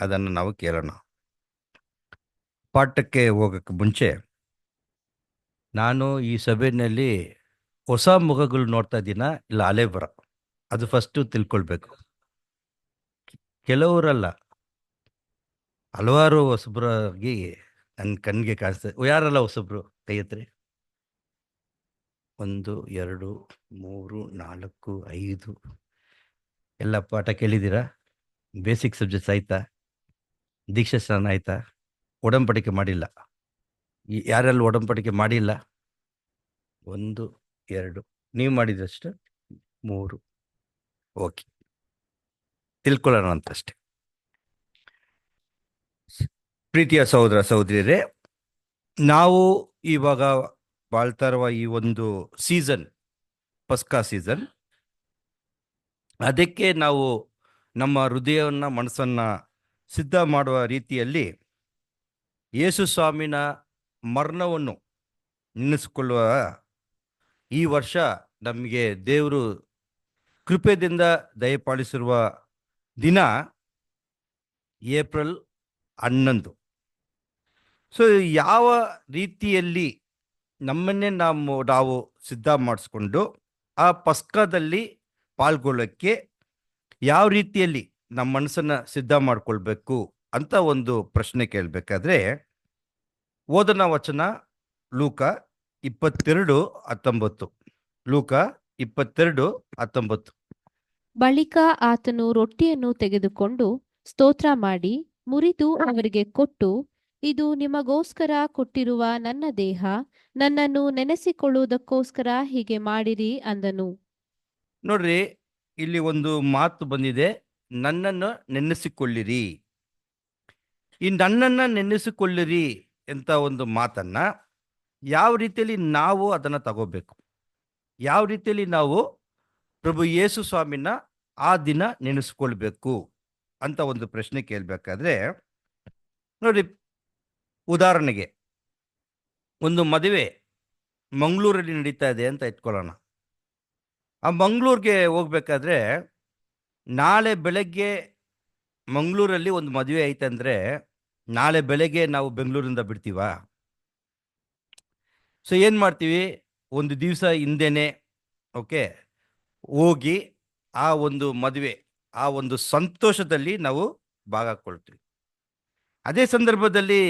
ಅದನ್ನು ನಾವು ಕೇಳೋಣ. ಪಾಠಕ್ಕೆ ಹೋಗೋಕ್ಕೆ ಮುಂಚೆ ನಾನು ಈ ಸಭೆಯಲ್ಲಿ ಹೊಸ ಮುಖಗಳು ನೋಡ್ತಾ ಇದ್ದೀನ, ಇಲ್ಲ ಹಳೆ ಬರ, ಅದು ಫಸ್ಟು ತಿಳ್ಕೊಳ್ಬೇಕು. ಕೆಲವರಲ್ಲ, ಹಲವಾರು ಹೊಸಬ್ರಾಗಿ ನನ್ನ ಕಣ್ಣಿಗೆ ಕಾಣಿಸ್ತದೆ. ಯಾರೆಲ್ಲ ಹೊಸಬ್ರು ಕೈ ಎತ್ತಿರಿ. 1 2 3 4 5. ಎಲ್ಲ ಪಾಠ ಕೇಳಿದ್ದೀರಾ? ಬೇಸಿಕ್ ಸಬ್ಜೆಕ್ಟ್ಸ್ ಆಯ್ತಾ? ದೀಕ್ಷಾ ಸ್ನಾನ ಆಯ್ತಾ? ಒಡಂಬಡಿಕೆ ಮಾಡಿಲ್ಲ. ಯಾರೆಲ್ಲ ಒಡಂಬಡಿಕೆ ಮಾಡಿಲ್ಲ? 1 2. ನೀವು ಮಾಡಿದಷ್ಟು 3. ಓಕೆ, ತಿಳ್ಕೊಳ್ಳೋಣ ಅಂತಷ್ಟೆ. ಪ್ರೀತಿಯ ಸಹೋದರ ಸಹೋದರಿಯರೇ, ನಾವು ಇವಾಗ ಬಾಳ್ತಾ ಇರುವ ಈ ಒಂದು ಸೀಸನ್, ಪಸ್ಕಾ ಸೀಸನ್, ಅದಕ್ಕೆ ನಾವು ನಮ್ಮ ಹೃದಯವನ್ನು ಮನಸ್ಸನ್ನು ಸಿದ್ಧ ಮಾಡುವ ರೀತಿಯಲ್ಲಿ ಯೇಸು ಸ್ವಾಮಿನ ಮರಣವನ್ನು ನೆನೆಸಿಕೊಳ್ಳುವ ಈ ವರ್ಷ ನಮಗೆ ದೇವರು ಕೃಪೆಯಿಂದ ದಯಪಾಲಿಸಿರುವ ದಿನ ಏಪ್ರಿಲ್ 11. ಸೊ ಯಾವ ರೀತಿಯಲ್ಲಿ ನಮ್ಮನ್ನೇ ನಾವು ಸಿದ್ಧ ಮಾಡಿಸ್ಕೊಂಡು ಆ ಪಸ್ಕದಲ್ಲಿ ಪಾಲ್ಗೊಳ್ಳೋಕ್ಕೆ ಯಾವ ರೀತಿಯಲ್ಲಿ ನಮ್ಮ ಮನಸ್ಸನ್ನು ಸಿದ್ಧ ಮಾಡ್ಕೊಳ್ಬೇಕು ಅಂತ ಒಂದು ಪ್ರಶ್ನೆ ಕೇಳಬೇಕಾದ್ರೆ, ಓದನ ವಚನ ಲೂಕ 22:19. ಲೂಕ 22:19. ಬಳಿಕ ಆತನು ರೊಟ್ಟಿಯನ್ನು ತೆಗೆದುಕೊಂಡು ಸ್ತೋತ್ರ ಮಾಡಿ ಮುರಿದು ಅವರಿಗೆ ಕೊಟ್ಟು, ಇದು ನಿಮಗೋಸ್ಕರ ಕೊಟ್ಟಿರುವ ನನ್ನ ದೇಹ, ನನ್ನನ್ನು ನೆನೆಸಿಕೊಳ್ಳುವುದಕ್ಕೋಸ್ಕರ ಹೀಗೆ ಮಾಡಿರಿ ಅಂದನು. ನೋಡ್ರಿ, ಇಲ್ಲಿ ಒಂದು ಮಾತು ಬಂದಿದೆ, ನನ್ನನ್ನು ನೆನೆಸಿಕೊಳ್ಳಿರಿ. ಈ ನನ್ನನ್ನು ನೆನೆಸಿಕೊಳ್ಳಿರಿ ಅಂತ ಒಂದು ಮಾತನ್ನ ಯಾವ ರೀತಿಯಲ್ಲಿ ನಾವು ಅದನ್ನು ತಗೋಬೇಕು, ಯಾವ ರೀತಿಯಲ್ಲಿ ನಾವು ಪ್ರಭು ಯೇಸು ಸ್ವಾಮಿನ ಆ ದಿನ ನೆನೆಸ್ಕೊಳ್ಬೇಕು ಅಂತ ಒಂದು ಪ್ರಶ್ನೆ ಕೇಳಬೇಕಾದ್ರೆ, ನೋಡಿ, ಉದಾಹರಣೆಗೆ ಒಂದು ಮದುವೆ ಮಂಗಳೂರಲ್ಲಿ ನಡೀತಾ ಇದೆ ಅಂತ ಇಟ್ಕೊಳ್ಳೋಣ. ಆ ಮಂಗಳೂರಿಗೆ ಹೋಗ್ಬೇಕಾದ್ರೆ ನಾಳೆ ಬೆಳಗ್ಗೆ ಮಂಗಳೂರಲ್ಲಿ ಒಂದು ಮದುವೆ ಐತಂದ್ರೆ ನಾಳೆ ಬೆಳಗ್ಗೆ ನಾವು ಬೆಂಗಳೂರಿಂದ ಬಿಡ್ತೀವಾ? ಸೊ ಏನು ಮಾಡ್ತೀವಿ, ಒಂದು ದಿವಸ ಹಿಂದೆನೆ ಓಕೆ ಹೋಗಿ ಆ ಒಂದು ಮದುವೆ, ಆ ಒಂದು ಸಂತೋಷದಲ್ಲಿ ನಾವು ಭಾಗಕೊಳ್ತೀವಿ. ಅದೇ ಸಂದರ್ಭದಲ್ಲಿ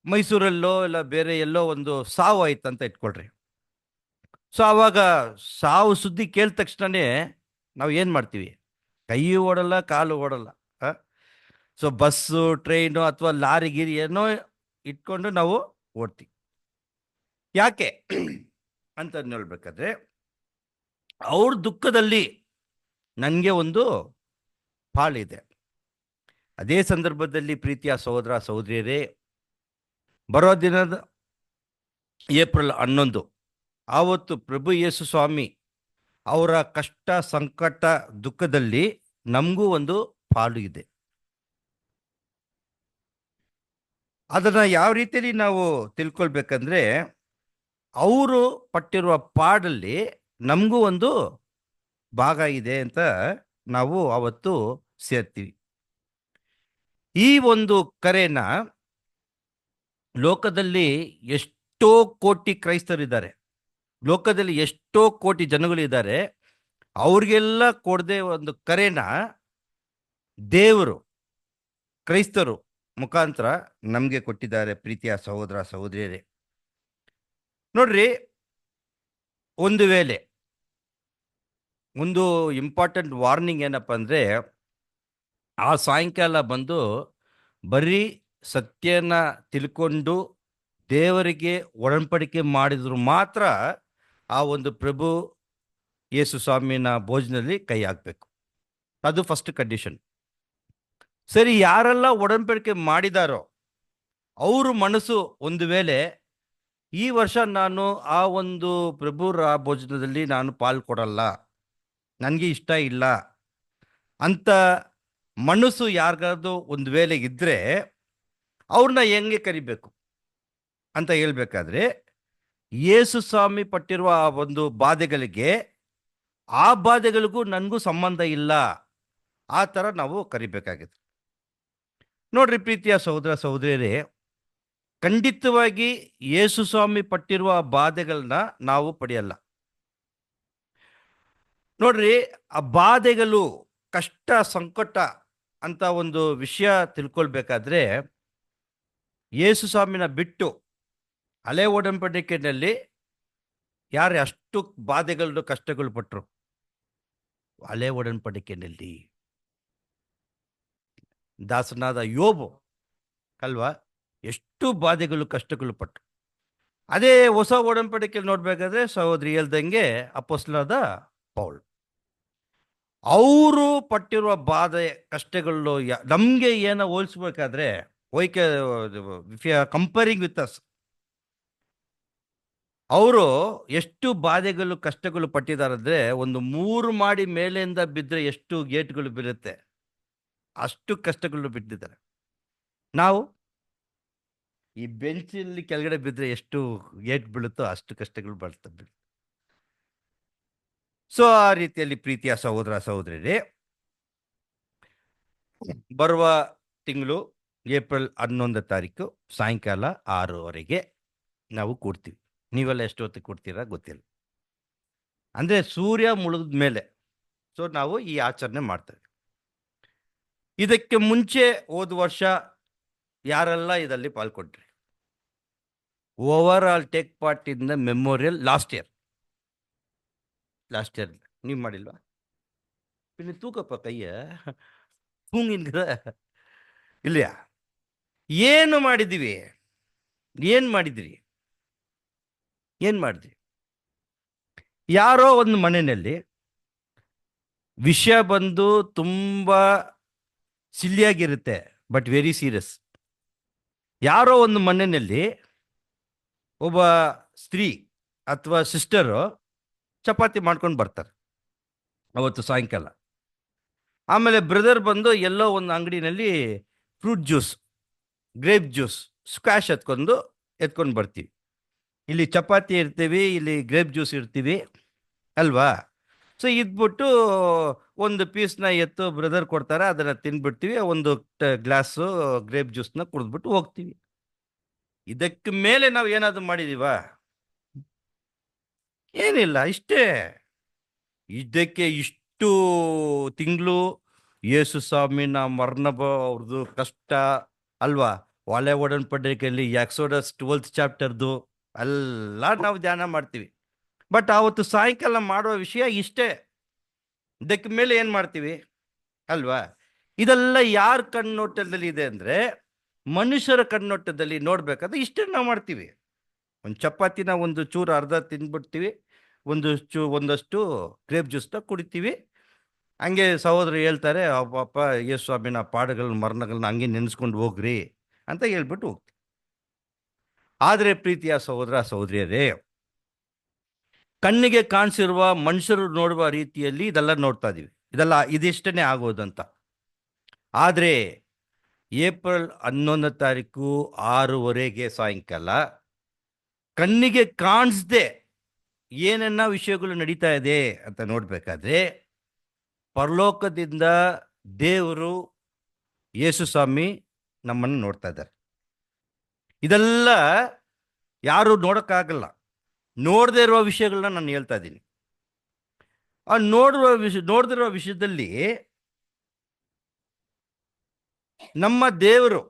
ಮೈಸೂರಲ್ಲೋ ಇಲ್ಲ ಬೇರೆ ಎಲ್ಲೋ ಒಂದು ಸಾವು ಆಯ್ತು ಅಂತ ಇಟ್ಕೊಳ್ರಿ. ಸೊ ಆವಾಗ ಸಾವು ಸುದ್ದಿ ಕೇಳಿದ ತಕ್ಷಣನೇ ನಾವು ಏನು ಮಾಡ್ತೀವಿ, ಕೈ ಓಡಲ್ಲ, ಕಾಲು ಓಡಲ್ಲ. ಸೊ ಬಸ್ಸು, ಟ್ರೈನು ಅಥವಾ ಲಾರಿ ಗಿರಿ ಏನೋ ಇಟ್ಕೊಂಡು ನಾವು ಓಡ್ತೀವಿ. ಯಾಕೆ ಅಂತ ಹೇಳ್ಬೇಕಾದ್ರೆ, ಅವ್ರ ದುಃಖದಲ್ಲಿ ನನಗೆ ಒಂದು ಪಾಲಿದೆ. ಅದೇ ಸಂದರ್ಭದಲ್ಲಿ ಪ್ರೀತಿಯ ಸಹೋದರ ಸಹೋದರಿಯರೇ, ಬರೋ ದಿನದ ಏಪ್ರಿಲ್ 11, ಆವತ್ತು ಪ್ರಭು ಯೇಸು ಸ್ವಾಮಿ ಅವರ ಕಷ್ಟ, ಸಂಕಟ, ದುಃಖದಲ್ಲಿ ನಮಗೂ ಒಂದು ಪಾಲು ಇದೆ. ಅದನ್ನು ಯಾವ ರೀತಿಯಲ್ಲಿ ನಾವು ತಿಳ್ಕೊಳ್ಬೇಕಂದ್ರೆ, ಅವರು ಪಟ್ಟಿರುವ ಪಾಡಲ್ಲಿ ನಮಗೂ ಒಂದು ಭಾಗ ಇದೆ ಅಂತ ನಾವು ಅವತ್ತು ಸೇರ್ತೀವಿ. ಈ ಒಂದು ಕರೆನ ಲೋಕದಲ್ಲಿ ಎಷ್ಟೋ ಕೋಟಿ ಕ್ರೈಸ್ತರಿದ್ದಾರೆ, ಲೋಕದಲ್ಲಿ ಎಷ್ಟೋ ಕೋಟಿ ಜನಗಳಿದ್ದಾರೆ. ಅವ್ರಿಗೆಲ್ಲ ಕೊಡದೆ ಒಂದು ಕರೆನ ದೇವರು ಕ್ರೈಸ್ತರು ಮುಖಾಂತರ ನಮಗೆ ಕೊಟ್ಟಿದ್ದಾರೆ. ಪ್ರೀತಿಯ ಸಹೋದರ ಸಹೋದರಿಯರೇ, ನೋಡ್ರಿ, ಒಂದು ವೇಳೆ ಒಂದು ಇಂಪಾರ್ಟೆಂಟ್ ವಾರ್ನಿಂಗ್ ಏನಪ್ಪ ಅಂದರೆ, ಆ ಸಾಯಂಕಾಲ ಬಂದು ಬರೀ ಸತ್ಯನ ತಿಳ್ಕೊಂಡು ದೇವರಿಗೆ ಒಡಂಬಡಿಕೆ ಮಾಡಿದ್ರು ಮಾತ್ರ ಆ ಒಂದು ಪ್ರಭು ಯೇಸು ಸ್ವಾಮಿನ ಭೋಜನದಲ್ಲಿ ಕೈ ಹಾಕಬೇಕು. ಅದು ಫಸ್ಟ್ ಕಂಡೀಷನ್. ಸರಿ, ಯಾರೆಲ್ಲ ಒಡಂಬಡಿಕೆ ಮಾಡಿದಾರೋ ಅವ್ರ ಮನಸ್ಸು ಒಂದು ವೇಳೆ ಈ ವರ್ಷ ನಾನು ಆ ಒಂದು ಪ್ರಭುರ ಭೋಜನದಲ್ಲಿ ನಾನು ಪಾಲು ಕೊಡಲ್ಲ, ನನಗೆ ಇಷ್ಟ ಇಲ್ಲ ಅಂತ ಮನಸ್ಸು ಯಾರಿಗಾದ್ರು ಒಂದು ವೇಳೆ ಇದ್ದರೆ ಅವ್ರನ್ನ ಹೆಂಗೆ ಕರಿಬೇಕು ಅಂತ ಹೇಳ್ಬೇಕಾದ್ರೆ, ಯೇಸು ಸ್ವಾಮಿ ಪಟ್ಟಿರುವ ಆ ಒಂದು ಬಾಧೆಗಳಿಗೆ, ಆ ಬಾಧೆಗಳಿಗೂ ನನಗೂ ಸಂಬಂಧ ಇಲ್ಲ, ಆ ಥರ ನಾವು ಕರಿಬೇಕಾಗಿದೆ. ನೋಡ್ರಿ ಪ್ರೀತಿಯ ಸಹೋದರ ಸಹೋದರಿಯರೇ, ಖಂಡಿತವಾಗಿ ಯೇಸು ಸ್ವಾಮಿ ಪಟ್ಟಿರುವ ಬಾಧೆಗಳನ್ನ ನಾವು ಪಡೆಯಲ್ಲ. ನೋಡ್ರಿ, ಆ ಬಾಧೆಗಳು, ಕಷ್ಟ, ಸಂಕಟ ಅಂತ ಒಂದು ವಿಷಯ ತಿಳ್ಕೊಳ್ಬೇಕಾದ್ರೆ ಯೇಸು ಸ್ವಾಮಿನ ಬಿಟ್ಟು ಹಳೆ ಒಡಂಬಡಿಕೆಯಲ್ಲಿ ಯಾರು ಅಷ್ಟು ಬಾಧೆಗಳು ಕಷ್ಟಗಳು ಪಟ್ರು? ಹಳೆ ಒಡಂಬಡಿಕೆಯಲ್ಲಿ ದಾಸನಾದ ಯೋಬು ಅಲ್ವಾ, ಎಷ್ಟು ಬಾಧೆಗಳು ಕಷ್ಟಗಳು ಪಟ್ರು. ಅದೇ ಹೊಸ ಒಡಂಬಡಿಕೆಯಲ್ಲಿ ನೋಡ್ಬೇಕಾದ್ರೆ ಸಹೋದರಿ ಹೇಳ್ದಂಗೆ ಅಪೊಸ್ತಲನಾದ ಪೌಲ್, ಅವರು ಪಟ್ಟಿರುವ ಬಾಧೆ ಕಷ್ಟಗಳು ನಮ್ಗೆ ಏನೋ ಹೋಲಿಸ್ಬೇಕಾದ್ರೆ ಕಂಪೇರಿಂಗ್ ವಿತ್ ಅಸ್, ಅವರು ಎಷ್ಟು ಬಾಧೆಗಳು ಕಷ್ಟಗಳು ಪಟ್ಟಿದ್ದಾರೆ ಅಂದ್ರೆ, ಒಂದು 3 ಮಾಡಿ ಮೇಲೆಯಿಂದ ಬಿದ್ದರೆ ಎಷ್ಟು ಗೇಟ್ಗಳು ಬೀಳುತ್ತೆ ಅಷ್ಟು ಕಷ್ಟಗಳು ಬಿಟ್ಟಿದ್ದಾರೆ. ನಾವು ಈ ಬೆಂಚಲ್ಲಿ ಕೆಳಗಡೆ ಬಿದ್ದರೆ ಎಷ್ಟು ಗೇಟ್ ಬೀಳುತ್ತೋ ಅಷ್ಟು ಕಷ್ಟಗಳು ಬರ್ತವೆ. ಸೊ ಆ ರೀತಿಯಲ್ಲಿ ಪ್ರೀತಿಯ ಸಹೋದರ ಸಹೋದರಿಯರೇ, ಬರುವ ತಿಂಗಳು ಏಪ್ರಿಲ್ 11 ತಾರೀಕು ಸಾಯಂಕಾಲ 6:30 ನಾವು ಕೂಡ್ತೀವಿ. ನೀವೆಲ್ಲ ಎಷ್ಟು ಹೊತ್ತಿಗೆ ಕೂಡ್ತೀರಾ ಗೊತ್ತಿಲ್ಲ, ಅಂದ್ರೆ ಸೂರ್ಯ ಮುಳುಗಿದ ಮೇಲೆ. ಸೊ ನಾವು ಈ ಆಚರಣೆ ಮಾಡ್ತೇವೆ. ಇದಕ್ಕೆ ಮುಂಚೆ ಹೋದ ವರ್ಷ ಯಾರೆಲ್ಲ ಇದರಲ್ಲಿ ಪಾಲ್ಗೊಂಡ್ರಿ? Over all take part in the memorial last year ನೀವು ಮಾಡಿಲ್ವಾ? പിന്നെ ತೂಕಪ್ಪ ಕೈಯ ಹೂಂಗಿನ್ಗದ ಇಲ್ಲಯಾ? ಏನು ಮಾಡಿದ್ದೀವಿ? ಏನ್ ಮಾಡಿದ್ರಿ? ಏನ್ ಮಾಡಿದ್ರಿ? ಯಾರೋ ಒಂದು ಮನೆಯಲ್ಲಿ ವಿಷಯ ಬಂದು ತುಂಬಾ ಸಿಲ್ಲಿಯಾಗಿರುತ್ತೆ, ಬಟ್ ವೆರಿ ಸೀರಿಯಸ್. ಯಾರೋ ಒಂದು ಮನೆಯಲ್ಲಿ ಒಬ್ಬ ಸ್ತ್ರೀ ಅಥವಾ ಸಿಸ್ಟರು ಚಪಾತಿ ಮಾಡ್ಕೊಂಡು ಬರ್ತಾರೆ ಅವತ್ತು ಸಾಯಂಕಾಲ. ಆಮೇಲೆ ಬ್ರದರ್ ಬಂದು ಎಲ್ಲೋ ಒಂದು ಅಂಗಡಿನಲ್ಲಿ fruit juice, grape juice, squash ಎತ್ಕೊಂಡು ಬರ್ತೀವಿ. ಇಲ್ಲಿ ಚಪಾತಿ ಇರ್ತೀವಿ, ಇಲ್ಲಿ ಗ್ರೇಪ್ ಜ್ಯೂಸ್ ಇರ್ತೀವಿ ಅಲ್ವಾ? ಸೊ ಇದ್ಬಿಟ್ಟು ಒಂದು ಪೀಸ್ನ ಎತ್ತು ಬ್ರದರ್ ಕೊಡ್ತಾರೆ, ಅದನ್ನು ತಿನ್ಬಿಡ್ತೀವಿ, ಒಂದು ಗ್ಲಾಸು ಗ್ರೇಪ್ ಜ್ಯೂಸ್ನ ಕುಡಿದ್ಬಿಟ್ಟು ಹೋಗ್ತೀವಿ. ಇದಕ್ಕೆ ಮೇಲೆ ನಾವು ಏನಾದರೂ ಮಾಡಿದೀವಾ? ಏನಿಲ್ಲ, ಇಷ್ಟೇ. ಇದಕ್ಕೆ ಇಷ್ಟು ತಿಂಗಳು ಯೇಸು ಸ್ವಾಮಿನ ಅವ್ರದ್ದು ಕಷ್ಟ ಅಲ್ವಾ, ಒಲೆ ಒಡಂಬಡಿಕೆಯಲ್ಲಿ ಎಕ್ಸೋಡಸ್ 12th ಚಾಪ್ಟರ್ದು ಎಲ್ಲ ನಾವು ಧ್ಯಾನ ಮಾಡ್ತೀವಿ. ಬಟ್ ಆವತ್ತು ಸಾಯಂಕಾಲ ಮಾಡುವ ವಿಷಯ ಇಷ್ಟೇ. ಇದಕ್ಕೆ ಮೇಲೆ ಏನು ಮಾಡ್ತೀವಿ ಅಲ್ವಾ? ಇದೆಲ್ಲ ಯಾರ ಕಣ್ಣೋಟದಲ್ಲಿ ಇದೆ ಅಂದರೆ, ಮನುಷ್ಯರ ಕಣ್ಣೋಟದಲ್ಲಿ ನೋಡ್ಬೇಕಾದ್ರೆ ಇಷ್ಟೇ ನಾವು ಮಾಡ್ತೀವಿ. ಒಂದು ಚಪಾತಿನ ಒಂದು ಚೂರು ಅರ್ಧ ತಿಂದ್ಬಿಡ್ತೀವಿ, ಒಂದಷ್ಟು ಗ್ರೇಪ್ ಜ್ಯೂಸ್ನ ಕುಡಿತೀವಿ. ಹಂಗೆ ಸಹೋದರು ಹೇಳ್ತಾರೆ, ಅಪ್ಪ ಯೇಸು ಸ್ವಾಮಿನ ಪಾಠಗಳನ್ನ ಮರಣಗಳನ್ನ ಹಂಗೆ ನೆನೆಸ್ಕೊಂಡು ಹೋಗ್ರಿ ಅಂತ ಹೇಳ್ಬಿಟ್ಟು ಹೋಗ್ತೀವಿ. ಆದರೆ ಪ್ರೀತಿಯ ಸಹೋದರ ಸಹೋದರಿಯರೇ, ಕಣ್ಣಿಗೆ ಕಾಣಿಸಿರುವ ಮನುಷ್ಯರು ನೋಡುವ ರೀತಿಯಲ್ಲಿ ಇದೆಲ್ಲ ನೋಡ್ತಾ ಇದೀವಿ, ಇದಿಷ್ಟೇ ಆಗೋದಂತ. ಆದರೆ ಏಪ್ರಿಲ್ 11 ತಾರೀಕು 6:30 ಸಾಯಂಕಾಲ ಕಣ್ಣಿಗೆ ಕಾಣಿಸ್ದೆ ಏನೆನ್ನ ವಿಷಯಗಳು ನಡೀತಾ ಇದೆ ಅಂತ ನೋಡ್ಬೇಕಾದ್ರೆ, ಪರಲೋಕದಿಂದ ದೇವರು ಯೇಸು ಸ್ವಾಮಿ ನಮ್ಮನ್ನು ನೋಡ್ತಾ ಇದ್ದಾರೆ. ಇದೆಲ್ಲ ಯಾರು ನೋಡೋಕ್ಕಾಗಲ್ಲ. ನೋಡದೇ ಇರುವ ವಿಷಯಗಳನ್ನ ನಾನು ಹೇಳ್ತಾ ಇದ್ದೀನಿ. ಆ ನೋಡದಿರುವ ವಿಷಯದಲ್ಲಿ ನಮ್ಮ ದೇವರು,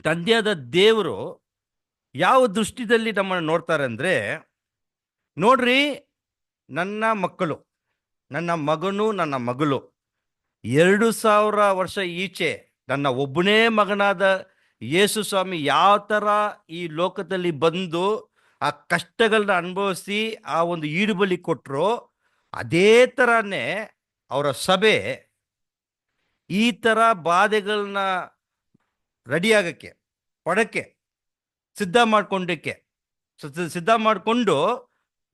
ತಂದೆಯಾದ ದೇವರು ಯಾವ ದೃಷ್ಟಿಯಲ್ಲಿ ನಮ್ಮನ್ನು ನೋಡ್ತಾರೆ ಅಂದರೆ, ನೋಡ್ರಿ, ನನ್ನ ಮಕ್ಕಳು, ನನ್ನ ಮಗನು ನನ್ನ ಮಗಳು 2000 ವರ್ಷ ಈಚೆ ನನ್ನ ಒಬ್ಬನೇ ಮಗನಾದ ಯೇಸು ಸ್ವಾಮಿ ಯಾವ ಥರ ಈ ಲೋಕದಲ್ಲಿ ಬಂದು ಆ ಕಷ್ಟಗಳನ್ನ ಅನುಭವಿಸಿ ಆ ಒಂದು ಈಡುಬಲಿ ಕೊಟ್ಟರು, ಅದೇ ಥರನೇ ಅವರ ಸಭೆ ಈ ಥರ ಬಾಧೆಗಳನ್ನ ರೆಡಿಯಾಗಕ್ಕೆ, ಪಡಕ್ಕೆ ಸಿದ್ಧ ಮಾಡಿಕೊಂಡು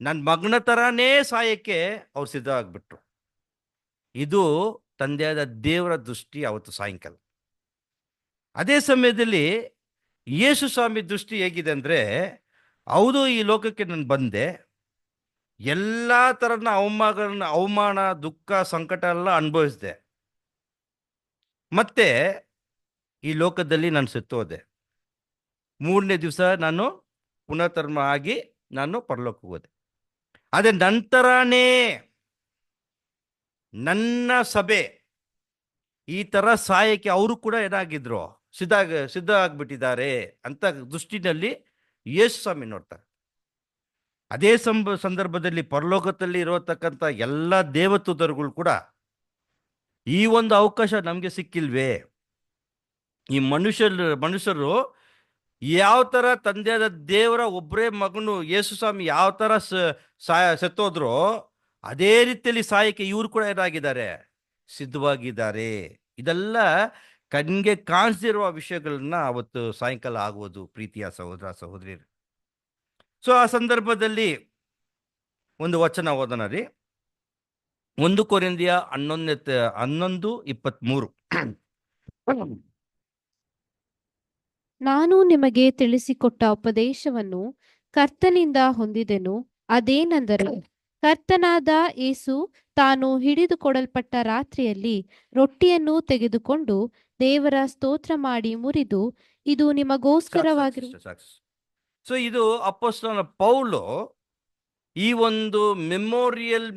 ನನ್ನ ಮಗನ ಥರನೇ ಸಾಯಕ್ಕೆ ಅವ್ರು ಸಿದ್ಧ ಆಗಿಬಿಟ್ರು. ಇದು ತಂದೆಯಾದ ದೇವರ ದೃಷ್ಟಿ ಅವತ್ತು ಸಾಯಂಕಾಲ. ಅದೇ ಸಮಯದಲ್ಲಿ ಯೇಸು ಸ್ವಾಮಿ ದೃಷ್ಟಿ ಹೇಗಿದೆ ಅಂದರೆ, ಹೌದು, ಈ ಲೋಕಕ್ಕೆ ನಾನು ಬಂದೆ, ಎಲ್ಲ ಥರದ ಅವಮಾನ, ದುಃಖ, ಸಂಕಟ ಎಲ್ಲ ಅನುಭವಿಸಿದೆ. ಮತ್ತೆ ಈ ಲೋಕದಲ್ಲಿ ನಾನು ಸತ್ತೋದೆ, ಮೂರನೇ ದಿವಸ ನಾನು ಪುನಃ ಆಗಿ ನಾನು ಪರಲೋಕಕ್ಕೆ ಹೋದೆ. ಅದೇ ನಂತರನೇ ನನ್ನ ಸಭೆ ಈ ತರ ಸಾಯಕ್ಕೆ ಅವರು ಕೂಡ ಏನಾಗಿದ್ರು, ಸಿದ್ಧ ಆಗ್ಬಿಟ್ಟಿದ್ದಾರೆ ಅಂತ ದೃಷ್ಟಿನಲ್ಲಿ ಯೇಸು ಸ್ವಾಮಿ ನೋಡ್ತಾರೆ. ಅದೇ ಸಂದರ್ಭದಲ್ಲಿ ಪರಲೋಕದಲ್ಲಿ ಇರತಕ್ಕಂಥ ಎಲ್ಲ ದೇವದೂತರುಗಳು ಕೂಡ ಈ ಒಂದು ಅವಕಾಶ ನಮಗೆ ಸಿಕ್ಕಿಲ್ವೇ? ಈ ಮನುಷ್ಯರು ಯಾವ ತರ ತಂದೆಯಾದ ದೇವರ ಒಬ್ಬರೇ ಮಗನು ಯೇಸು ಸ್ವಾಮಿ ಯಾವ ತರ ಸತ್ತೋದ್ರೋ ಅದೇ ರೀತಿಯಲ್ಲಿ ಸಾಯಕ್ಕೆ ಇವರು ಕೂಡ ಏನಾಗಿದ್ದಾರೆ, ಸಿದ್ಧವಾಗಿದ್ದಾರೆ. ಇದೆಲ್ಲ ಕಣ್ಗೆ ಕಾಣಿಸಿರುವ ವಿಷಯಗಳನ್ನ ಅವತ್ತು ಸಾಯಂಕಾಲ ಆಗುವುದು ಪ್ರೀತಿಯ ಸಹೋದರ ಸಹೋದರಿಯರು. ಸೊ ಆ ಸಂದರ್ಭದಲ್ಲಿ ಒಂದು ವಚನ ಓದೋಣ ರೀ. 1 ಕೊರಿಂಥಿಯ 11:23. ನಾನು ನಿಮಗೆ ತಿಳಿಸಿಕೊಟ್ಟ ಉಪದೇಶವನ್ನು ಕರ್ತನಿಂದ ಹೊಂದಿದೆನು. ಅದೇನೆಂದರೆ, ಕರ್ತನಾದ ಯೇಸು ತಾನು ಹಿಡಿದುಕೊಡಲ್ಪಟ್ಟ ರಾತ್ರಿಯಲ್ಲಿ ರೊಟ್ಟಿಯನ್ನು ತೆಗೆದುಕೊಂಡು ದೇವರ ಸ್ತೋತ್ರ ಮಾಡಿ ಮುರಿದು, ಇದು ನಿಮಗೋಸ್ಕರವಾಗಿರುವ. ಸೊ ಇದು ಅಪೊಸ್ತಲನಾದ ಪೌಲು ಈ ಒಂದು ಮೆಮೋರಿಯಲ್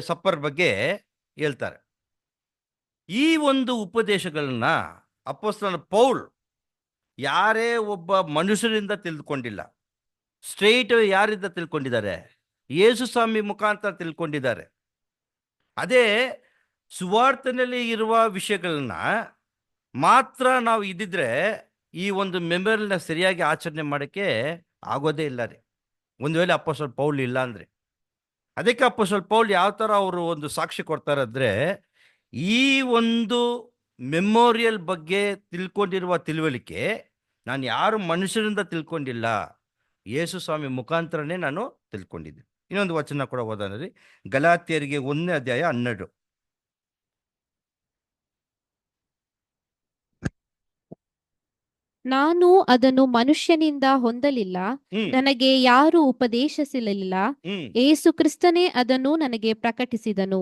ಸಪ್ಪರ್ ಬಗ್ಗೆ ಹೇಳ್ತಾರೆ. ಈ ಒಂದು ಉಪದೇಶಗಳನ್ನ ಅಪೊಸ್ತಲನಾದ ಪೌಲ್ ಯಾರೇ ಒಬ್ಬ ಮನುಷ್ಯರಿಂದ ತಿಳ್ಕೊಂಡಿಲ್ಲ, ಸ್ಟ್ರೈಟ್ ಯಾರಿಂದ ತಿಳ್ಕೊಂಡಿದ್ದಾರೆ? ಯೇಸು ಸ್ವಾಮಿ ಮುಖಾಂತರ ತಿಳ್ಕೊಂಡಿದ್ದಾರೆ. ಅದೇ ಸುವಾರ್ತನಲ್ಲಿ ಇರುವ ವಿಷಯಗಳನ್ನ ಮಾತ್ರ ನಾವು ಇದ್ದಿದ್ರೆ ಈ ಒಂದು ಮೆಮೊರಿಯಲ್ನ ಸರಿಯಾಗಿ ಆಚರಣೆ ಮಾಡೋಕ್ಕೆ ಆಗೋದೇ ಇಲ್ಲ ರೀ, ಒಂದು ವೇಳೆ ಅಪೊಸ್ತಲ ಪೌಲ್ ಇಲ್ಲ ಅಂದರೆ. ಅದಕ್ಕೆ ಅಪೊಸ್ತಲ ಪೌಲ್ ಯಾವ ಥರ ಅವರು ಒಂದು ಸಾಕ್ಷಿ ಕೊಡ್ತಾರೆ ಅಂದರೆ, ಈ ಒಂದು ಮೆಮೋರಿಯಲ್ ಬಗ್ಗೆ ತಿಳ್ಕೊಂಡಿರುವ ತಿಳುವಳಿಕೆ ನಾನು ಯಾರು ಮನುಷ್ಯರಿಂದ ತಿಳ್ಕೊಂಡಿಲ್ಲ, ಯೇಸು ಸ್ವಾಮಿ ಮುಖಾಂತರನೇ ನಾನು ತಿಳ್ಕೊಂಡಿದ್ದೆ. ಇನ್ನೊಂದು ವಚನ ಕೂಡ ಓದೋಣ ರೀ. ಗಲಾತ್ಯರಿಗೆ 1:12. ನಾನು ಅದನ್ನು ಮನುಷ್ಯನಿಂದ ಹೊಂದಲಿಲ್ಲ, ನನಗೆ ಯಾರು ಉಪದೇಶಿಸಲಿಲ್ಲ, ಯೇಸು ಕ್ರಿಸ್ತನೇ ಅದನ್ನು ನನಗೆ ಪ್ರಕಟಿಸಿದನು.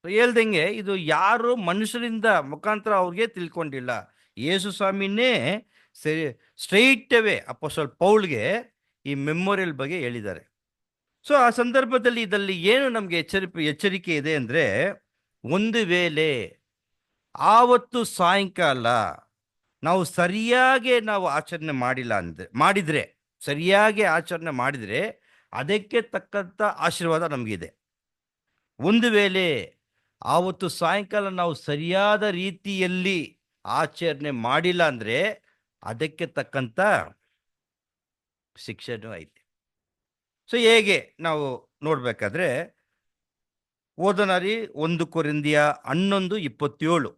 ಹೇಳ್ದಂಗೆ ಇದು ಯಾರು ಮನುಷ್ಯರಿಂದ ಮುಖಾಂತರ ಅವ್ರಿಗೆ ತಿಳ್ಕೊಂಡಿಲ್ಲ, ಯೇಸು ಸ್ವಾಮಿನೇ ಸ್ಟ್ರೈಟ್ ಅವೇ ಅಪೊಸ್ತಲ ಪೌಲ್ಗೆ ಈ ಮೆಮೋರಿಯಲ್ ಬಗ್ಗೆ ಹೇಳಿದ್ದಾರೆ. ಸೊ ಆ ಸಂದರ್ಭದಲ್ಲಿ ಇದರಲ್ಲಿ ಏನು ನಮಗೆ ಎಚ್ಚರಿಕೆ ಇದೆ ಅಂದರೆ, ಒಂದು ವೇಳೆ ಆವತ್ತು ಸಾಯಂಕಾಲ ನಾವು ಸರಿಯಾಗಿ ಆಚರಣೆ ಸರಿಯಾಗಿ ಆಚರಣೆ ಮಾಡಿದರೆ ಅದಕ್ಕೆ ತಕ್ಕಂಥ ಆಶೀರ್ವಾದ ನಮಗಿದೆ. ಒಂದು ವೇಳೆ ಆವತ್ತು ಸಾಯಂಕಾಲ ನಾವು ಸರಿಯಾದ ರೀತಿಯಲ್ಲಿ ಆಚರಣೆ ಮಾಡಿಲ್ಲ ಅಂದರೆ ಅದಕ್ಕೆ ತಕ್ಕಂಥ ಶಿಕ್ಷೆನೂ ಐತೆ. ಸೊ ಹೇಗೆ ನಾವು ನೋಡ್ಬೇಕಾದ್ರೆ ಓದೋಣ ರೀ. 1 ಕೊರಿಂಥಿಯ 11:27.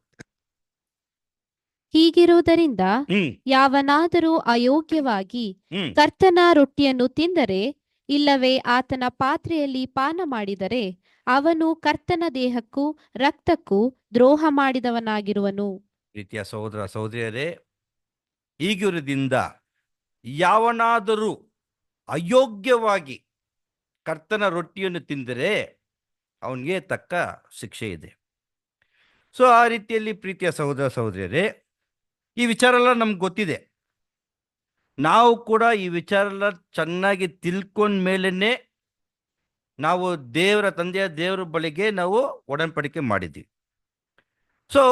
ಹೀಗಿರುವುದರಿಂದ ಯಾವನಾದರೂ ಅಯೋಗ್ಯವಾಗಿ ಕರ್ತನ ರೊಟ್ಟಿಯನ್ನು ತಿಂದರೆ, ಇಲ್ಲವೇ ಆತನ ಪಾತ್ರೆಯಲ್ಲಿ ಪಾನ ಮಾಡಿದರೆ, ಅವನು ಕರ್ತನ ದೇಹಕ್ಕೂ ರಕ್ತಕ್ಕೂ ದ್ರೋಹ ಮಾಡಿದವನಾಗಿರುವನು. ಪ್ರೀತಿಯ ಸಹೋದರ ಸಹೋದರಿಯರೇ, ಹೀಗಿರುವುದರಿಂದ ಯಾವನಾದರೂ ಅಯೋಗ್ಯವಾಗಿ ಕರ್ತನ ರೊಟ್ಟಿಯನ್ನು ತಿಂದರೆ ಅವನಿಗೆ ತಕ್ಕ ಶಿಕ್ಷೆ ಇದೆ. ಸೊ ಆ ರೀತಿಯಲ್ಲಿ ಪ್ರೀತಿಯ ಸಹೋದರ ಸಹೋದರಿಯರೇ, ಈ ವಿಚಾರ ಎಲ್ಲ ನಮ್ಗೆ ಗೊತ್ತಿದೆ. ನಾವು ಕೂಡ ಈ ವಿಚಾರ ಎಲ್ಲ ಚೆನ್ನಾಗಿ ತಿಳ್ಕೊಂಡ ಮೇಲೇ ನಾವು ತಂದೆಯ ದೇವರ ಬಳಿಗೆ ನಾವು ಒಡಂಬಡಿಕೆ ಮಾಡಿದ್ವಿ. ಸೊ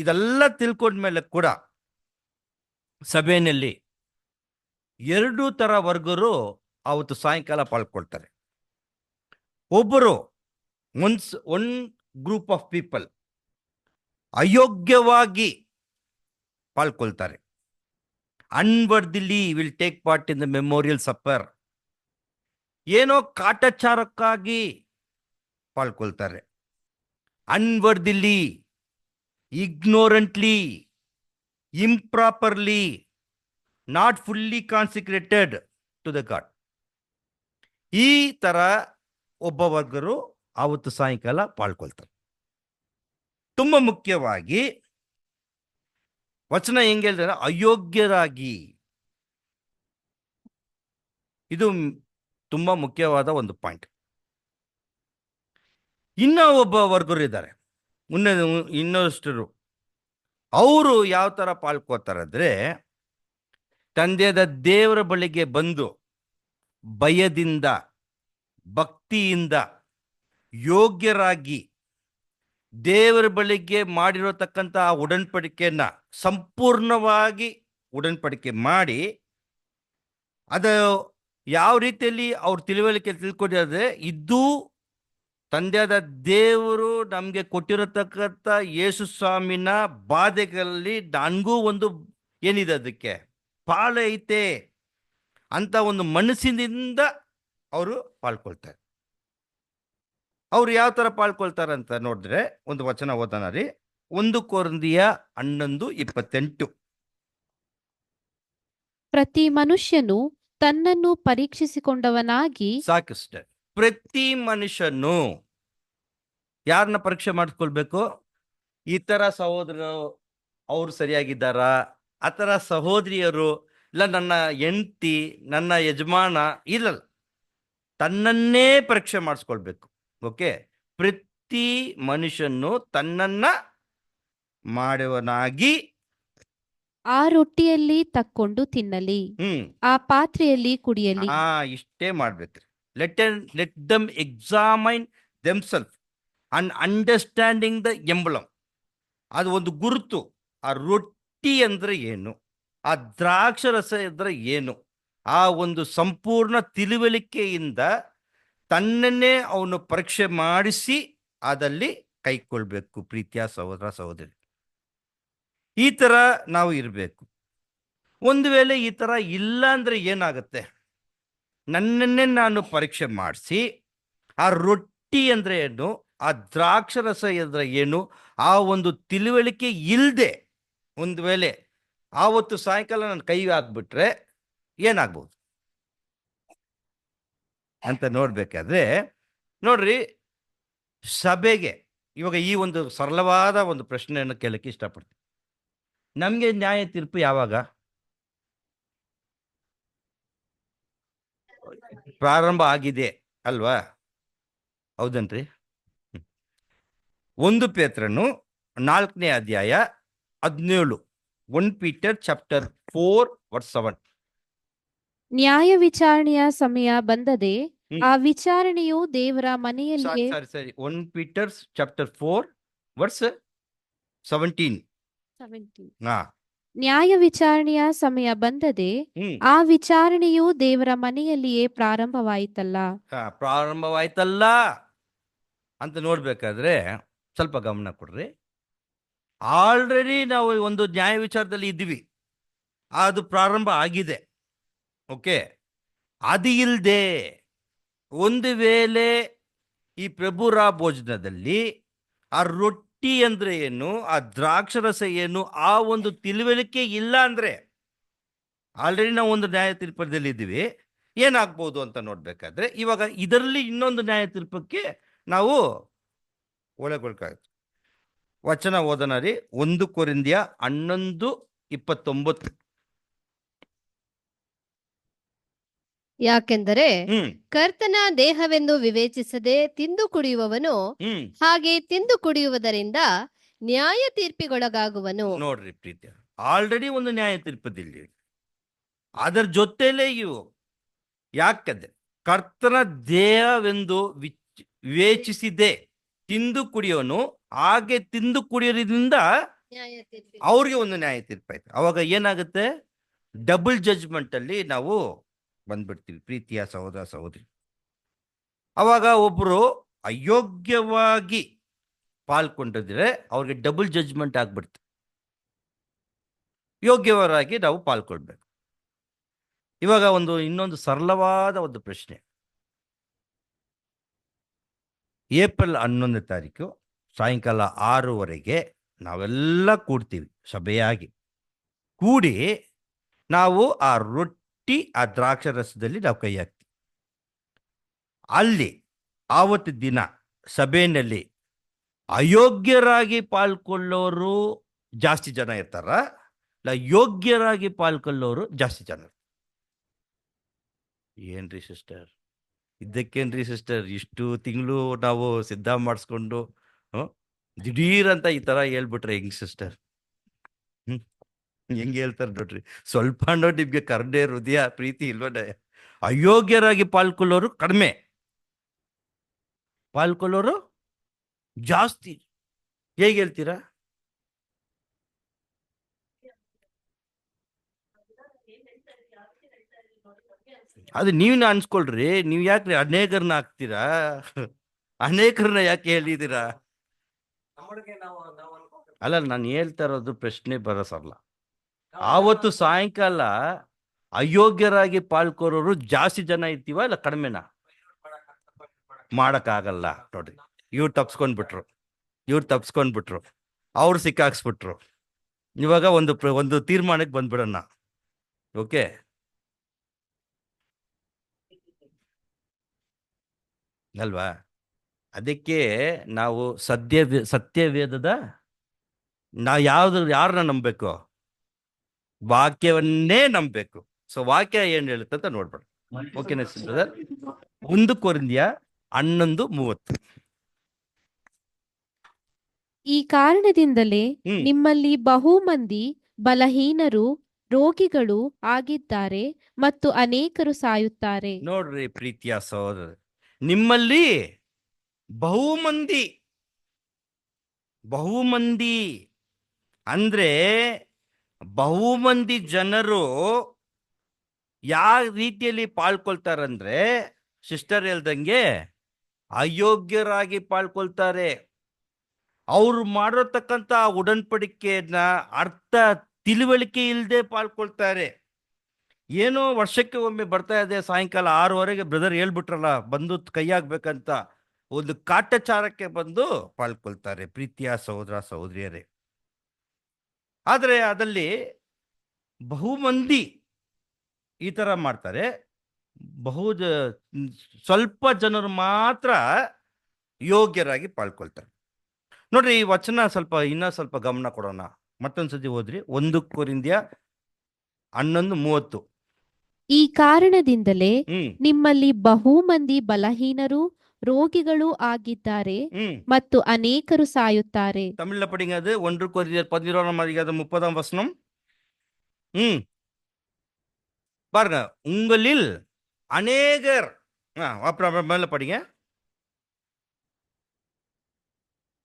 ಇದೆಲ್ಲ ತಿಳ್ಕೊಂಡ್ಮೇಲೆ ಕೂಡ ಸಭೆಯಲ್ಲಿ 2 ಥರ ವರ್ಗರು ಅವತ್ತು ಸಾಯಂಕಾಲ ಪಾಲ್ಕೊಳ್ತಾರೆ. ಒಬ್ಬರು ಒನ್ ಗ್ರೂಪ್ ಆಫ್ ಪೀಪಲ್ ಅಯೋಗ್ಯವಾಗಿ ಪಾಲ್ಕೊಳ್ತಾರೆ. Unworthily will take part in the memorial supper. ಏನೋ ಕಾಟಾಚಾರಕ್ಕಾಗಿ ಪಾಲ್ಕೊಳ್ತಾರೆ. Unworthily, ignorantly, improperly, not fully consecrated to the God. ಈ ತರ ಒಬ್ಬ ವರ್ಗರು ಆವತ್ತು ಸಾಯಂಕಾಲ ಪಾಲ್ಕೊಳ್ತಾರೆ. ತುಂಬಾ ಮುಖ್ಯವಾಗಿ ವಚನ ಹೆಂಗೆ ಹೇಳಿದ್ರೆ ಅಯೋಗ್ಯರಾಗಿ, ಇದು ತುಂಬಾ ಮುಖ್ಯವಾದ ಒಂದು ಪಾಯಿಂಟ್. ಒಬ್ಬ ವರ್ಗರು ಇದ್ದಾರೆ, ಇನ್ನಷ್ಟರು ಅವರು ಯಾವ ಥರ ಪಾಲ್ಕೋತಾರಂದ್ರೆ, ತಂದೆಯಾದ ದೇವರ ಬಳಿಗೆ ಬಂದು ಭಯದಿಂದ, ಭಕ್ತಿಯಿಂದ, ಯೋಗ್ಯರಾಗಿ ದೇವರ ಬಳಿಗೆ ಮಾಡಿರತಕ್ಕಂಥ ಆ ಉಡன்பಡಿಕೆಯನ್ನ ಸಂಪೂರ್ಣವಾಗಿ ಉಡன்பಡಿಕೆ ಮಾಡಿ, ಅದು ಯಾವ ರೀತಿಯಲ್ಲಿ ಅವ್ರ ತಿಳುವಳಿಕೆ ತಿಳ್ಕೊಂಡಿದ್ರೆ, ಇದು ತಂದೆಯಾದ ದೇವರು ನಮಗೆ ಕೊಟ್ಟಿರತಕ್ಕಂಥ ಯೇಸು ಸ್ವಾಮಿನ ಬಾಧೆಗಳಲ್ಲಿ ನನಗೂ ಒಂದು ಏನಿದೆ ಅದಕ್ಕೆ ಪಾಲು ಐತೆ ಅಂತ ಒಂದು ಮನಸ್ಸಿನಿಂದ ಅವರು ಪಾಲ್ಕೊಳ್ತಾರೆ. ಅವ್ರು ಯಾವ ಥರ ಪಾಲ್ಕೊಳ್ತಾರೆ ಅಂತ ನೋಡಿದ್ರೆ, ಒಂದು ವಚನ ಓದೋಣ ರೀ. 1 ಕೊರಿಂಥಿಯ 11:28. ಪ್ರತಿ ಮನುಷ್ಯನು ತನ್ನನ್ನು ಪರೀಕ್ಷಿಸಿಕೊಂಡವನಾಗಿ ಸಾಕಷ್ಟೆ. ಪ್ರತಿ ಮನುಷ್ಯನು ಯಾರನ್ನ ಪರೀಕ್ಷೆ ಮಾಡಿಸ್ಕೊಳ್ಬೇಕು? ಈ ಥರ ಸಹೋದರರು ಅವ್ರು ಸರಿಯಾಗಿದ್ದಾರಾ, ಆ ಥರ ಸಹೋದರಿಯರು, ಇಲ್ಲ ನನ್ನ ಹೆಂಡತಿ, ನನ್ನ ಯಜಮಾನ, ಇಲ್ಲಲ್ಲ, ತನ್ನನ್ನೇ ಪರೀಕ್ಷೆ ಮಾಡಿಸ್ಕೊಳ್ಬೇಕು. ಓಕೆ, ಪ್ರತಿ ಮನುಷ್ಯನು ತನ್ನನ್ನ ಮಾಡುವನಾಗಿ ಆ ರೊಟ್ಟಿಯಲ್ಲಿ ತಕ್ಕೊಂಡು ತಿನ್ನಲಿ, ಆ ಪಾತ್ರೆಯಲ್ಲಿ ಕುಡಿಯಲಿ. ಇಷ್ಟೇ ಮಾಡ್ಬೇಕ್ರಿ. Let them examine themself and understanding the ಎಂಬಲಮ್. ಅದು ಒಂದು ಗುರುತು. ಆ ರೊಟ್ಟಿ ಅಂದ್ರೆ ಏನು, ಆ ದ್ರಾಕ್ಷರಸ ಅಂದ್ರೆ ಏನು, ಆ ಒಂದು ಸಂಪೂರ್ಣ ತಿಳುವಳಿಕೆಯಿಂದ ತನ್ನನ್ನೇ ಅವನು ಪರೀಕ್ಷೆ ಮಾಡಿಸಿ ಅದಲ್ಲಿ ಕೈಕೊಳ್ಬೇಕು. ಪ್ರೀತಿಯ ಸಹೋದರ ಸಹೋದರಿ, ಈ ಥರ ನಾವು ಇರಬೇಕು. ಒಂದು ವೇಳೆ ಈ ಥರ ಇಲ್ಲ ಅಂದರೆ ಏನಾಗುತ್ತೆ? ನನ್ನನ್ನೇ ನಾನು ಪರೀಕ್ಷೆ ಮಾಡಿಸಿ ಆ ರೊಟ್ಟಿ ಅಂದರೆ ಏನು, ಆ ದ್ರಾಕ್ಷರಸ ಅಂದರೆ ಏನು, ಆ ಒಂದು ತಿಳುವಳಿಕೆ ಇಲ್ಲದೆ ಒಂದು ವೇಳೆ ಆವತ್ತು ಸಾಯಂಕಾಲ ನಾನು ಕೈ ಹಾಕ್ಬಿಟ್ರೆ ಏನಾಗ್ಬೋದು ಅಂತ ನೋಡ್ಬೇಕಾದ್ರೆ, ನೋಡ್ರಿ, ಸಭೆಗೆ ಇವಾಗ ಈ ಒಂದು ಸರಳವಾದ ಒಂದು ಪ್ರಶ್ನೆಯನ್ನು ಕೇಳಕ್ಕೆ ಇಷ್ಟಪಡ್ತೀನಿ. ನಮಗೆ ನ್ಯಾಯ ತೀರ್ಪು ಯಾವಾಗ? ಪ್ರಾರಂಭ ಆಗಿದೆ ಅಲ್ವಾ? ಹೌದನ್ರಿ? 1 ಪೇತ್ರನು 4ನೇ ಅಧ್ಯಾಯ 17. 1 ಪೀಟರ್ ಚಾಪ್ಟರ್ 4:7. ನ್ಯಾಯ ವಿಚಾರಣೆಯ ಸಮಯ ಬಂದದೆ, ಆ ವಿಚಾರಣೆಯು ದೇವರ ಮನೆಯಲ್ಲಿ. ಸರಿ 1 ಪೀಟರ್ ಚಾಪ್ಟರ್ 4:17. ನ್ಯಾಯ ವಿಚಾರಣೆಯ ಸಮಯ ಬಂದದೆ, ಆ ವಿಚಾರಣೆಯು ದೇವರ ಮನೆಯಲ್ಲಿಯೇ ಪ್ರಾರಂಭವಾಯಿತಲ್ಲ ಅಂತ ನೋಡ್ಬೇಕಾದ್ರೆ ಸ್ವಲ್ಪ ಗಮನ ಕೊಡ್ರಿ. ಆಲ್ರೆಡಿ ನಾವು ಒಂದು ನ್ಯಾಯ ವಿಚಾರದಲ್ಲಿ ಇದ್ದೀವಿ, ಅದು ಪ್ರಾರಂಭ ಆಗಿದೆ. ಓಕೆ, ಅದು ಇಲ್ಲದೆ ಒಂದು ವೇಳೆ ಈ ಪ್ರಭುರ ಭೋಜನದಲ್ಲಿ ಆ ರೊಟ್ಟಿ ಅಂದ್ರೆ ಏನು, ಆ ದ್ರಾಕ್ಷರಸ ಏನು, ಆ ಒಂದು ತಿಳುವಳಿಕೆ ಇಲ್ಲ ಅಂದ್ರೆ ಆಲ್ರೆಡಿ ನಾವು ಒಂದು ನ್ಯಾಯ ತೀರ್ಪದಲ್ಲಿ ಇದ್ದೀವಿ. ಏನಾಗ್ಬೋದು ಅಂತ ನೋಡ್ಬೇಕಾದ್ರೆ, ಇವಾಗ ಇದರಲ್ಲಿ ಇನ್ನೊಂದು ನ್ಯಾಯ ತೀರ್ಪಕ್ಕೆ ನಾವು ಒಳಗೊಳ್ಕಾಗುತ್ತೆ. ವಚನ ಓದೋಣ ರೀ. 1 ಕೊರಿಂಥಿಯ 11:29. ಯಾಕೆಂದರೆ ಕರ್ತನ ದೇಹವೆಂದು ವಿವೇಚಿಸದೆ ತಿಂದು ಕುಡಿಯುವವನು ಹಾಗೆ ತಿಂದು ಕುಡಿಯುವುದರಿಂದ ನ್ಯಾಯ ತೀರ್ಪಿಗೊಳಗಾಗುವನು. ನೋಡ್ರಿ ಪ್ರೀತಿ, ಆಲ್ರೆಡಿ ಒಂದು ನ್ಯಾಯ ತೀರ್ಪದಲ್ಲಿ ಅದರ ಜೊತೆಲೇ ಇವು. ಯಾಕಂದ್ರೆ ಕರ್ತನ ದೇಹವೆಂದು ವಿವೇಚಿಸಿದೆ ತಿಂದು ಕುಡಿಯೋನು ಹಾಗೆ ತಿಂದು ಕುಡಿಯೋದ್ರಿಂದ ಅವ್ರಿಗೆ ಒಂದು ನ್ಯಾಯ ತೀರ್ಪಾಯ್ತು. ಅವಾಗ ಏನಾಗುತ್ತೆ? ಡಬಲ್ ಜಡ್ಜ್ಮೆಂಟ್ ಅಲ್ಲಿ ನಾವು ಬಂದ್ಬಿಡ್ತೀವಿ ಪ್ರೀತಿಯ ಸಹೋದರ ಸಹೋದರಿ. ಅವಾಗ ಒಬ್ರು ಅಯೋಗ್ಯವಾಗಿ ಪಾಲ್ಕೊಂಡಿದ್ರೆ ಅವ್ರಿಗೆ ಡಬಲ್ ಜಡ್ಜ್ಮೆಂಟ್ ಆಗ್ಬಿಡ್ತು. ಯೋಗ್ಯವರಾಗಿ ನಾವು ಪಾಲ್ಕೊಳ್ಬೇಕು. ಇವಾಗ ಇನ್ನೊಂದು ಸರಳವಾದ ಒಂದು ಪ್ರಶ್ನೆ. ಏಪ್ರಿಲ್ 11 ತಾರೀಕು ಸಾಯಂಕಾಲ 6:00 ನಾವೆಲ್ಲ ಕೂಡ್ತೀವಿ, ಸಭೆಯಾಗಿ ಕೂಡಿ ನಾವು ಆ ರೊಟ್ಟಿ ಆ ದ್ರಾಕ್ಷರಸದಲ್ಲಿ ನಾವು ಕೈ ಹಾಕ್ತೀವಿ. ಅಲ್ಲಿ ಆವತ್ತು ದಿನ ಸಭೆಯಲ್ಲಿ ಅಯೋಗ್ಯರಾಗಿ ಪಾಲ್ಕೊಳ್ಳೋರು ಜಾಸ್ತಿ ಜನ ಇರ್ತಾರ, ಇಲ್ಲ ಯೋಗ್ಯರಾಗಿ ಪಾಲ್ಕೊಳ್ಳೋರು ಜಾಸ್ತಿ ಜನ ಇರ್ತಾರೆ. ಏನ್ರಿ ಸಿಸ್ಟರ್, ಇದಕ್ಕೇನ್ರಿ ಸಿಸ್ಟರ್ ಇಷ್ಟು ತಿಂಗಳು ನಾವು ಸಿದ್ಧ ಮಾಡಿಸ್ಕೊಂಡು ದಿಢೀರ್ ಅಂತ ಈ ತರ ಹೇಳ್ಬಿಟ್ರೆ ಹೆಂಗ್ ಸಿಸ್ಟರ್? ಹ್ಮ್ ಹೆಂಗೆ ಹೇಳ್ತಾರೆ ನೋಡ್ರಿ, ಸ್ವಲ್ಪ ನಿಮ್ಗೆ ಕರುಣೆ ಹೃದಯ ಪ್ರೀತಿ ಇಲ್ವೇ? ಅಯೋಗ್ಯರಾಗಿ ಪಾಲ್ಗೊಳ್ಳೋರು ಕಡಿಮೆ, ಪಾಲ್ಗೊಳ್ಳೋರು ಜಾಸ್ತಿ. ಹೇಗೆ ಹೇಳ್ತೀರಾ? ಅದು ನೀವ್ನ ಅನ್ಸ್ಕೊಳ್ರಿ, ನೀವ್ ಯಾಕ್ರಿ ಅನೇಕರನ್ನ ಹಾಕ್ತೀರಾ? ಅನೇಕರನ್ನ ಯಾಕೆ ಹೇಳಿದೀರಾ? ಅಲ್ಲ, ನಾನು ಹೇಳ್ತಾ ಇರೋದು ಪ್ರಶ್ನೆ ಬರಸಲ್ಲ. ಆವತ್ತು ಸಾಯಂಕಾಲ ಅಯೋಗ್ಯರಾಗಿ ಪಾಲ್ಗೊಳ್ಳೋರು ಜಾಸ್ತಿ ಜನ ಇರ್ತೀವ ಇಲ್ಲ ಕಡಿಮೆನಾ? ಮಾಡಕ್ಕಾಗಲ್ಲ ನೋಡ್ರಿ. ಇವ್ರು ತಪ್ಸ್ಕೊಂಡ್ಬಿಟ್ರು, ಅವ್ರು ಸಿಕ್ಕಾಕ್ಸ್ಬಿಟ್ರು. ಇವಾಗ ಒಂದು ತೀರ್ಮಾನಕ್ಕೆ ಬಂದ್ಬಿಡೋಣ. ಓಕೆ, ಅಲ್ವಾ? ಅದಕ್ಕೆ ನಾವು ಸತ್ಯವೇದದ ಯಾರನ್ನ ನಂಬಬೇಕು? ವಾಕ್ಯವನ್ನೇ ನಂಬಬೇಕು. ಸೊ ವಾಕ್ಯ ಏನ್ ಹೇಳುತ್ತೆ ಅಂತ ನೋಡ್ಬೇಡ. ಓಕೆನಾ ಬ್ರದರ್? 1 ಕೊರಿಂಥಿಯ 11:30. ಈ ಕಾರಣದಿಂದಲೇ ನಿಮ್ಮಲ್ಲಿ ಬಹು ಮಂದಿ ಬಲಹೀನರು, ರೋಗಿಗಳು ಆಗಿದ್ದಾರೆ ಮತ್ತು ಅನೇಕರು ಸಾಯುತ್ತಾರೆ. ನೋಡ್ರಿ ಪ್ರೀತಿಯ ಸಹೋದರ, ನಿಮ್ಮಲ್ಲಿ ಬಹುಮಂದಿ ಅಂದ್ರೆ ಬಹುಮಂದಿ ಜನರು ಯಾವ ರೀತಿಯಲ್ಲಿ ಪಾಲ್ಕೊಳ್ತಾರಂದ್ರೆ, ಸಿಸ್ಟರ್ ಹೇಳ್ದಂಗೆ ಅಯೋಗ್ಯರಾಗಿ ಪಾಲ್ಕೊಳ್ತಾರೆ. ಅವ್ರು ಮಾಡಿರತಕ್ಕಂಥ ಉಡன்பಡಿಕೆಯನ್ನ ಅರ್ಥ ತಿಳುವಳಿಕೆ ಇಲ್ಲದೆ ಪಾಲ್ಕೊಳ್ತಾರೆ. ಏನೋ ವರ್ಷಕ್ಕೆ ಒಮ್ಮೆ ಬರ್ತಾ ಇದೆ, ಸಾಯಂಕಾಲ 6:30ಗೆ ಬ್ರದರ್ ಹೇಳ್ಬಿಟ್ರಲ್ಲ ಬಂದು ಕೈ ಹಾಕ್ಬೇಕಂತ, ಒಂದು ಕಾಟಾಚಾರಕ್ಕೆ ಬಂದು ಪಾಲ್ಕೊಳ್ತಾರೆ ಪ್ರೀತಿಯ ಸಹೋದರ ಸಹೋದರಿಯರೇ. ಆದರೆ ಅದಲ್ಲಿ ಬಹುಮಂದಿ ಈ ತರ ಮಾಡ್ತಾರೆ, ಸ್ವಲ್ಪ ಜನರು ಮಾತ್ರ ಯೋಗ್ಯರಾಗಿ ಪಾಲ್ಕೊಳ್ತಾರೆ. ನೋಡ್ರಿ, ಈ ವಚನ ಇನ್ನ ಸ್ವಲ್ಪ ಗಮನ ಕೊಡೋಣ. ಮತ್ತೊಂದ್ಸತಿ ಓದ್ರಿ, 1 ಕೊರಿಂಥಿಯ 11:30. ಈ ಕಾರಣದಿಂದಲೇ ನಿಮ್ಮಲ್ಲಿ ಬಹು ಮಂದಿ ಬಲಹೀನರು, ರೋಗಿಗಳು ಆಗಿದ್ದಾರೆ ಮತ್ತು ಅನೇಕರು ಸಾಯುತ್ತಾರೆ. ತಮಿಳ್ல படிங்க. அது 1 கொரிந்தியர் 11ஆம் அதிகாரம் 30ஆம் வசனம். பாருங்க, உங்களில் அநேகர். அப்புறம் மேல படிங்க.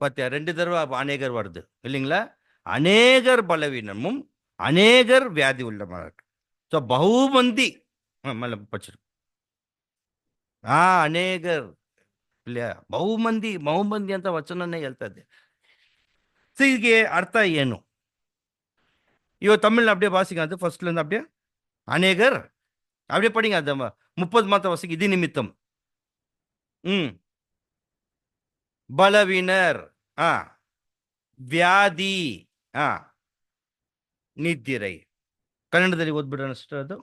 பாத்தியா, 2 தடவை அநேகர் வருது இல்லைங்களா? அநேகர் பலவீனமும் அநேகர் வியாதி உள்ளவர்கள். ಸೊ ಬಹುಮಂದಿ ಮೇಲೆ ಪಚ್ಚಿರು. ಅನೇಕರ್ ಇಲ್ಲ, ಬಹುಮಂದಿ ಅಂತ ವಚನನೇ ಹೇಳ್ತಾ ಇದ್ದೆ. ಸೊ ಇದಕ್ಕೆ ಅರ್ಥ ಏನು? ಇವಾಗ ತಮಿಳ್ನ அப்படியே வாசிங்க. அது ஃபர்ஸ்ட்ல இருந்து அப்படியே அநேகர் அப்படியே படிங்க. அது 30 மாத்த வாசிங்க. இது நிமித்தம் ಬಲವೀನರ್, ವ್ಯಾಧಿ, ನಿದ್ದಿರೈ. ಕನ್ನಡದಲ್ಲಿ ಓದ್ಬಿಡೋಣ ಅಷ್ಟೇ. ಅದು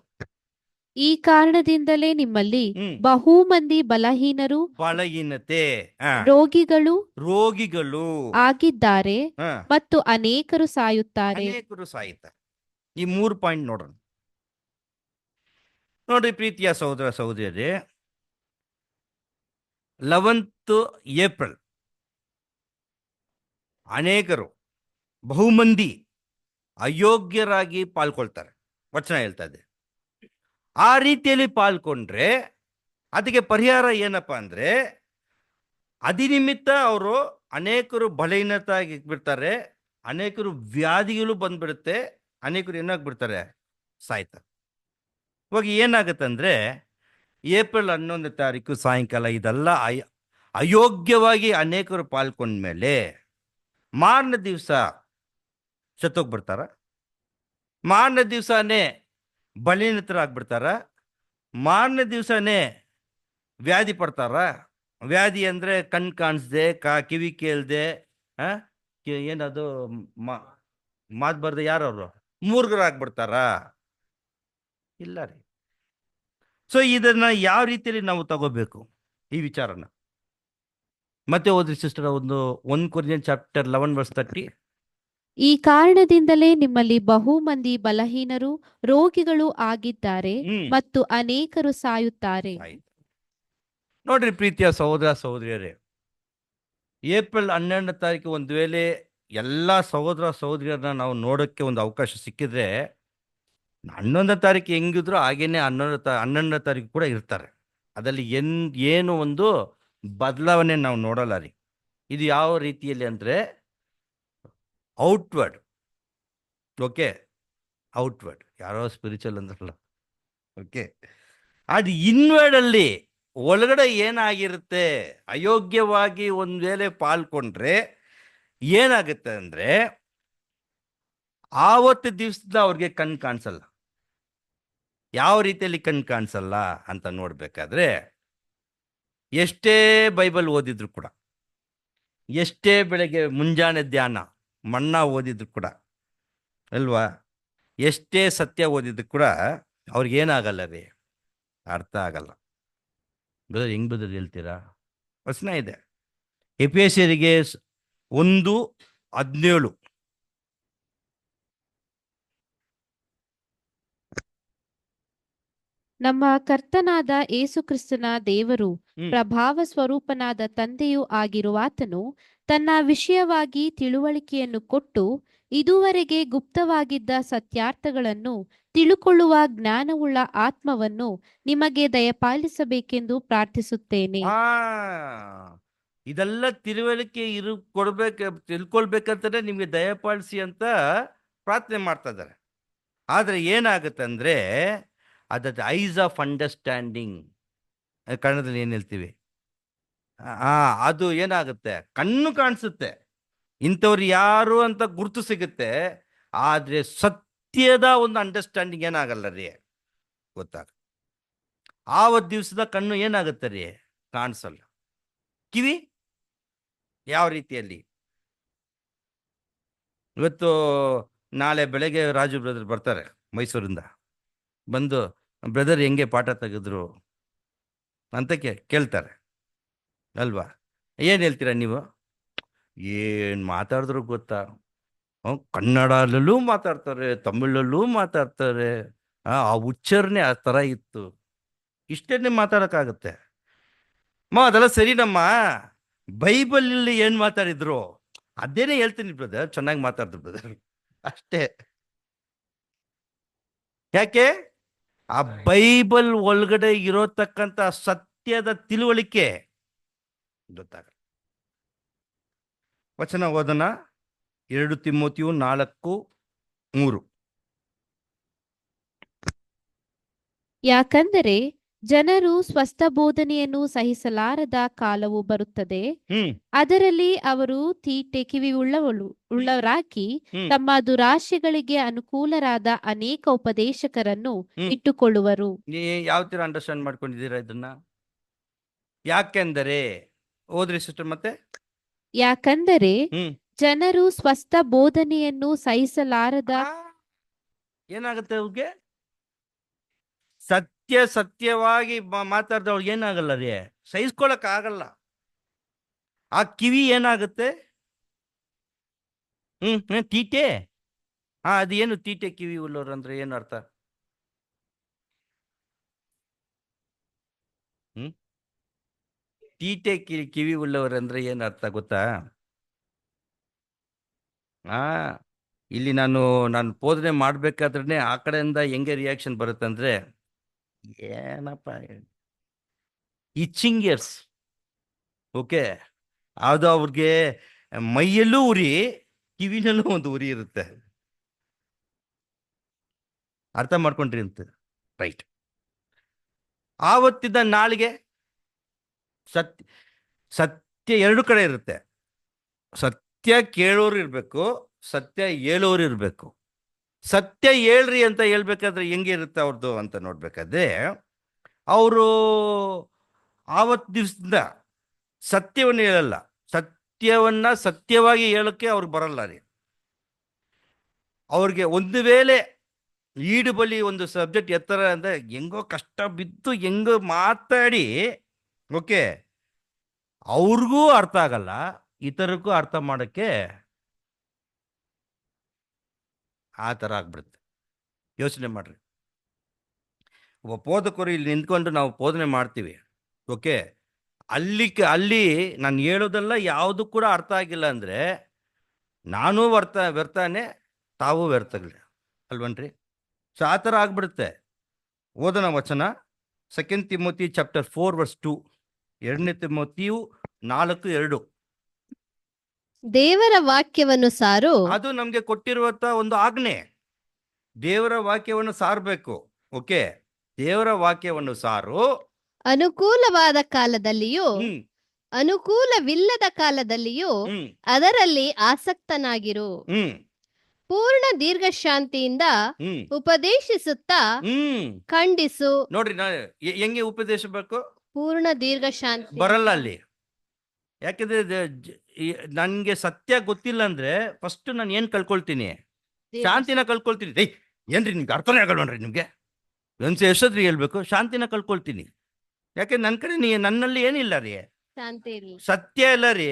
ಈ ಕಾರಣದಿಂದಲೇ ನಿಮ್ಮಲ್ಲಿ ಬಹು ಮಂದಿ ಬಲಹೀನತೆ, ರೋಗಿಗಳು ಆಗಿದ್ದಾರೆ ಮತ್ತು ಅನೇಕರು ಸಾಯುತ್ತಾರೆ. ಈ 3 ಪಾಯಿಂಟ್ ನೋಡೋಣ. ನೋಡ್ರಿ ಪ್ರೀತಿಯ ಸಹೋದರ ಸಹೋದರಿಯರೇ, 11th ಏಪ್ರಿಲ್ ಅನೇಕರು ಬಹುಮಂದಿ ಅಯೋಗ್ಯರಾಗಿ ಪಾಲ್ಕೊಳ್ತಾರೆ ವಚನ ಹೇಳ್ತಾ ಇದೆ. ಆ ರೀತಿಯಲ್ಲಿ ಪಾಲ್ಕೊಂಡ್ರೆ ಅದಕ್ಕೆ ಪರಿಹಾರ ಏನಪ್ಪಾ ಅಂದ್ರೆ, ಅದಿನಿಮಿತ್ತ ಅವರು ಅನೇಕರು ಬಲಹೀನತಾಗಿ ಬಿಡ್ತಾರೆ, ಅನೇಕರು ವ್ಯಾಧಿಗಳು ಬಂದ್ಬಿಡುತ್ತೆ, ಅನೇಕರು ಏನಾಗ್ಬಿಡ್ತಾರೆ, ಸಾಯ್ತಾರೆ. ಇವಾಗ ಏನಾಗತ್ತಂದ್ರೆ, ಏಪ್ರಿಲ್ 11ನೇ ತಾರೀಕು ಸಾಯಂಕಾಲ ಇದೆಲ್ಲ ಅಯೋಗ್ಯವಾಗಿ ಅನೇಕರು ಪಾಲ್ಕೊಂಡ್ಮೇಲೆ ಮಾರನೇ ದಿವಸ ಸತ್ತೋಗ್ಬಿಡ್ತಾರ, ಮಾರನೇ ದಿವಸನೇ ಬಲಹೀನತರಾಗ್ಬಿಡ್ತಾರ, ಮಾರನೇ ದಿವಸನೇ ವ್ಯಾಧಿ ಪಡ್ತಾರ. ವ್ಯಾಧಿ ಅಂದ್ರೆ ಕಣ್ ಕಾಣಿಸ್ದೆ, ಕಿವಿ ಕೇಳ್ದೆ, ಏನದು ಮಾತು ಬರ್ದೆ, ಯಾರವರು ಮೂರ್ಖರಾಗ್ಬಿಡ್ತಾರ. ಇಲ್ಲ ರೀ. ಸೊ ಇದನ್ನ ಯಾವ ರೀತಿಯಲ್ಲಿ ನಾವು ತಗೋಬೇಕು ಈ ವಿಚಾರನ? ಮತ್ತೆ ಓದ್ರಿ ಸಿಸ್ಟರ್, 1 ಕೊರಿಂಥಿಯನ್ ಚಾಪ್ಟರ್ 11:30. ಈ ಕಾರಣದಿಂದಲೇ ನಿಮ್ಮಲ್ಲಿ ಬಹು ಮಂದಿ ಬಲಹೀನರು, ರೋಗಿಗಳು ಆಗಿದ್ದಾರೆ ಮತ್ತು ಅನೇಕರು ಸಾಯುತ್ತಾರೆ. ನೋಡ್ರಿ ಪ್ರೀತಿಯ ಸಹೋದರ ಸಹೋದರಿಯರೇ, ಏಪ್ರಿಲ್ 12ನೇ ತಾರೀಕು ಒಂದು ವೇಳೆ ಎಲ್ಲ ಸಹೋದರ ಸಹೋದರಿಯರನ್ನ ನಾವು ನೋಡೋಕ್ಕೆ ಒಂದು ಅವಕಾಶ ಸಿಕ್ಕಿದ್ರೆ 11ನೇ ತಾರೀಕು ಹೆಂಗಿದ್ರು ಹಾಗೇನೆ 11ನೇ ತಾರೀಕು ಕೂಡ ಇರ್ತಾರೆ. ಅದರಲ್ಲಿ ಏನು ಒಂದು ಬದಲಾವಣೆ ನಾವು ನೋಡಲ್ಲ ರೀ. ಇದು ಯಾವ ರೀತಿಯಲ್ಲಿ ಅಂದರೆ ಔಟ್ವರ್ಡ್. Okay, outward. ಯಾರೋ ಸ್ಪಿರಿಚುವಲ್ ಅಂದ್ರಲ್ಲ, ಓಕೆ. ಅದು ಇನ್ವರ್ಡಲ್ಲಿ ಒಳಗಡೆ ಏನಾಗಿರುತ್ತೆ, ಅಯೋಗ್ಯವಾಗಿ ಒಂದು ವೇಳೆ ಪಾಲ್ಕೊಂಡ್ರೆ ಏನಾಗುತ್ತೆ ಅಂದರೆ ಆವತ್ತು ದಿವಸದ ಅವ್ರಿಗೆ ಕಣ್ಣು ಕಾಣಿಸಲ್ಲ. ಯಾವ ರೀತಿಯಲ್ಲಿ ಕಣ್ಣು ಕಾಣಿಸಲ್ಲ ಅಂತ ನೋಡ್ಬೇಕಾದ್ರೆ, ಎಷ್ಟೇ ಬೈಬಲ್ ಓದಿದ್ರು ಕೂಡ, ಎಷ್ಟೇ ಬೆಳಗ್ಗೆ ಮುಂಜಾನೆ ಧ್ಯಾನ ಮನ್ನಾ ಓದಿದ್ರು ಕೂಡ ಅಲ್ವಾ, ಎಷ್ಟೇ ಸತ್ಯ ಓದಿದ್ರು ಕೂಡ ಅವ್ರಿಗೇನಾಗಲ್ಲ ರೀ, ಅರ್ಥ ಆಗಲ್ಲ. ಬ್ರದರ್ ಹೆಂಗ್ ಬ್ರದರ್ ಹೇಳ್ತೀರಾ? ವಚನ ಇದೆ, ಎಫೆಸರಿಗೆ 1:17. ನಮ್ಮ ಕರ್ತನಾದ ಯೇಸುಕ್ರಿಸ್ತನ ದೇವರು ಪ್ರಭಾವ ಸ್ವರೂಪನಾದ ತಂದೆಯೂ ಆಗಿರುವಾತನು ತನ್ನ ವಿಷಯವಾಗಿ ತಿಳುವಳಿಕೆಯನ್ನು ಕೊಟ್ಟು ಇದುವರೆಗೆ ಗುಪ್ತವಾಗಿದ್ದ ಸತ್ಯಾರ್ಥಗಳನ್ನು ತಿಳುಕೊಳ್ಳುವ ಜ್ಞಾನವುಳ್ಳ ಆತ್ಮವನ್ನು ನಿಮಗೆ ದಯಪಾಲಿಸಬೇಕೆಂದು ಪ್ರಾರ್ಥಿಸುತ್ತೇನೆ. ಇದೆಲ್ಲ ತಿಳುವಳಿಕೆ ತಿಳ್ಕೊಳ್ಬೇಕಂತಲೇ ನಿಮಗೆ ದಯಪಾಲಿಸಿ ಅಂತ ಪ್ರಾರ್ಥನೆ ಮಾಡ್ತಾ ಇದ್ದಾರೆ. ಆದರೆ ಏನಾಗುತ್ತೆ ಅಂದರೆ ಅದಕ್ಕೆ ಐಸ್ ಆಫ್ ಅಂಡರ್ಸ್ಟ್ಯಾಂಡಿಂಗ್, ಕನ್ನಡದಲ್ಲಿ ಏನು ಹೇಳ್ತೀವಿ, ಅದು ಏನಾಗುತ್ತೆ, ಕಣ್ಣು ಕಾಣಿಸುತ್ತೆ, ಇಂಥವ್ರು ಯಾರು ಅಂತ ಗುರುತು ಸಿಗುತ್ತೆ. ಆದರೆ ಸತ್ಯದ ಒಂದು ಅಂಡರ್ಸ್ಟ್ಯಾಂಡಿಂಗ್ ಏನಾಗಲ್ಲ ರೀ, ಗೊತ್ತಾಗ. ಆವತ್ತು ದಿವಸದ ಕಣ್ಣು ಏನಾಗುತ್ತೆ ರೀ, ಕಾಣಿಸಲ್ಲ. ಕಿವಿ ಯಾವ ರೀತಿಯಲ್ಲಿ, ಇವತ್ತು ನಾಳೆ ಬೆಳಗ್ಗೆ ರಾಜು ಬ್ರದರ್ ಬರ್ತಾರೆ ಮೈಸೂರಿಂದ, ಬಂದು ಬ್ರದರ್ ಹೆಂಗೆ ಪಾಠ ತೆಗೆದ್ರು ಅಂತ ಕೇಳ್ತಾರೆ ಅಲ್ವಾ. ಏನು ಹೇಳ್ತೀರಾ ನೀವು? ಏನು ಮಾತಾಡಿದ್ರು ಗೊತ್ತಾ, ಕನ್ನಡದಲ್ಲೂ ಮಾತಾಡ್ತಾರೆ, ತಮಿಳಲ್ಲೂ ಮಾತಾಡ್ತಾರೆ, ಆ ಉಚ್ಚಾರಣೆ ಆ ಥರ ಇತ್ತು. ಇಷ್ಟೇ ಮಾತಾಡೋಕ್ಕಾಗತ್ತೆ. ಅದೆಲ್ಲ ಸರಿನಮ್ಮ, ಬೈಬಲಲ್ಲಿ ಏನು ಮಾತಾಡಿದ್ರು ಅದೇನೇ ಹೇಳ್ತೀನಿ ಬ್ರದರ್, ಚೆನ್ನಾಗಿ ಮಾತಾಡಿದ್ರು ಬ್ರದರ್, ಅಷ್ಟೇ. ಯಾಕೆ? ಆ ಬೈಬಲ್ ಒಳಗಡೆ ಇರೋತಕ್ಕಂಥ ಸತ್ಯದ ತಿಳುವಳಿಕೆ ಗೊತ್ತಾಗಲ್ಲ. ವಚನ ಓದೋಣ, 2 ತಿಮೋಥೆಯು 4:3. ಯಾಕಂದರೆ ಜನರು ಸ್ವಸ್ಥ ಬೋಧನೆಯನ್ನು ಸಹಿಸಲಾರದ ಕಾಲವು ಬರುತ್ತದೆ, ಅದರಲ್ಲಿ ಅವರು ತೀಟೆ ಕಿವಿ ಉಳ್ಳವರಾಗಿ ತಮ್ಮ ದುರಾಶೆಗಳಿಗೆ ಅನುಕೂಲರಾದ ಅನೇಕ ಉಪದೇಶಕರನ್ನು ಇಟ್ಟುಕೊಳ್ಳುವರು. ಯಾವ ತರ ಅಂಡರ್ಸ್ಟ್ಯಾಂಡ್ ಮಾಡ್ಕೊಂಡಿದ್ದೀರಾ ಇದನ್ನ? ಯಾಕೆಂದರೆ ಓದ್ರಿ ಸಿಸ್ಟರ್ ಮತ್ತೆ. ಯಾಕಂದರೆ ಜನರು ಸ್ವಸ್ಥ ಬೋಧನೆಯನ್ನು ಸಹಿಸಲಾರದ, ಏನಾಗುತ್ತೆ ಅವ್ರಿಗೆ? ಸತ್ಯವಾಗಿ ಮಾತಾಡ್ದವ್ರಿಗೆ ಏನಾಗಲ್ಲ ರೀ, ಸಹಿಸ್ಕೊಳಕ್ ಆಗಲ್ಲ. ಆ ಕಿವಿ ಏನಾಗುತ್ತೆ, ತೀಟೆ. ಅದೇನು ತೀಟೆ ಕಿವಿ ಉಳ್ಳೋರು ಅಂದ್ರೆ ಏನು ಅರ್ಥ? ತೀಟೆ ಕಿವಿ ಉಳ್ಳವರು ಅಂದ್ರೆ ಏನು ಅರ್ಥ ಗೊತ್ತಾ? ಇಲ್ಲಿ ನಾನು ಬೋಧನೆ ಮಾಡ್ಬೇಕಾದ್ರೆ ಆ ಕಡೆಯಿಂದ ಹೆಂಗೆ ರಿಯಾಕ್ಷನ್ ಬರುತ್ತೆ ಅಂದ್ರೆ, ಏನಪ್ಪ ಇಚ್ಚಿಂಗ್ ಇಯರ್ಸ್. ಓಕೆ, ಅದು ಅವ್ರಿಗೆ ಮೈಯಲ್ಲೂ ಉರಿ, ಕಿವಿನಲ್ಲೂ ಒಂದು ಉರಿ ಇರುತ್ತೆ. ಅರ್ಥ ಮಾಡ್ಕೊಂಡ್ರಿ ಅಂತ, ರೈಟ್? ಆವತ್ತಿದ್ದ ನಾಳಿಗೆ ಸತ್ಯ ಎರಡು ಕಡೆ ಇರುತ್ತೆ. ಸತ್ಯ ಕೇಳೋರು ಇರಬೇಕು, ಸತ್ಯ ಹೇಳೋರು ಇರಬೇಕು. ಸತ್ಯ ಹೇಳ್ರಿ ಅಂತ ಹೇಳ್ಬೇಕಾದ್ರೆ ಹೆಂಗೆ ಇರುತ್ತೆ ಅವ್ರದ್ದು ಅಂತ ನೋಡ್ಬೇಕಾದ್ರೆ, ಅವರು ಆವತ್ತು ದಿವಸದಿಂದ ಸತ್ಯವನ್ನು ಹೇಳಲ್ಲ. ಸತ್ಯವನ್ನ ಸತ್ಯವಾಗಿ ಹೇಳೋಕ್ಕೆ ಅವ್ರಿಗೆ ಬರಲ್ಲ ರೀ. ಅವ್ರಿಗೆ ಒಂದು ವೇಳೆ ಈಡು ಬಲಿ ಒಂದು ಸಬ್ಜೆಕ್ಟ್ ಎತ್ತರ ಅಂದರೆ ಹೆಂಗೋ ಕಷ್ಟ ಬಿದ್ದು ಹೆಂಗೋ ಮಾತಾಡಿ, ಓಕೆ, ಅವ್ರಿಗೂ ಅರ್ಥ ಆಗಲ್ಲ, ಇತರಕ್ಕೂ ಅರ್ಥ ಮಾಡೋಕ್ಕೆ ಆ ಥರ ಆಗ್ಬಿಡುತ್ತೆ. ಯೋಚನೆ ಮಾಡ್ರಿ. ಒಬ್ಬ ಬೋಧಕರು ಇಲ್ಲಿ ನಿಂತ್ಕೊಂಡು ನಾವು ಬೋಧನೆ ಮಾಡ್ತೀವಿ, ಓಕೆ, ಅಲ್ಲಿ ನಾನು ಹೇಳೋದೆಲ್ಲ ಯಾವುದು ಕೂಡ ಅರ್ಥ ಆಗಿಲ್ಲ ಅಂದರೆ ನಾನೂ ವ್ಯರ್ಥನೇ, ತಾವು ವ್ಯರ್ಥಗಳೇ ಅಲ್ವನ್ರಿ? ಸೊ ಆ ಥರ ಆಗ್ಬಿಡುತ್ತೆ. ಓದನ ವಚನ 2 ತಿಮೋತಿ ಚಾಪ್ಟರ್ 4 verse 2, 2 ತಿಮೋತಿಯು 4:2. ದೇವರ ವಾಕ್ಯವನ್ನು ಸಾರು, ಅದು ನಮ್ಗೆ ಕೊಟ್ಟಿರುವಂತ ಒಂದು ಆಜ್ಞೆ. ದೇವರ ವಾಕ್ಯವನ್ನು ಸಾರಬೇಕು. ಓಕೆ, ದೇವರ ವಾಕ್ಯವನ್ನು ಸಾರು. ಅನುಕೂಲವಾದ ಕಾಲದಲ್ಲಿಯೂ ಹ್ಮ್ ಅನುಕೂಲವಿಲ್ಲದ ಕಾಲದಲ್ಲಿಯೂ ಹ್ಮ್ ಅದರಲ್ಲಿ ಆಸಕ್ತನಾಗಿರು. ಹ್ಮ್ ಪೂರ್ಣ ದೀರ್ಘಶಾಂತಿಯಿಂದ ಹ್ಮ್ ಉಪದೇಶಿಸುತ್ತಾ ಹ್ಮ್ ಖಂಡಿಸು. ನೋಡ್ರಿ, ಹೆಂಗೆ ಉಪದೇಶಬೇಕು? ಪೂರ್ಣ ದೀರ್ಘಶಾಂತಿ ಬರಲ್ಲ ಅಲ್ಲಿ. ಯಾಕಂದ್ರೆ ನನ್ಗೆ ಸತ್ಯ ಗೊತ್ತಿಲ್ಲ ಅಂದ್ರೆ ಫಸ್ಟ್ ನಾನು ಏನ್ ಕಳ್ಕೊಳ್ತೀನಿ? ಶಾಂತಿನ ಕಳ್ಕೊಳ್ತೀನಿ. ಏನ್ರಿ ನಿಮ್ಗೆ ಅರ್ಥನೇ ಆಗಲ್ವನ್ರಿ? ನಿಮ್ಗೆ ಎಷ್ಟೊತ್ರಿ ಹೇಳ್ಬೇಕು? ಶಾಂತಿನ ಕಳ್ಕೊಳ್ತೀನಿ. ಯಾಕೆ ನನ್ನ ಕಡೆ ನನ್ನಲ್ಲಿ ಏನಿಲ್ಲ ರೀ, ಶಾಂತಿ ಇಲ್ಲ. ಸತ್ಯ ಇಲ್ಲ ರೀ.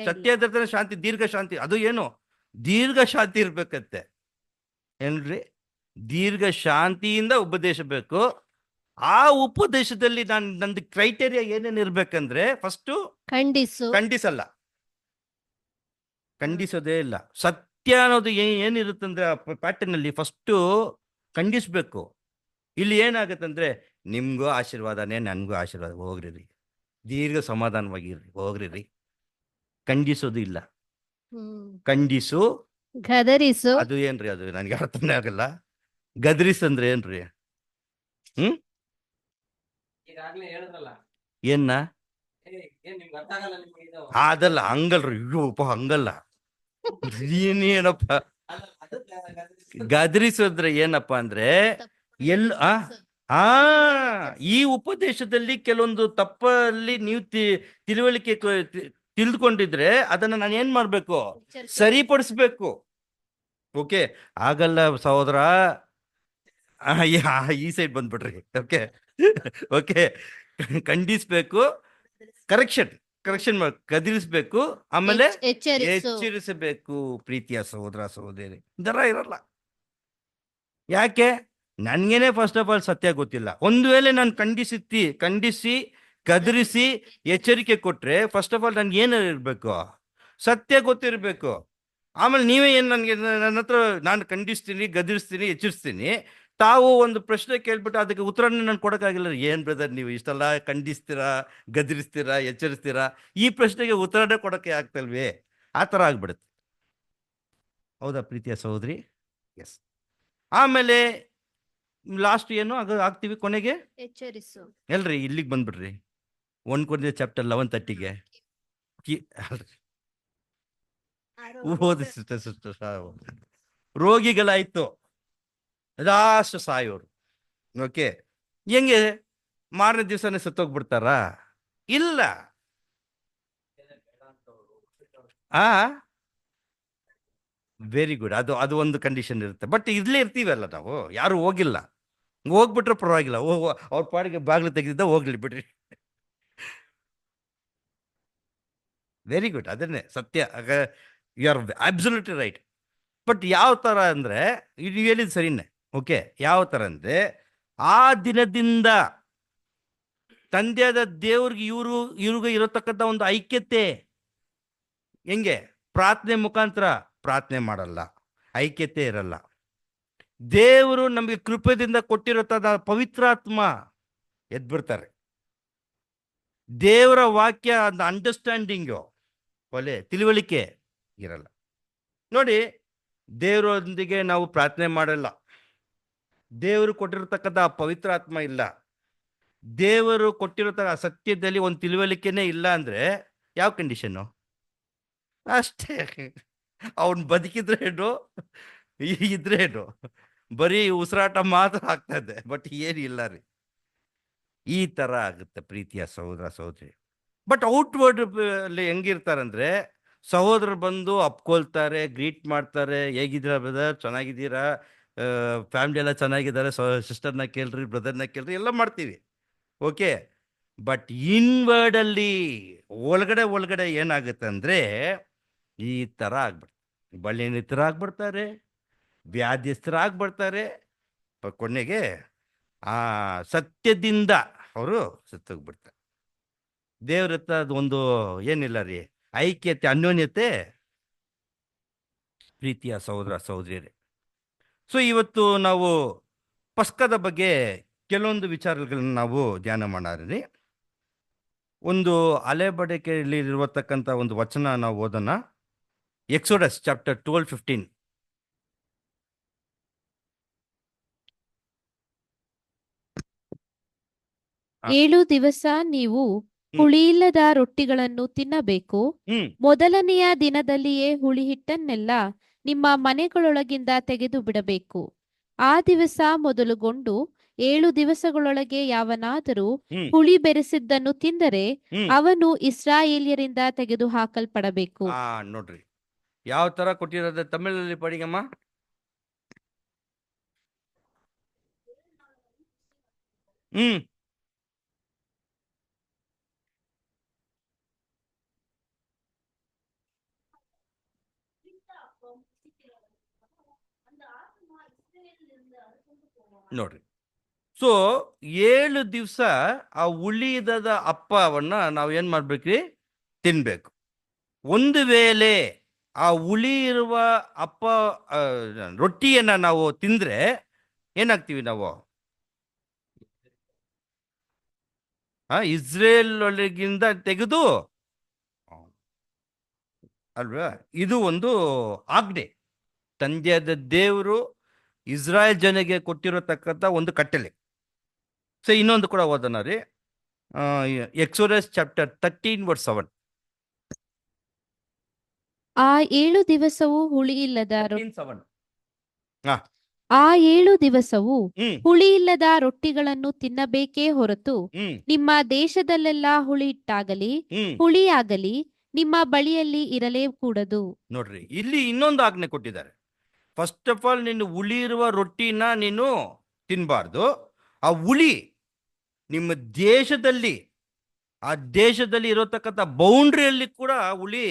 ಸತ್ಯ ಸತ್ಯ ಇದ್ರೆ ಶಾಂತಿ, ದೀರ್ಘ ಶಾಂತಿ. ಅದು ಏನು ದೀರ್ಘ ಶಾಂತಿ ಇರ್ಬೇಕಂತೆ ಏನ್ರಿ? ದೀರ್ಘ ಶಾಂತಿಯಿಂದ ಉಪದೇಶ ಬೇಕು. ಆ ಉಪದೇಶದಲ್ಲಿ ನಂದು ಕ್ರೈಟೇರಿಯಾ ಏನೇನು ಇರ್ಬೇಕಂದ್ರೆ ಫಸ್ಟು ಖಂಡಿಸಲ್ಲ, ಖಂಡಿಸೋದೇ ಇಲ್ಲ. ಸತ್ಯ ಅನ್ನೋದು ಏನಿರುತ್ತಂದ್ರೆ ಆ ಪ್ಯಾಟರ್ನ್ ಅಲ್ಲಿ ಫಸ್ಟು ಖಂಡಿಸ್ಬೇಕು. ಇಲ್ಲಿ ಏನಾಗತ್ತಂದ್ರೆ ನಿಮ್ಗೂ ಆಶೀರ್ವಾದನೇ, ನನ್ಗೂ ಆಶೀರ್ವಾದ, ಹೋಗ್ರಿ, ದೀರ್ಘ ಸಮಾಧಾನವಾಗಿರ್ರಿ, ಹೋಗ್ರಿ. ಖಂಡಿಸೋದು ಇಲ್ಲ. ಖಂಡಿಸು, ಗದರಿಸು. ಅದು ಏನ್ರಿ? ಅದು ನನಗೆ ಅರ್ಥನೇ ಆಗಲ್ಲ. ಗದರಿಸ್ ಅಂದ್ರೆ ಏನ್ರಿ? ಏನ್ನ ಅದಲ್ಲ, ಹಂಗಲ್ರಿ. ಅಯ್ಯೋಪ್ಪ, ಹಂಗಲ್ಲ. ಏನಪ್ಪ ಗದರಿಸೋದ್ರೆ ಏನಪ್ಪಾ ಅಂದ್ರೆ ಈ ಉಪದೇಶದಲ್ಲಿ ಕೆಲವೊಂದು ತಪ್ಪಲ್ಲಿ ನೀವು ತಿಳುವಳಿಕೆ ತಿಳಿದುಕೊಂಡಿದ್ರೆ ಅದನ್ನ ನಾನು ಏನ್ ಮಾಡ್ಬೇಕು? ಸರಿಪಡಿಸ್ಬೇಕು. ಓಕೆ, ಆಗಲ್ಲ ಸಹೋದರ, ಈ ಸೈಡ್ ಬಂದ್ಬಿಟ್ರಿ. ಓಕೆ ಓಕೆ, ಖಂಡಿಸ್ಬೇಕು, ಕರೆಕ್ಷನ್ ಗದರಿಸ್ಬೇಕು, ಆಮೇಲೆ ಎಚ್ಚರಿಸಬೇಕು. ಪ್ರೀತಿಯ ಸಹೋದರ ಸಹೋದರಿ, ಇದರ ಇರಲ್ಲ. ಯಾಕೆ? ನನ್ಗೇನೆ ಫಸ್ಟ್ ಆಫ್ ಆಲ್ ಸತ್ಯ ಗೊತ್ತಿಲ್ಲ. ಒಂದು ವೇಳೆ ನಾನು ಖಂಡಿಸಿ ಗದರಿಸಿ ಎಚ್ಚರಿಕೆ ಕೊಟ್ರೆ ಫಸ್ಟ್ ಆಫ್ ಆಲ್ ನನ್ಗೆ ಏನು ಇರ್ಬೇಕು? ಸತ್ಯ ಗೊತ್ತಿರ್ಬೇಕು. ಆಮೇಲೆ ನೀವೇ ಏನು ನನ್ನ ಹತ್ರ ನಾನು ಖಂಡಿಸ್ತೀನಿ, ಗದರಿಸ್ತೀನಿ, ಎಚ್ಚರಿಸ್ತೀನಿ, ತಾವು ಒಂದು ಪ್ರಶ್ನೆ ಕೇಳ್ಬಿಟ್ಟು ಅದಕ್ಕೆ ಉತ್ತರನೇ ನಾನು ಕೊಡೋಕ್ಕಾಗಿಲ್ಲ. ಏನ್ ಬ್ರದರ್ ನೀವು ಇಷ್ಟೆಲ್ಲ ಖಂಡಿಸ್ತೀರಾ, ಗದರಿಸ್ತೀರಾ, ಎಚ್ಚರಿಸ್ತೀರಾ, ಈ ಪ್ರಶ್ನೆಗೆ ಉತ್ತರನೇ ಕೊಡೋಕ್ಕೆ ಆಗ್ತಲ್ವೇ? ಆ ಥರ ಆಗ್ಬಿಡುತ್ತೆ. ಹೌದಾ ಪ್ರೀತಿಯ ಸಹೋದರಿ? ಎಸ್. ಆಮೇಲೆ ಲಾಸ್ಟ್ ಏನು ಆಗ್ತೀವಿ ಕೊನೆಗೆ? ಎಚ್ಚರಿಸು. ಎಲ್ರಿ ಇಲ್ಲಿಗೆ ಬಂದ್ಬಿಡ್ರಿ. 1 Corinthians chapter 11:30ಗೆ ಓದಿ ಸಿಸ್ಟರ್. ರೋಗಿಗಳಾಯ್ತು, ಲಾಸ್ಟ್ ಸಾಯೋರು. ಓಕೆ, ಹೆಂಗೆ? ಮಾರನೇ ದಿವಸನೇ ಸತ್ತೋಗ್ಬಿಡ್ತಾರ? ಇಲ್ಲ. Very good. ಅದು ಒಂದು ಕಂಡೀಷನ್ ಇರುತ್ತೆ. ಬಟ್ ಇಲ್ಲೇ ಇರ್ತೀವಲ್ಲ ನಾವು, ಯಾರು ಹೋಗಿಲ್ಲ. ಹೋಗ್ಬಿಟ್ರೆ ಪರವಾಗಿಲ್ಲ, ಅವ್ರ ಪಾಡಿಗೆ ಬಾಗಿಲು ತೆಗೆದಿದ್ದ ಹೋಗ್ಲಿ ಬಿಡ್ರಿ. ವೆರಿ ಗುಡ್, ಅದನ್ನೇ ಸತ್ಯ. You are absolutely right. But ಯಾವ ಥರ ಅಂದರೆ ನೀವು ಹೇಳಿದ ಸರಿನೇ. ಓಕೆ, ಯಾವ ಥರ ಅಂದರೆ ಆ ದಿನದಿಂದ ತಂದೆಯಾದ ದೇವ್ರಿಗೆ ಇವ್ರಿಗೂ ಇರತಕ್ಕಂಥ ಒಂದು ಐಕ್ಯತೆ. ಹೆಂಗೆ? ಪ್ರಾರ್ಥನೆ ಮುಖಾಂತರ ಪ್ರಾರ್ಥನೆ ಮಾಡಲ್ಲ, ಐಕ್ಯತೆ ಇರಲ್ಲ. ದೇವರು ನಮಗೆ ಕೃಪೆಯಿಂದ ಕೊಟ್ಟಿರತದ ಪವಿತ್ರಾತ್ಮ ಎದ್ಬಿಡ್ತಾರೆ. ದೇವರ ವಾಕ್ಯ ಒಂದು ಅಂಡರ್ಸ್ಟ್ಯಾಂಡಿಂಗು, ತಿಳುವಳಿಕೆ ಇರಲ್ಲ. ನೋಡಿ, ದೇವರೊಂದಿಗೆ ನಾವು ಪ್ರಾರ್ಥನೆ ಮಾಡಲ್ಲ, ದೇವರು ಕೊಟ್ಟಿರತಕ್ಕಂಥ ಪವಿತ್ರಾತ್ಮ ಇಲ್ಲ, ದೇವರು ಕೊಟ್ಟಿರತಕ್ಕ ಸತ್ಯದಲ್ಲಿ ಒಂದು ತಿಳುವಳಿಕೆನೇ ಇಲ್ಲ ಅಂದ್ರೆ ಯಾವ ಕಂಡೀಷನ್ನು? ಅಷ್ಟೇ. ಅವನು ಬದುಕಿದ್ರೆ ಏನು, ಇದ್ರೆ ಏನು, ಬರೀ ಉಸಿರಾಟ ಮಾತ್ರ ಆಗ್ತಾ ಇದೆ, ಬಟ್ ಏನಿಲ್ಲ ರೀ. ಈ ಥರ ಆಗುತ್ತೆ ಪ್ರೀತಿಯ ಸಹೋದರ ಸಹೋದರಿ. ಬಟ್ ಔಟ್ವರ್ಡ್ ಅಲ್ಲಿ ಹೆಂಗಿರ್ತಾರಂದ್ರೆ ಸಹೋದರರು ಬಂದು ಅಪ್ಕೊಳ್ತಾರೆ, ಗ್ರೀಟ್ ಮಾಡ್ತಾರೆ, ಹೇಗಿದ್ದೀರಾ ಬ್ರದರ್, ಚೆನ್ನಾಗಿದ್ದೀರಾ, ಫ್ಯಾಮಿಲಿ ಎಲ್ಲ ಚೆನ್ನಾಗಿದ್ದಾರೆ, ಸಿಸ್ಟರ್ನ ಕೇಳ್ರಿ, ಬ್ರದರ್ನ ಕೇಳ್ರಿ, ಎಲ್ಲ ಮಾಡ್ತೀವಿ. ಓಕೆ, ಬಟ್ ಇನ್ವರ್ಡಲ್ಲಿ ಒಳಗಡೆ ಏನಾಗುತ್ತೆ ಅಂದರೆ ಈ ಥರ ಆಗ್ಬಿಡ್ತಾರೆ. ಬಳ್ಳಿನಿತರಾಗ್ಬಿಡ್ತಾರೆ, ವ್ಯಾಧಿಸ್ಥರಾಗ್ಬಿಡ್ತಾರೆ, ಕೊನೆಗೆ ಆ ಸತ್ಯದಿಂದ ಅವರು ಸತ್ತೋಗ್ಬಿಡ್ತಾರೆ. ದೇವ್ರ ಹತ್ರ ಅದು ಒಂದು ಏನಿಲ್ಲ ರೀ, ಐಕ್ಯತೆ, ಅನ್ಯೋನ್ಯತೆ ಪ್ರೀತಿಯ ಸಹೋದರ ಸಹೋದರಿಯರೇ, ಸೊ ಇವತ್ತು ನಾವು ಪಸ್ಕದ ಬಗ್ಗೆ ಕೆಲವೊಂದು ವಿಚಾರಗಳನ್ನ ನಾವು ಧ್ಯಾನ ಮಾಡೋದ್ರಿ. ಒಂದು ಅಲೆಬಡಕೆಯಲ್ಲಿ ಇರತಕ್ಕಂಥ ಒಂದು ವಚನ ನಾವು ಓದೋಣ. Exodus chapter 12:15. ಆ. 7 ದಿವಸ ನೀವು ಹುಳಿಯಿಲ್ಲದ ರೊಟ್ಟಿಗಳನ್ನು ತಿನ್ನಬೇಕು. ಮೊದಲನೆಯ ದಿನದಲ್ಲಿಯೇ ಹುಳಿ ಹಿಟ್ಟನ್ನೆಲ್ಲ ನಿಮ್ಮ ಮನೆಗಳೊಳಗಿಂದ ತೆಗೆದು ಬಿಡಬೇಕು. ಆ ದಿವಸ ಮೊದಲುಗೊಂಡು 7 ದಿವಸಗಳೊಳಗೆ ಯಾವನಾದರೂ ಹುಳಿ ಬೆರೆಸಿದ್ದನ್ನು ತಿಂದರೆ ಅವನು ಇಸ್ರಾಯೇಲ್ಯರಿಂದ ತೆಗೆದು ಹಾಕಲ್ಪಡಬೇಕು. ನೋಡ್ರಿ ಯಾವ ತರ ಕೊಟ್ಟಿರೋದು ತಮಿಳಲ್ಲಿ ಪಡಿಗಮ್ಮ. ನೋಡ್ರಿ, ಸೊ 7 ದಿವಸ ಆ ಉಳಿದದ ಅಪ್ಪವನ್ನ ನಾವು ಏನ್ ಮಾಡ್ಬೇಕ್ರಿ, ತಿನ್ಬೇಕು. ಒಂದು ವೇಳೆ ಆ ಉಳಿ ಇರುವ ಅಪ್ಪ ರೊಟ್ಟಿಯನ್ನ ನಾವು ತಿಂದ್ರೆ ಏನಾಗ್ತೀವಿ ನಾವು? ಇಸ್ರೇಲ್ ಒಳಗಿಂದ ತೆಗೆದು ಅಲ್ವಾ? ಇದು ಒಂದು ಆಜ್ಞೆ, ತಂದೆಯಾದ ದೇವರು ಇಸ್ರಾಯೇಲ್ ಜನಗೆ ಕೊಟ್ಟಿರತಕ್ಕಂಥ ಒಂದು ಕಟ್ಟಳೆ. ಸೊ ಇನ್ನೊಂದು ಕೂಡ ಓದೋಣ ರೀ. Exodus chapter 13:7. ಆ 7 ದಿವಸವು ಹುಳಿಯಿಲ್ಲದ 13:7. ಆ 7 ದಿವಸವು ಹುಳಿಯಿಲ್ಲದ ರೊಟ್ಟಿಗಳನ್ನು ತಿನ್ನಬೇಕೇ ಹೊರತು ನಿಮ್ಮ ದೇಶದಲ್ಲೆಲ್ಲ ಹುಳಿಹಿಟ್ಟಾಗಲಿ ಹುಳಿಯಾಗಲಿ ನಿಮ್ಮ ಬಳಿಯಲ್ಲಿ ಇರಲೇ ಕೂಡದು. ನೋಡ್ರಿ, ಇಲ್ಲಿ ಇನ್ನೊಂದು ಆಜ್ಞೆ ಕೊಟ್ಟಿದ್ದಾರೆ. ಫಸ್ಟ್ ಆಫ್ ಆಲ್, ನೀನು ಹುಳಿ ಇರುವ ರೊಟ್ಟಿನ ನೀನು ತಿನ್ನಬಾರ್ದು. ಆ ಹುಳಿ ನಿಮ್ಮ ದೇಶದಲ್ಲಿ, ಆ ದೇಶದಲ್ಲಿ ಇರತಕ್ಕಂಥ ಬೌಂಡ್ರಿಯಲ್ಲಿ ಕೂಡ ಹುಳಿ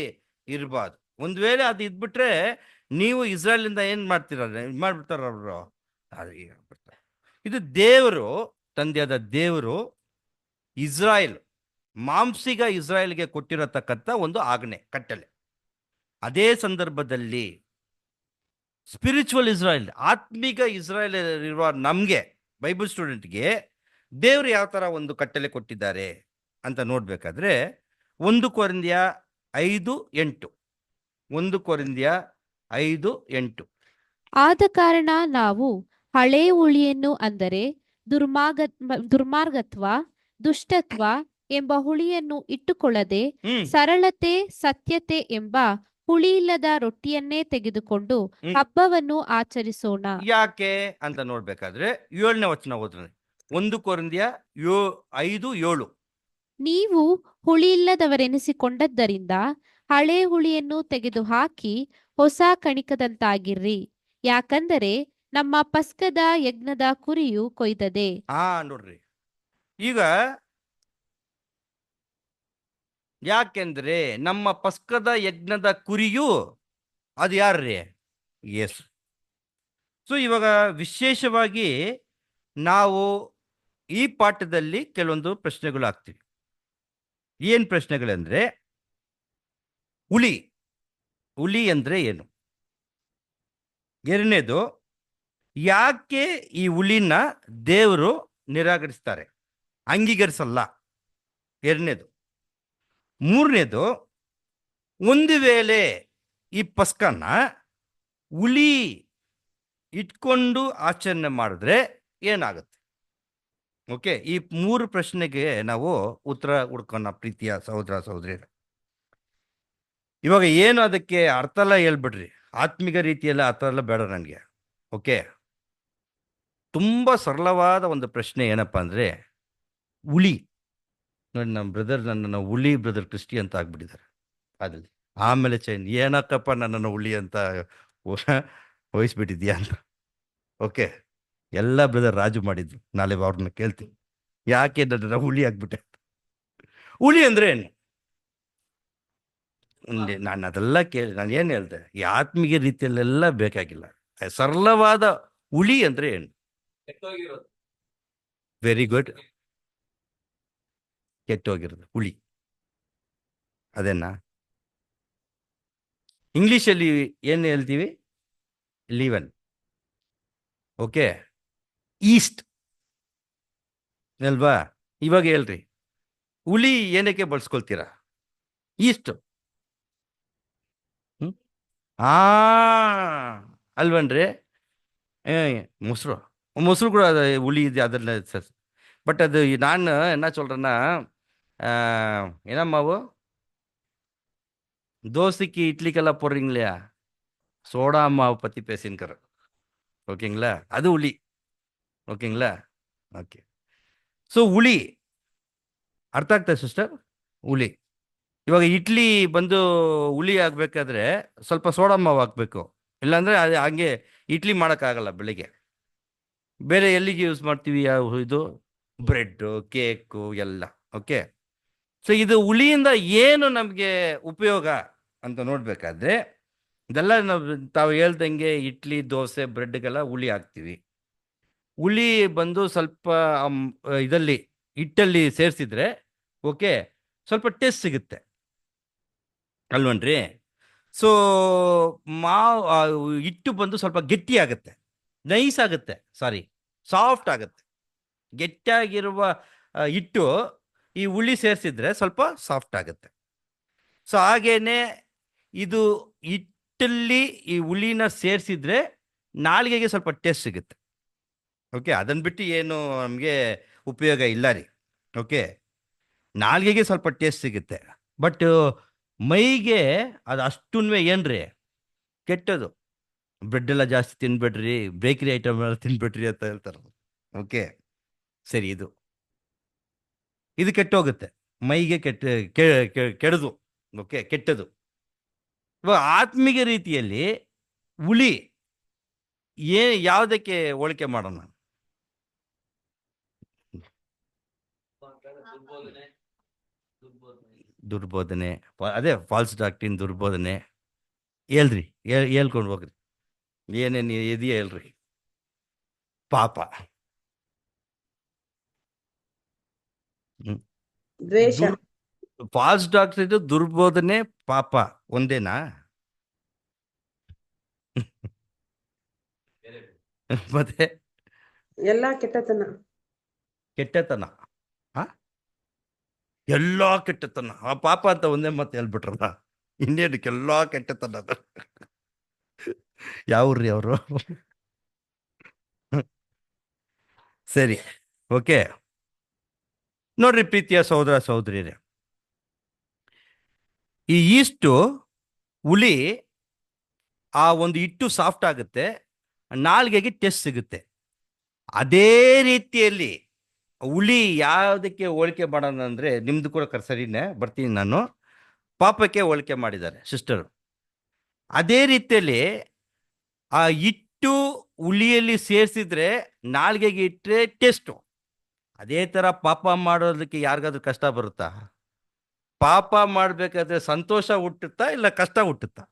ಇರಬಾರ್ದು. ಒಂದು ವೇಳೆ ಅದು ಇದ್ಬಿಟ್ರೆ ನೀವು ಇಸ್ರಾಯೇಲಿಂದ ಏನ್ ಮಾಡ್ಬಿಡ್ತಾರ ಅವರು. ಇದು ದೇವರು, ತಂದೆಯಾದ ದೇವರು ಇಸ್ರಾಯೇಲ್, ಮಾಂಸಿಕ ಇಸ್ರಾಯೇಲ್ಗೆ ಕೊಟ್ಟಿರತಕ್ಕಂಥ ಒಂದು ಆಜ್ಞೆ, ಕಟ್ಟಳೆ. ಅದೇ ಸಂದರ್ಭದಲ್ಲಿ ಸ್ಪಿರಿಚುವಲ್ ಇಸ್ರಾಯೇಲ್, ಆತ್ಮಿಕ ಇಸ್ರಾಯೇಲ್ ಇರುವ ನಮಗೆ, ಬೈಬಲ್ ಸ್ಟೂಡೆಂಟ್ಗೆ ದೇವರು ಯಾವ ಥರ ಒಂದು ಕಟ್ಟಳೆ ಕೊಟ್ಟಿದ್ದಾರೆ ಅಂತ ನೋಡ್ಬೇಕಾದ್ರೆ 1 ಕೊರಿಂಥ್ಯ 5:8. 1 ಕೊರಿಂಥ್ಯ 5:8. ಆದ ಕಾರಣ ನಾವು ಹಳೇ ಹುಳಿಯನ್ನು, ಅಂದರೆ ದುರ್ಮಾರ್ಗತ್ವ, ದುಷ್ಟತ್ವ ಎಂಬ ಹುಳಿಯನ್ನು ಇಟ್ಟುಕೊಳ್ಳದೆ ಸರಳತೆ, ಸತ್ಯತೆ ಎಂಬ ಹುಳಿಯಿಲ್ಲದ ರೊಟ್ಟಿಯನ್ನೇ ತೆಗೆದುಕೊಂಡು ಹಬ್ಬವನ್ನು ಆಚರಿಸೋಣ. ಯಾಕೆ ಅಂತ ನೋಡ್ಬೇಕಾದ್ರೆ 7ನೇ ವಚನ ಓದ್ರಿ. 1 ಕೊರಿಂಥ್ಯ 5:7. ನೀವು ಹುಳಿಯಿಲ್ಲದವರೆನಿಸಿಕೊಂಡದ್ದರಿಂದ ಹಳೆ ಹುಳಿಯನ್ನು ತೆಗೆದುಹಾಕಿ ಹೊಸ ಕಣಿಕದಂತಾಗಿರ್ರಿ. ಯಾಕಂದರೆ ನಮ್ಮ ಪಸ್ಕದ ಯಜ್ಞದ ಕುರಿಯು ಕೊಯ್ದದೆ. ನೋಡ್ರಿ, ಈಗ ಯಾಕೆಂದ್ರೆ ನಮ್ಮ ಪಸ್ಕದ ಯಜ್ಞದ ಕುರಿಯು ಅದು ಯಾರ್ರಿ? ಯೇಸು. ಸೊ ಇವಾಗ ವಿಶೇಷವಾಗಿ ನಾವು ಈ ಪಾಠದಲ್ಲಿ ಕೆಲವೊಂದು ಪ್ರಶ್ನೆಗಳು ಹಾಕ್ತೀವಿ. ಏನ್ ಪ್ರಶ್ನೆಗಳಂದ್ರೆ, ಹುಳಿ ಅಂದ್ರೆ ಏನು? ಎರಡನೇದು, ಯಾಕೆ ಈ ಹುಳಿನ ದೇವರು ನಿರಾಕರಿಸ್ತಾರೆ, ಅಂಗೀಕರಿಸಲ್ಲ? ಎರಡನೇದು. ಮೂರನೇದು, ಒಂದು ವೇಳೆ ಈ ಪಸ್ಕನ ಹುಳಿ ಇಟ್ಕೊಂಡು ಆಚರಣೆ ಮಾಡಿದ್ರೆ ಏನಾಗುತ್ತೆ? ಓಕೆ, ಈ 3 ಪ್ರಶ್ನೆಗೆ ನಾವು ಉತ್ತರ ಹುಡ್ಕೋಣ ಪ್ರೀತಿಯ ಸಹೋದರ ಸಹೋದರಿಯರು. ಇವಾಗ ಏನು ಅದಕ್ಕೆ ಅರ್ಥ ಎಲ್ಲ ಹೇಳ್ಬಿಡ್ರಿ, ಆತ್ಮಿಕ ರೀತಿಯಲ್ಲ ಅರ್ಥ ಎಲ್ಲ ಬೇಡ ನನಗೆ. ಓಕೆ, ತುಂಬ ಸರಳವಾದ ಒಂದು ಪ್ರಶ್ನೆ ಏನಪ್ಪ ಅಂದರೆ, ಹುಳಿ ನೋಡಿ, ನಮ್ಮ ಬ್ರದರ್ ನನ್ನನ್ನು ಹುಳಿ ಬ್ರದರ್ ಕ್ರಿಸ್ಟಿ ಅಂತ ಆಗ್ಬಿಟ್ಟಿದ್ದಾರೆ ಅದಲ್ಲಿ. ಆಮೇಲೆ ಏನಕ್ಕಪ್ಪ ನನ್ನನ್ನು ಹುಳಿ ಅಂತ ವಹಿಸ್ಬಿಟ್ಟಿದ್ಯಾ ಅಂತ. ಓಕೆ, ಎಲ್ಲ ಬ್ರದರ್ ರಾಜು ಮಾಡಿದ್ರು. ನಾಳೆ ಅವ್ರನ್ನ ಕೇಳ್ತೀನಿ, ಯಾಕೆ ನನ್ನ ಹುಳಿ ಆಗ್ಬಿಟ್ಟೆ. ಹುಳಿ ಅಂದ್ರೆ ಏನು? ನಾನು ಅದೆಲ್ಲ ಕೇಳಿ ನಾನು ಏನು ಹೇಳ್ದೆ, ಈ ಆತ್ಮೀಯ ರೀತಿಯಲ್ಲೆಲ್ಲ ಬೇಕಾಗಿಲ್ಲ. ಸರಳವಾದ ಹುಳಿ ಅಂದ್ರೆ ಏನು? ವೆರಿ ಗುಡ್, ಕೆಟ್ಟೋಗಿರೋದು ಹುಳಿ. ಅದೇನಾ? ಇಂಗ್ಲೀಷಲ್ಲಿ ಏನು ಹೇಳ್ತೀವಿ? ಲೀವನ್. ಓಕೆ, ಈಸ್ಟ್ ಅಲ್ವಾ? ಇವಾಗ ಹೇಳ್ರಿ, ಹುಳಿ ಏನಕ್ಕೆ ಬಳಸ್ಕೊಳ್ತೀರಾ? ಈಸ್ಟ್. ಆ ಅಲ್ವನ್ರಿ? ಏ ಮೊಸರು, ಮೊಸರು ಕೂಡ ಅದು ಹುಳಿ ಇದೆ ಅದನ್ನ ಸರ್. பட் அது நான் என்ன சொல்றேன்னா, என்னம்மாவு தோசைக்கு இட்லிக்கெல்லாம் போடுறீங்க இல்லையா, சோடா மாவு பற்றி பேசின்னுக்கிறேன். ஓகேங்களா? அது ಹುಳಿ. ಓಕೆங்களಾ? ಓಕೆ. ಸೊ ಹುಳಿ ಅರ್ಥ ಆಗ್ತದೆ ಸಿಸ್ಟರ್? ಹುಳಿ. ಇವಾಗ ಇಡ್ಲಿ ಬಂದು ಹುಳಿ ಆಗಬೇಕಾದ್ರೆ ಸ್ವಲ್ಪ ಸೋಡಾ ಮಾವು ಹಾಕಬೇಕು, ಇಲ್ಲಾಂದರೆ ಅದು ಹಂಗೆ ಇಡ್ಲಿ ಮಾಡೋಕ್ಕಾಗಲ್ಲ ಬೆಳಿಗ್ಗೆ. ಬೇರೆ ಎಲ್ಲಿಗೆ ಯೂಸ್ ಮಾಡ್ತೀವಿ? ಯಾವ ಇದು ಬ್ರೆಡ್ಡು, ಕೇಕು ಎಲ್ಲ. ಓಕೆ. ಸೊ ಇದು ಹುಳಿಯಿಂದ ಏನು ನಮಗೆ ಉಪಯೋಗ ಅಂತ ನೋಡಬೇಕಾದ್ರೆ, ಇದೆಲ್ಲ ತಾವು ಹೇಳ್ದಂಗೆ ಇಡ್ಲಿ, ದೋಸೆ, ಬ್ರೆಡ್ಗೆಲ್ಲ ಹುಳಿ ಹಾಕ್ತೀವಿ. ಹುಳಿ ಬಂದು ಸ್ವಲ್ಪ ಇದರಲ್ಲಿ ಹಿಟ್ಟಲ್ಲಿ ಸೇರಿಸಿದ್ರೆ ಓಕೆ, ಸ್ವಲ್ಪ ಟೇಸ್ಟ್ ಸಿಗುತ್ತೆ ಅಲ್ವನ್ರಿ? ಸೊ ಹಿಟ್ಟು ಬಂದು ಸ್ವಲ್ಪ ಗಟ್ಟಿ ಆಗುತ್ತೆ, ನೈಸ್ ಆಗುತ್ತೆ, ಸಾರಿ ಸಾಫ್ಟ್ ಆಗುತ್ತೆ. ಗಟ್ಟಿಯಾಗಿರುವ ಹಿಟ್ಟು ಈ ಹುಳಿ ಸೇರಿಸಿದ್ರೆ ಸ್ವಲ್ಪ ಸಾಫ್ಟ್ ಆಗುತ್ತೆ. ಸೊ ಹಾಗೇನೆ ಇದು ಹಿಟ್ಟಲ್ಲಿ ಈ ಹುಳಿನ ಸೇರಿಸಿದ್ರೆ ನಾಲಿಗೆಗೆ ಸ್ವಲ್ಪ ಟೇಸ್ಟ್ ಸಿಗುತ್ತೆ. ಓಕೆ, ಅದನ್ನು ಬಿಟ್ಟು ಏನು ನಮಗೆ ಉಪಯೋಗ ಇಲ್ಲ ರೀ. ಓಕೆ, ನಾಲಿಗೆಗೆ ಸ್ವಲ್ಪ ಟೇಸ್ಟ್ ಸಿಗುತ್ತೆ, ಬಟ್ ಮೈಗೆ ಅದು ಅಷ್ಟುನ್ವೆ ಏನ್ರಿ ಕೆಟ್ಟದು. ಬ್ರೆಡ್ ಎಲ್ಲ ಜಾಸ್ತಿ ತಿನ್ಬೇಡ್ರಿ, ಬೇಕರಿ ಐಟಮ್ ಎಲ್ಲ ತಿನ್ಬೇಡ್ರಿ ಅಂತ ಹೇಳ್ತಾರೆ. ಓಕೆ, ಸರಿ, ಇದು ಕೆಟ್ಟೋಗುತ್ತೆ, ಮೈಗೆ ಕೆಡದು. ಓಕೆ, ಕೆಟ್ಟದು. ಇವಾಗ ಆತ್ಮಿಕ ರೀತಿಯಲ್ಲಿ ಹುಳಿ ಯಾವುದಕ್ಕೆ ಹೋಲಿಕೆ ಮಾಡೋಣ? ದುರ್ಬೋಧನೆ, ಅದೇ ಫಾಲ್ಸ್ ಡಾಕ್ಟ್ರಿನ್, ದುರ್ಬೋಧನೆ. ಹೇಳ್ರಿ, ಹೇಳ್ಕೊಂಡು ಹೋಗ್ರಿ, ಏನೇನು ಇದೆಯಾ ಹೇಳ್ರಿ. ಪಾಪ, ದ್ವೇಷ, ಫಾಲ್ಸ್ ಡಾಕ್ಟ್ರಿನ್, ದುರ್ಬೋಧನೆ, ಪಾಪ ಒಂದೇನಾ? ಮತ್ತೆ ಎಲ್ಲಾ ಕೆಟ್ಟತನ. ಕೆಟ್ಟತನ, ಎಲ್ಲ ಕೆಟ್ಟತನ, ಆ ಪಾಪ ಅಂತ ಒಂದೇ ಮತ್ತೆ ಹೇಳ್ಬಿಟ್ರಲ್ಲ, ಇನ್ನೇನಕ್ಕೆಲ್ಲ ಕೆಟ್ಟತನ. ಯಾವ್ರಿ ಅವರು? ಸರಿ, ಓಕೆ. ನೋಡ್ರಿ ಪ್ರೀತಿಯ ಸಹೋದರ ಸಹೋದರಿಯರೇ, ಈ ಈಸ್ಟು ಹುಳಿ ಆ ಒಂದು ಹಿಟ್ಟು ಸಾಫ್ಟ್ ಆಗುತ್ತೆ, ನಾಲ್ಗೆಗೆ ಟೇಸ್ಟ್ ಸಿಗುತ್ತೆ. ಅದೇ ರೀತಿಯಲ್ಲಿ ಹುಳಿ ಯಾವುದಕ್ಕೆ ಹೋಲಿಕೆ ಮಾಡೋಣ ಅಂದರೆ, ನಿಮ್ದು ಕೂಡ ಸರಿನೇ, ಬರ್ತೀನಿ ನಾನು. ಪಾಪಕ್ಕೆ ಹೋಲಿಕೆ ಮಾಡಿದ್ದಾರೆ ಸಿಸ್ಟರು. ಅದೇ ರೀತಿಯಲ್ಲಿ ಆ ಹಿಟ್ಟು ಹುಳಿಯಲ್ಲಿ ಸೇರಿಸಿದ್ರೆ ನಾಲ್ಗೆಗೆ ಇಟ್ಟರೆ ಟೇಸ್ಟು. ಅದೇ ಥರ ಪಾಪ ಮಾಡೋದಕ್ಕೆ ಯಾರಿಗಾದ್ರೂ ಕಷ್ಟ ಬರುತ್ತಾ? ಪಾಪ ಮಾಡಬೇಕಾದ್ರೆ ಸಂತೋಷ ಹುಟ್ಟುತ್ತಾ ಇಲ್ಲ ಕಷ್ಟ ಹುಟ್ಟುತ್ತಾ?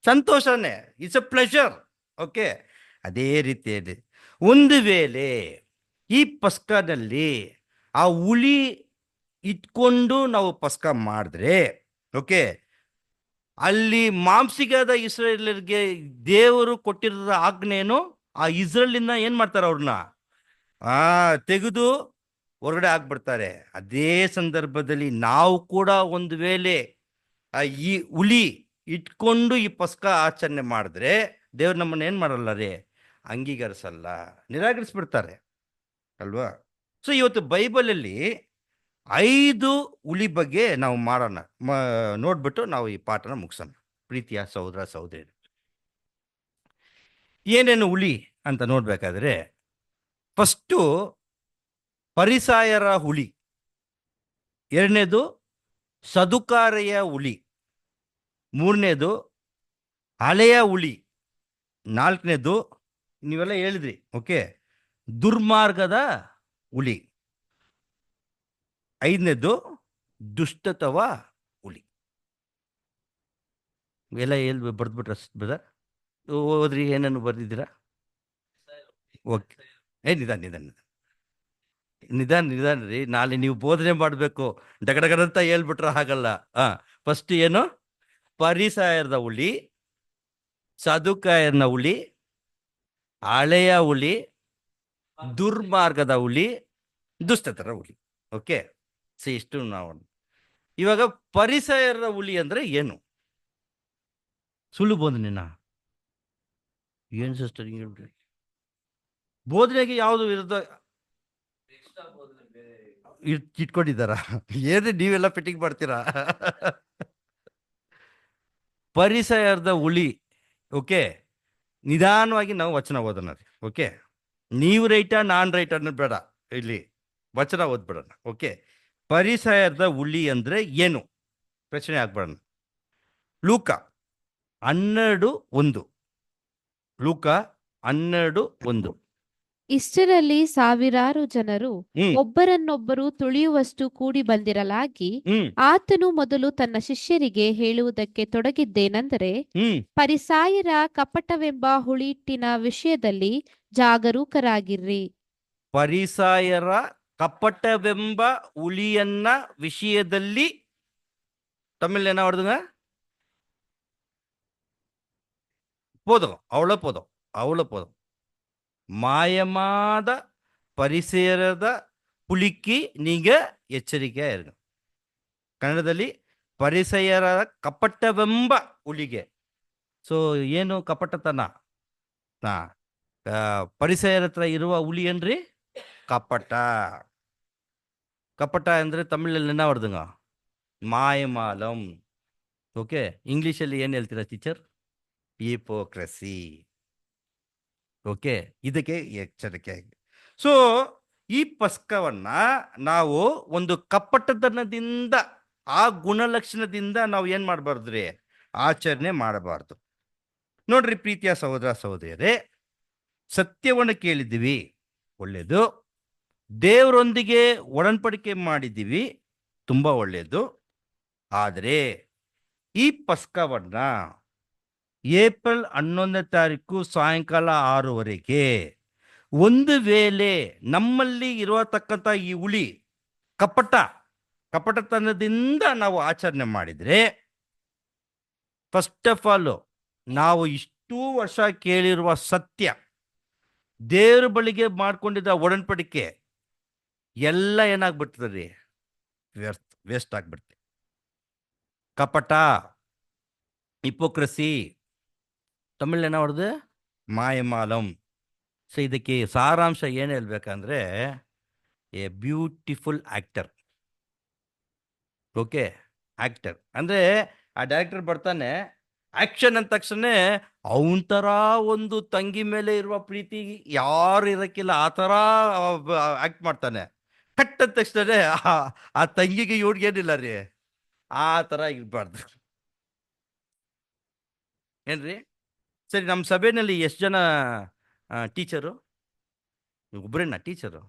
ಸಂತೋಷನೇ, ಇಟ್ಸ್ ಎ ಪ್ಲೆಷರ್. ಓಕೆ, ಅದೇ ರೀತಿಯಲ್ಲಿ ಒಂದು ವೇಳೆ ಈ ಪಸ್ಕದಲ್ಲಿ ಆ ಹುಳಿ ಇಟ್ಕೊಂಡು ನಾವು ಪಸ್ಕ ಮಾಡಿದ್ರೆ, ಓಕೆ, ಅಲ್ಲಿ ಮಾಂಸಿಕದ ಇಸ್ರೇಲರಿಗೆ ದೇವರು ಕೊಟ್ಟಿರೋ ಆಜ್ಞೆಯನ್ನು ಆ ಇಸ್ರೇಲಿಂದ ಏನು ಮಾಡ್ತಾರೆ? ಅವ್ರನ್ನ ತೆಗೆದು ಹೊರಗಡೆ ಆಗ್ಬಿಡ್ತಾರೆ. ಅದೇ ಸಂದರ್ಭದಲ್ಲಿ ನಾವು ಕೂಡ ಒಂದು ವೇಳೆ ಈ ಹುಳಿ ಇಟ್ಕೊಂಡು ಈ ಪಸ್ಕ ಆಚರಣೆ ಮಾಡಿದ್ರೆ ದೇವ್ರು ನಮ್ಮನ್ನು ಏನು ಮಾಡಲ್ಲ ರೀ, ಅಂಗೀಕರಿಸಲ್ಲ, ನಿರಾಕರಿಸ್ಬಿಡ್ತಾರೆ ಅಲ್ವಾ? ಸೊ ಇವತ್ತು ಬೈಬಲಲ್ಲಿ 5 ಹುಳಿ ಬಗ್ಗೆ ನಾವು ಮಾಡೋಣ, ನೋಡ್ಬಿಟ್ಟು ನಾವು ಈ ಪಾಠನ ಮುಗಿಸೋಣ. ಪ್ರೀತಿಯ ಸಹೋದರ ಸಹೋದರಿ, ಏನೇನು ಹುಳಿ ಅಂತ ನೋಡ್ಬೇಕಾದ್ರೆ, ಫಸ್ಟು ಪರಿಸಾಯರ ಹುಳಿ, ಎರಡನೇದು ಸದುಕಾರೆಯ ಹುಳಿ, ಮೂರನೇದು ಹಳೆಯ ಹುಳಿ, ನಾಲ್ಕನೇದು ನೀವೆಲ್ಲ ಹೇಳಿದ್ರಿ, ಓಕೆ, ದುರ್ಮಾರ್ಗದ ಹುಳಿ, ಐದನೇದು ದುಷ್ಟತವ ಹುಳಿ. ಇವೆಲ್ಲ ಬರ್ದ್ಬಿಟ್ರ ಬ್ರದರ್? ಓದ್ರಿ, ಏನೇನು ಬರ್ದಿದ್ದೀರಾ? ಓಕೆ, ನಿಧಾನ ರೀ, ನಾಳೆ ನೀವು ಬೋಧನೆ ಮಾಡಬೇಕು, ಡಗಡಗಡಂತ ಹೇಳ್ಬಿಟ್ರೆ ಹಾಗಲ್ಲ. ಫಸ್ಟ್ ಏನು? ಪರಿಸಾಯರದ ಹುಳಿ, ಸದುಕಾಯರ್ನ ಹುಳಿ, ಹಳೆಯ ಹುಳಿ, ದುರ್ಮಾರ್ಗದ ಹುಳಿ, ದುಷ್ಟತರ ಹುಳಿ. ಓಕೆ, ಇಷ್ಟು ನಾವು ಇವಾಗ ಪರಿಸರದ ಹುಳಿ ಅಂದ್ರೆ ಏನು? ಸುಳ್ಳು ಬೋಧನೆನ ಏನು ಸಿಸ್ಟರ್ ಹಿಂಗೆ ಹೇಳ್ಬಿಟ್ರಿ? ಬೋಧನೆಗೆ ಯಾವುದು ವಿರುದ್ಧ ಇಟ್ಕೊಂಡಿದ್ದಾರ? ಏನೇ ನೀವೆಲ್ಲ ಫಿಟ್ಟಿಂಗ್ ಮಾಡ್ತೀರಾ? ಪರಿಸರದ ಹುಳಿ. ಓಕೆ, ನಿಧಾನವಾಗಿ ನಾವು ವಚನ ಓದೋಣ. ಓಕೆ, ನೀವು ರೈಟ ನಾನ್ ರೈಟ್ ಅನ್ನೋದು ಬೇಡ, ಇಲ್ಲಿ ವಚನ ಓದ್ಬಿಡೋಣ. ಓಕೆ, ಪರಿಸರದ ಹುಳಿ ಅಂದ್ರೆ ಏನು ಪ್ರಶ್ನೆ ಆಗ್ಬೇಡ. ಲೂಕ 12:1. ಲೂಕ 12:1. ಇಷ್ಟರಲ್ಲಿ ಸಾವಿರಾರು ಜನರು ಹ್ಮ್ ಒಬ್ಬರನ್ನೊಬ್ಬರು ತುಳಿಯುವಷ್ಟು ಕೂಡಿ ಬಂದಿರಲಾಗಿ ಹ್ಮ್ ಆತನು ಮೊದಲು ತನ್ನ ಶಿಷ್ಯರಿಗೆ ಹೇಳುವುದಕ್ಕೆ ತೊಡಗಿದ್ದೇನೆಂದರೆ, ಹ್ಮ್ ಪರಿಸಾಯರ ಕಪಟವೆಂಬ ಹುಳಿಹಿಟ್ಟಿನ ವಿಷಯದಲ್ಲಿ ಜಾಗರೂಕರಾಗಿರ್ರಿ. ಪರಿಸಾಯರ ಕಪಟವೆಂಬ ಹುಳಿಯನ್ನ ವಿಷಯದಲ್ಲಿ ತಮಿಳ್ ಏನ ಹೊಡೆದಂಗ போதும், அவ்வளோ போதும், அவ்வளோ போதும். மாயமாத ಪರಿಸರದ ಹುಳಿக்கு நீங்க ಎಚ್ಚರಿಕೆಯ ಇರಬೇಕು. ಕನ್ನಡದಲ್ಲಿ ಪರಿಸರ ಕಪಟವೆಂಬ ಹುಳಿಗೆ. ಸೊ ಏನು ಕಪಟತನ? ಪರಿಸರ ಹತ್ರ ಇರುವ ಹುಳಿ ಏನ್ರಿ? ಕಪಟ. ಕಪಟ ಅಂದ್ರೆ ತಮಿಳಲ್ಲಿ என்ன வருதுங்க? ಮಾಯಮಾಲಂ. ಓಕೆ, ಇಂಗ್ಲಿಷಲ್ಲಿ ಏನು ಹೇಳ್ತೀರಾ ಟೀಚರ್? ಹಿಪೋಕ್ರಸಿ. ಓಕೆ, ಇದಕ್ಕೆ ಎಚ್ಚರಿಕೆ. ಸೊ ಈ ಪಸ್ಕವನ್ನ ನಾವು ಒಂದು ಕಪಟತನದಿಂದ, ಆ ಗುಣಲಕ್ಷಣದಿಂದ ನಾವು ಏನ್ ಮಾಡಬಾರ್ದ್ರಿ? ಆಚರಣೆ ಮಾಡಬಾರ್ದು. ನೋಡ್ರಿ ಪ್ರೀತಿಯ ಸಹೋದರ ಸಹೋದರಿಯರೇ, ಸತ್ಯವನ್ನು ಕೇಳಿದ್ದೀವಿ, ಒಳ್ಳೇದು. ದೇವರೊಂದಿಗೆ ಒಡன்பಡಿಕೆ ಮಾಡಿದ್ದೀವಿ, ತುಂಬಾ ಒಳ್ಳೆಯದು. ಆದರೆ ಈ ಪಸ್ಕವನ್ನ ಏಪ್ರಿಲ್ 11ನೇ ತಾರೀಕು ಸಾಯಂಕಾಲ 6:00 ಒಂದು ವೇಳೆ ನಮ್ಮಲ್ಲಿ ಇರತಕ್ಕಂಥ ಈ ಹುಳಿ ಕಪಟತನದಿಂದ ನಾವು ಆಚರಣೆ ಮಾಡಿದ್ರೆ, ಫಸ್ಟ್ ಆಫ್ ಆಲ್ ನಾವು ಇಷ್ಟೂ ವರ್ಷ ಕೇಳಿರುವ ಸತ್ಯ, ದೇವ್ರ ಬಳಿಗೆ ಮಾಡ್ಕೊಂಡಿದ್ದ ಒಡன்பಡಿಕೆ ಎಲ್ಲ ಏನಾಗ್ಬಿಡ್ತದ್ರಿ? ವೇಸ್ಟ್ ಆಗ್ಬಿಡ್ತದೆ. ಕಪಟ, ಹಿಪೋಕ್ರಸಿ, ತಮಿಳ್ ಏನ ಹೊಡೆದು ಮಾಯಮಾಲಂ. ಸೊ ಇದಕ್ಕೆ ಸಾರಾಂಶ ಏನು ಹೇಳ್ಬೇಕಂದ್ರೆ, A beautiful actor. Okay, actor ಅಂದ್ರೆ ಆ ಡೈರೆಕ್ಟರ್ ಬರ್ತಾನೆ, ಆಕ್ಷನ್ ಅಂದ ತಕ್ಷಣ ಅವನ ಥರ ಒಂದು ತಂಗಿ ಮೇಲೆ ಇರುವ ಪ್ರೀತಿ ಯಾರು ಇರಕ್ಕಿಲ್ಲ, ಆ ಥರ ಆಕ್ಟ್ ಮಾಡ್ತಾನೆ. ಕಟ್ ಅಂದ ತಕ್ಷಣ ಆ ತಂಗಿಗೆ ಇವ್ರಿಗೇನಿಲ್ಲ ರೀ, ಆ ಥರ ಇರಬಾರ್ದು ಏನ್ರಿ? ಸರಿ, ನಮ್ಮ ಸಭೆಯಲ್ಲಿ ಎಷ್ಟು ಜನ ಟೀಚರು? ಒಬ್ಬರೇನಾ ಟೀಚರು?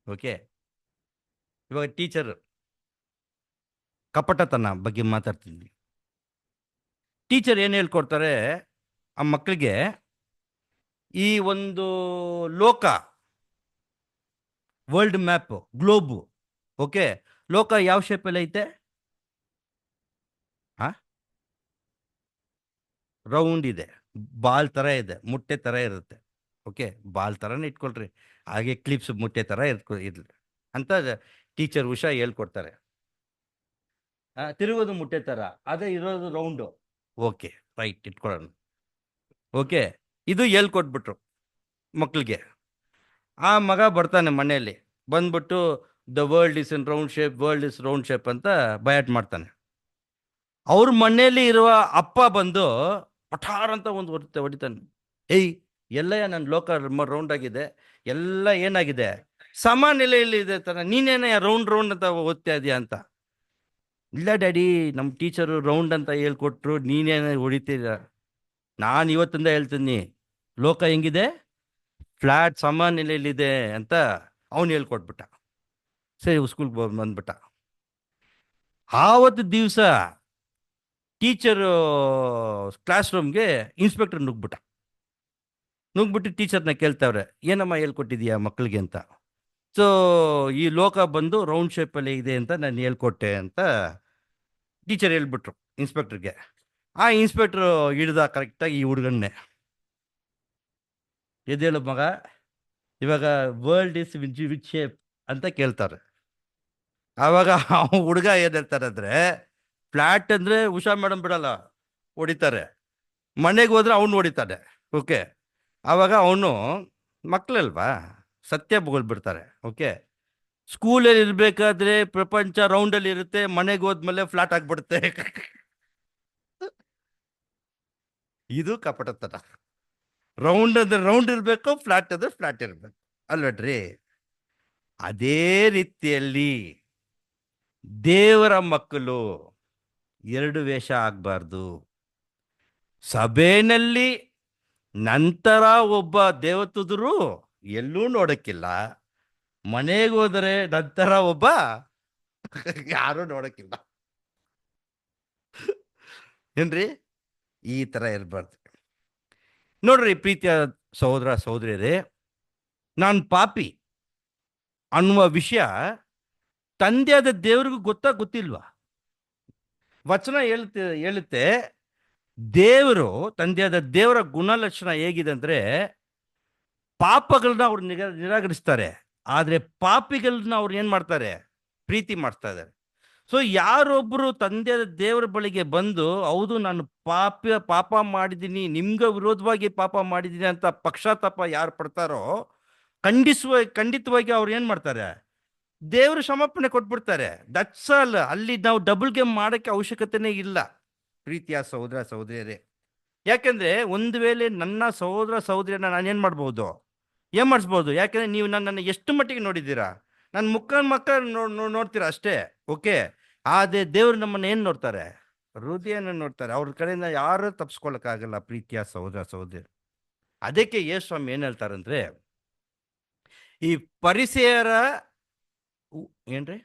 ಓಕೆ, ಇವಾಗ ಟೀಚರ್ ಕಪಟತನ ಬಗ್ಗೆ ಮಾತಾಡ್ತಿದ್ವಿ. ಟೀಚರ್ ಏನು ಹೇಳ್ಕೊಡ್ತಾರೆ ಆ ಮಕ್ಕಳಿಗೆ? ಈ ಒಂದು ಲೋಕ, ವರ್ಲ್ಡ್ ಮ್ಯಾಪ್, ಗ್ಲೋಬು. ಓಕೆ, ಲೋಕ ಯಾವ ಶೇಪಲ್ಲಿ ಐತೆ? ರೌಂಡ್ ಇದೆ, ಬಾಲ್ ಥರ ಇದೆ, ಮುಟ್ಟೆ ಥರ ಇರುತ್ತೆ. ಓಕೆ, ಬಾಲ್ ಥರನೇ ಇಟ್ಕೊಳ್ರಿ, ಹಾಗೆ ಕ್ಲಿಪ್ಸ್ ಮುಟ್ಟೆ ಥರ ಇರ್ಲಿ ಅಂತ ಟೀಚರ್ ಉಷಾ ಹೇಳ್ಕೊಡ್ತಾರೆ. ತಿರುಗೋದು ಮುಟ್ಟೆ ಥರ, ಅದೇ ಇರೋದು ರೌಂಡು. ಓಕೆ, ರೈಟ್, ಇಟ್ಕೊಳ್ಳೋಣ. ಓಕೆ, ಇದು ಹೇಳ್ಕೊಟ್ಬಿಟ್ರು ಮಕ್ಕಳಿಗೆ. ಆ ಮಗ ಬರ್ತಾನೆ ಮನೆಯಲ್ಲಿ, ಬಂದ್ಬಿಟ್ಟು the world is in round shape, world is round shape ಅಂತ ಬಯಾಟ್ ಮಾಡ್ತಾನೆ. ಅವ್ರ ಮನೆಯಲ್ಲಿ ಇರುವ ಅಪ್ಪ ಬಂದು ಪಠಾರ್ ಅಂತ ಒಂದು ಹೊಡಿತಾನೆ. ಏಯ್, ಎಲ್ಲಯ್ಯ ನನ್ನ ಲೋಕ ರೌಂಡ್ ಆಗಿದೆ, ಎಲ್ಲ ಏನಾಗಿದೆ ಸಮ ನೆಲೆಯಲ್ಲಿ ಇದೆ ತರ, ನೀನೇನ ರೌಂಡ್ ರೌಂಡ್ ಅಂತ ಓದ್ತಾ ಇದೀಯ ಅಂತ. ಇಲ್ಲ ಡ್ಯಾಡಿ, ನಮ್ಮ ಟೀಚರು ರೌಂಡ್ ಅಂತ ಹೇಳ್ಕೊಟ್ರು, ನೀನೇನ ಹೊಡಿತೀರ. ನಾನು ಇವತ್ತಿಂದ ಹೇಳ್ತೀನಿ, ಲೋಕ ಹೆಂಗಿದೆ? ಫ್ಲಾಟ್, ಸಮ ನೆಲೆಯಲ್ಲಿದೆ ಅಂತ ಅವನು ಹೇಳ್ಕೊಟ್ಬಿಟ್ಟ. ಸರಿ, ಸ್ಕೂಲ್ಗೆ ಬಂದ್ಬಿಟ್ಟ. ಆವತ್ತು ದಿವಸ ಟೀಚರು ಕ್ಲಾಸ್ ರೂಮ್ಗೆ ಇನ್ಸ್ಪೆಕ್ಟರ್ ನುಗ್ಬಿಟ್ಟು ಟೀಚರ್ನ ಕೇಳ್ತಾವ್ರೆ, ಏನಮ್ಮ ಹೇಳ್ಕೊಟ್ಟಿದೀಯಾ ಮಕ್ಕಳಿಗೆ ಅಂತ. ಸೊ ಈ ಲೋಕ ಬಂದು ರೌಂಡ್ ಶೇಪಲ್ಲಿ ಇದೆ ಅಂತ ನಾನು ಹೇಳ್ಕೊಟ್ಟೆ ಅಂತ ಟೀಚರ್ ಹೇಳ್ಬಿಟ್ರು. ಇನ್ಸ್ಪೆಕ್ಟರ್ಗೆ. ಆ ಇನ್ಸ್ಪೆಕ್ಟ್ರು ಹಿಡ್ದ ಕರೆಕ್ಟಾಗಿ ಈ ಹುಡುಗನ್ನೇ. ಎದ್ದೇಳು ಮಗ, ಇವಾಗ ವರ್ಲ್ಡ್ ಇಸ್ ವಿಚ್ ಶೇಪ್ ಅಂತ ಕೇಳ್ತಾರೆ. ಆವಾಗ ಹುಡುಗ ಏನು ಹೇಳ್ತಾರೆ ಅಂದರೆ, ಫ್ಲ್ಯಾಟ್ ಅಂದರೆ ಉಷಾ ಮೇಡಮ್ ಬಿಡಲ್ಲ, ಹೊಡಿತಾರೆ. ಮನೆಗೆ ಹೋದ್ರೆ ಅವನು ಹೊಡಿತಾನೆ. ಓಕೆ, ಆವಾಗ ಅವನು ಮಕ್ಕಳಲ್ವಾ, ಸತ್ಯ ಬಿಡ್ತಾರೆ. ಓಕೆ, ಸ್ಕೂಲಲ್ಲಿ ಇರಬೇಕಾದ್ರೆ ಪ್ರಪಂಚ ರೌಂಡಲ್ಲಿ ಇರುತ್ತೆ, ಮನೆಗೆ ಹೋದ್ಮೇಲೆ ಫ್ಲಾಟ್ ಆಗಿಬಿಡುತ್ತೆ. ಇದು ಕಪಟತನ. ರೌಂಡ್ ಅಂದ್ರೆ ರೌಂಡ್ ಇರಬೇಕು, ಫ್ಲಾಟ್ ಅಂದ್ರೆ ಫ್ಲಾಟ್ ಇರಬೇಕು ಅಲ್ವಡ್ರಿ. ಅದೇ ರೀತಿಯಲ್ಲಿ ದೇವರ ಮಕ್ಕಳು ಎರಡು ವೇಷ ಆಗಬಾರ್ದು. ಸಭೆಯಲ್ಲಿ ನಂತರ ಒಬ್ಬ ದೇವತುದರು ಎಲ್ಲೂ ನೋಡಕ್ಕಿಲ್ಲ, ಮನೆಗೆ ಹೋದರೆ ನಂತರ ಒಬ್ಬ ಯಾರು ನೋಡಕ್ಕಿಲ್ಲ. ಏನ್ರಿ, ಈ ತರ ಇರಬಾರ್ದು. ನೋಡ್ರಿ ಪ್ರೀತಿಯ ಸಹೋದರ ಸಹೋದರಿಯರೇ, ನಾನು ಪಾಪಿ ಅನ್ನುವ ವಿಷಯ ತಂದೆಯಾದ ದೇವರಿಗೂ ಗೊತ್ತಿಲ್ವಾ? ವಚನ ಹೇಳುತ್ತೆ ದೇವರು, ತಂದೆಯಾದ ದೇವರ ಗುಣಲಕ್ಷಣ ಹೇಗಿದೆ ಅಂದ್ರೆ, ಪಾಪಗಳನ್ನ ಅವ್ರು ನಿರಾಕರಿಸ್ತಾರೆ, ಆದ್ರೆ ಪಾಪಿಗಳನ್ನ ಅವ್ರು ಏನ್ ಮಾಡ್ತಾರೆ? ಪ್ರೀತಿ ಮಾಡ್ತಾ ಇದ್ದಾರೆ. ಸೊ ಯಾರೊಬ್ರು ತಂದೆಯಾದ ದೇವರ ಬಳಿಗೆ ಬಂದು, ಹೌದು ನಾನು ಪಾಪ ಮಾಡಿದ್ದೀನಿ, ನಿಮ್ಗೆ ವಿರೋಧವಾಗಿ ಪಾಪ ಮಾಡಿದ್ದೀನಿ ಅಂತ ಪಕ್ಷಾತಾಪ ಯಾರು ಪಡ್ತಾರೋ, ಖಂಡಿತವಾಗಿ ಅವ್ರು ಏನ್ ಮಾಡ್ತಾರೆ? ದೇವರು ಕ್ಷಮಾಪಣೆ ಕೊಟ್ಬಿಡ್ತಾರೆ. That's all. ಅಲ್ಲಿ ನಾವು ಡಬಲ್ ಗೇಮ್ ಮಾಡೋಕ್ಕೆ ಅವಶ್ಯಕತೆನೇ ಇಲ್ಲ ಪ್ರೀತಿಯ ಸಹೋದರ ಸಹೋದರಿಯರೇ. ಯಾಕೆಂದ್ರೆ ಒಂದು ವೇಳೆ ನನ್ನ ಸಹೋದರ ಸಹೋದರಿಯನ್ನ ನಾನೇನು ಮಾಡ್ಬೋದು? ಏನು ಮಾಡಿಸ್ಬೋದು? ಯಾಕೆಂದ್ರೆ ನೀವು ನನ್ನನ್ನು ಎಷ್ಟು ಮಟ್ಟಿಗೆ ನೋಡಿದ್ದೀರಾ? ನನ್ನ ಮುಖ ನೋಡ್ತೀರಾ ಅಷ್ಟೇ. ಓಕೆ, ಆದರೆ ದೇವರು ನಮ್ಮನ್ನು ಏನು ನೋಡ್ತಾರೆ? ಹೃದಯನ ನೋಡ್ತಾರೆ. ಅವ್ರ ಕಡೆಯಿಂದ ಯಾರು ತಪ್ಪಿಸ್ಕೊಳ್ಳೋಕ್ಕಾಗಲ್ಲ ಪ್ರೀತಿಯ ಸಹೋದರ ಸಹೋದರಿ. ಅದಕ್ಕೆ ಯೇಸು ಸ್ವಾಮಿ ಏನು ಹೇಳ್ತಾರಂದ್ರೆ, ಈ ಪರಿಸೆಯರ ಏನ್ರಿ